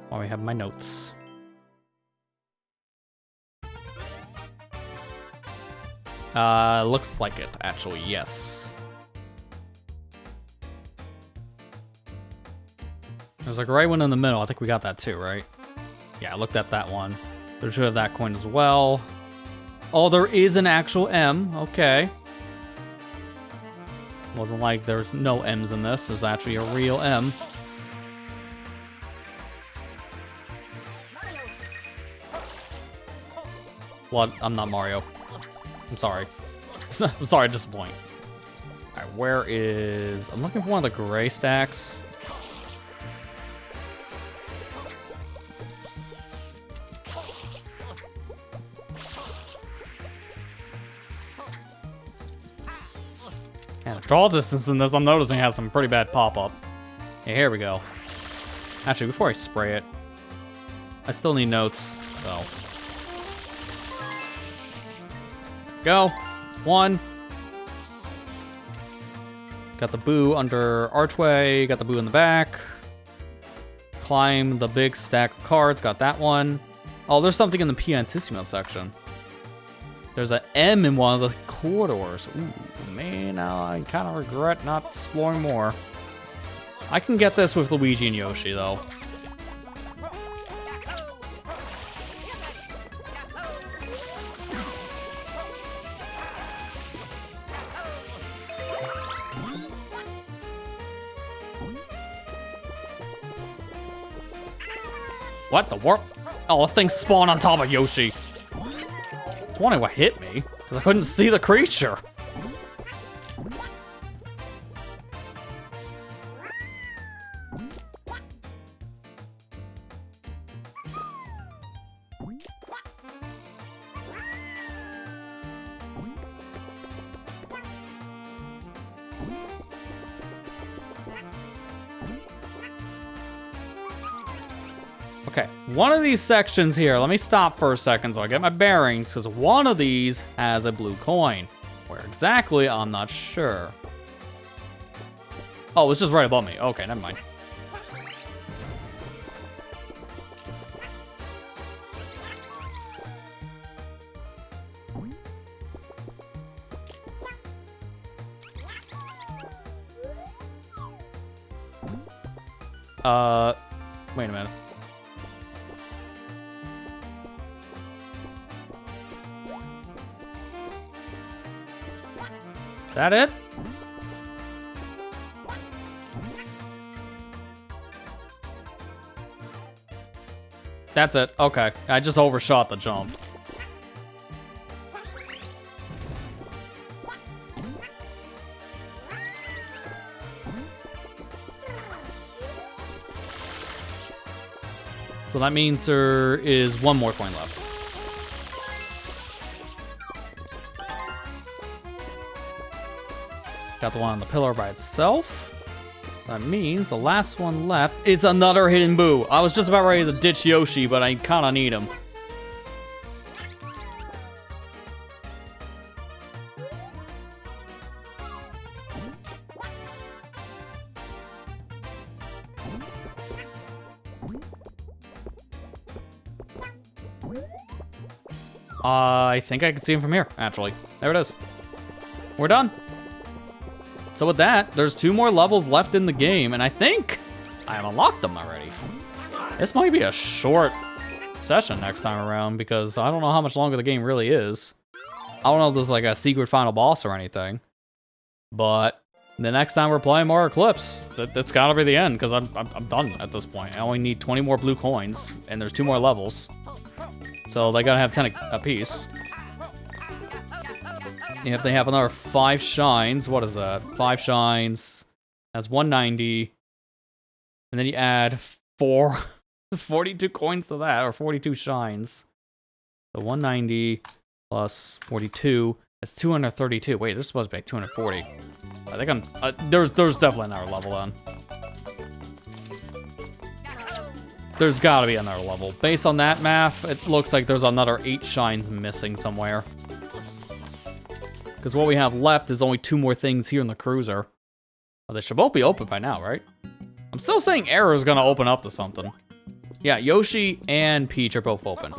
While we have my notes. Looks like it, actually, yes. There's like right one in the middle. I think we got that too, right? Yeah, I looked at that one. There should have that coin as well. Oh, there is an actual M. Okay. Wasn't like there's no M's in this. There's actually a real M. What? I'm not Mario. I'm sorry. I'm sorry to disappoint. Alright, where is... I'm looking for one of the gray stacks. And the draw distance in this, I'm noticing, has some pretty bad pop-up. Yeah, here we go. Actually, before I spray it, I still need notes, so... Go. 1. Got the boo under archway. Got the boo in the back. Climb the big stack of cards. Got that one. Oh, there's something in the Piantissimo section. There's an M in one of the corridors. Ooh, man, I kind of regret not exploring more. I can get this with Luigi and Yoshi, though. What the warp? Oh, the thing spawned on top of Yoshi. I was wondering what hit me, because I couldn't see the creature. Okay, one of these sections here, let me stop for a second so I get my bearings, because one of these has a blue coin. Where exactly, I'm not sure. Oh, it's just right above me. Okay, never mind. Wait a minute. That it? That's it. Okay. I just overshot the jump. So that means there is one more coin left. Got the one on the pillar by itself. That means the last one left is another hidden boo. I was just about ready to ditch Yoshi, but I kind of need him. I think I can see him from here, actually. There it is. We're done. So with that, there's 2 more levels left in the game, and I think I have unlocked them already. This might be a short session next time around, because I don't know how much longer the game really is. I don't know if there's like a secret final boss or anything. But the next time we're playing more Eclipse, that's gotta be the end, because I'm done at this point. I only need 20 more blue coins, and there's 2 more levels. So they gotta have 10 apiece. And if they have another 5 shines, what is that? 5 shines, that's 190. And then you add 42 coins to that, or 42 shines. So 190 plus 42, that's 232. Wait, there's supposed to be 240. I think I'm, there's definitely another level then. There's gotta be another level. Based on that math, it looks like there's another 8 shines missing somewhere. Because what we have left is only 2 more things here in the cruiser. Well, they should both be open by now, right? I'm still saying Arrow is gonna open up to something. Yeah, Yoshi and Peach are both open.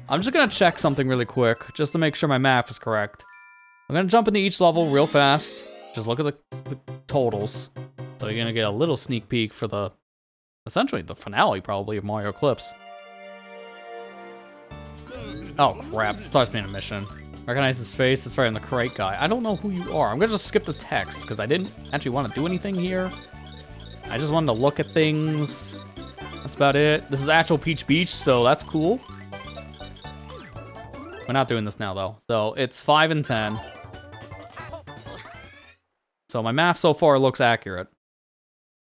I'm just gonna check something really quick, just to make sure my math is correct. I'm gonna jump into each level real fast. Just look at the totals. So you're gonna get a little sneak peek for the, essentially the finale probably of Mario Eclipse. Oh crap, it starts being a mission. Recognize his face, it's right on the crate guy. I don't know who you are. I'm gonna just skip the text, because I didn't actually want to do anything here. I just wanted to look at things. That's about it. This is actual Peach Beach, so that's cool. We're not doing this now, though. So it's 5 and 10. So my math so far looks accurate.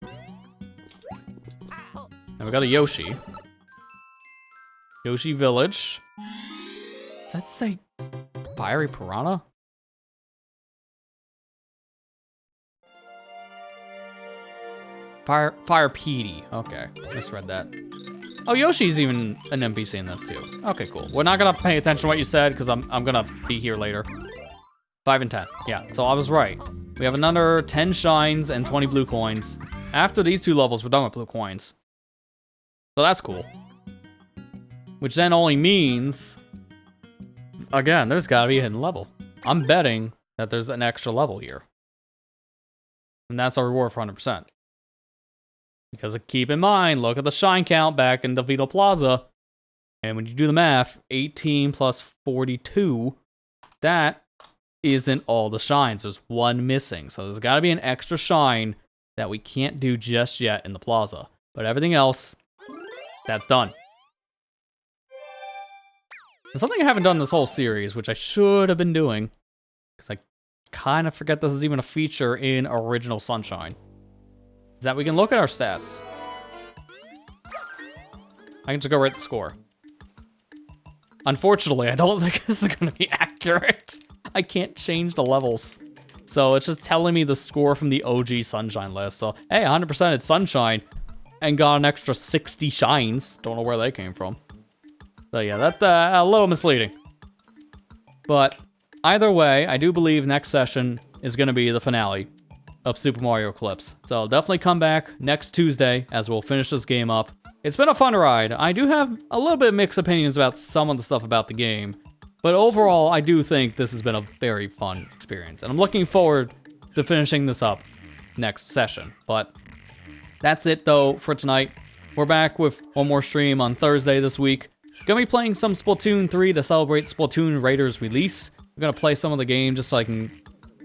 And we got a Yoshi. Yoshi Village. Does that say Fiery Piranha? Fire Petey. Okay, misread that. Oh, Yoshi's even an NPC in this too. Okay, cool. We're not gonna pay attention to what you said because I'm gonna be here later. 5 and 10. Yeah, so I was right. We have another 10 shines and 20 blue coins. After these 2 levels, we're done with blue coins. So that's cool. Which then only means, again, there's gotta be a hidden level. I'm betting that there's an extra level here. And that's our reward for 100%. Because keep in mind, look at the shine count back in DeVito Plaza. And when you do the math, 18 plus 42, that isn't all the shines. There's 1 missing. So there's gotta be an extra shine that we can't do just yet in the plaza. But everything else, that's done. There's something I haven't done this whole series, which I should have been doing. Because I kind of forget this is even a feature in Original Sunshine. Is that we can look at our stats. I can just go rate the score. Unfortunately, I don't think this is going to be accurate. I can't change the levels. So it's just telling me the score from the OG Sunshine list. So, hey, 100% it's Sunshine. And got an extra 60 shines. Don't know where they came from. So yeah, that's a little misleading. But either way, I do believe next session is going to be the finale of Super Mario Eclipse. So definitely come back next Tuesday as we'll finish this game up. It's been a fun ride. I do have a little bit mixed opinions about some of the stuff about the game. But overall, I do think this has been a very fun experience. And I'm looking forward to finishing this up next session. But that's it, though, for tonight. We're back with one more stream on Thursday this week. Gonna be playing some Splatoon 3 to celebrate Splatoon Raiders release. I'm gonna play some of the game just so I can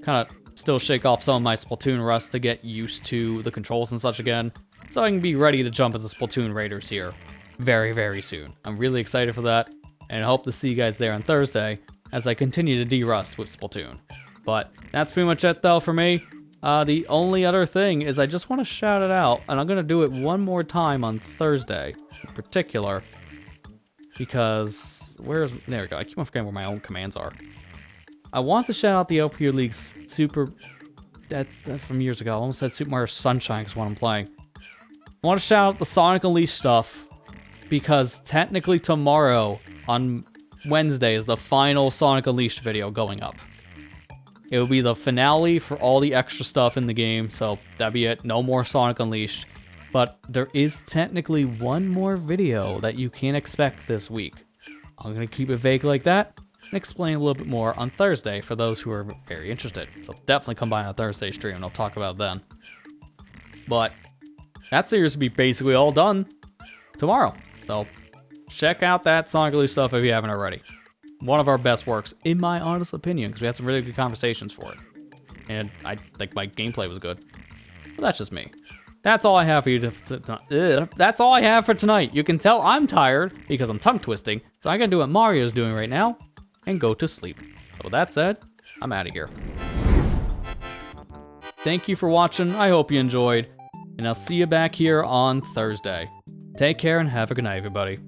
kind of still shake off some of my Splatoon rust to get used to the controls and such again. So I can be ready to jump into Splatoon Raiders here very, very soon. I'm really excited for that. And I hope to see you guys there on Thursday as I continue to de-rust with Splatoon. But that's pretty much it, though, for me. The only other thing is I just want to shout it out, and I'm going to do it one more time on Thursday in particular, because there we go. I keep on forgetting where my own commands are. I want to shout out the LPU League's Super, that from years ago. I almost said Super Mario Sunshine because what I'm playing. I want to shout out the Sonic Unleashed stuff, because technically tomorrow on Wednesday is the final Sonic Unleashed video going up. It will be the finale for all the extra stuff in the game, so that'll be it. No more Sonic Unleashed. But there is technically one more video that you can expect this week. I'm going to keep it vague like that and explain a little bit more on Thursday for those who are very interested. So definitely come by on Thursday stream and I'll talk about it then. But that series will be basically all done tomorrow. So check out that Sonic Unleashed stuff if you haven't already. One of our best works, in my honest opinion, because we had some really good conversations for it. And I think my gameplay was good. But that's just me. That's all I have for you that's all I have for tonight. You can tell I'm tired because I'm tongue twisting. So I'm going to do what Mario's doing right now and go to sleep. So with that said, I'm out of here. Thank you for watching. I hope you enjoyed. And I'll see you back here on Thursday. Take care and have a good night, everybody.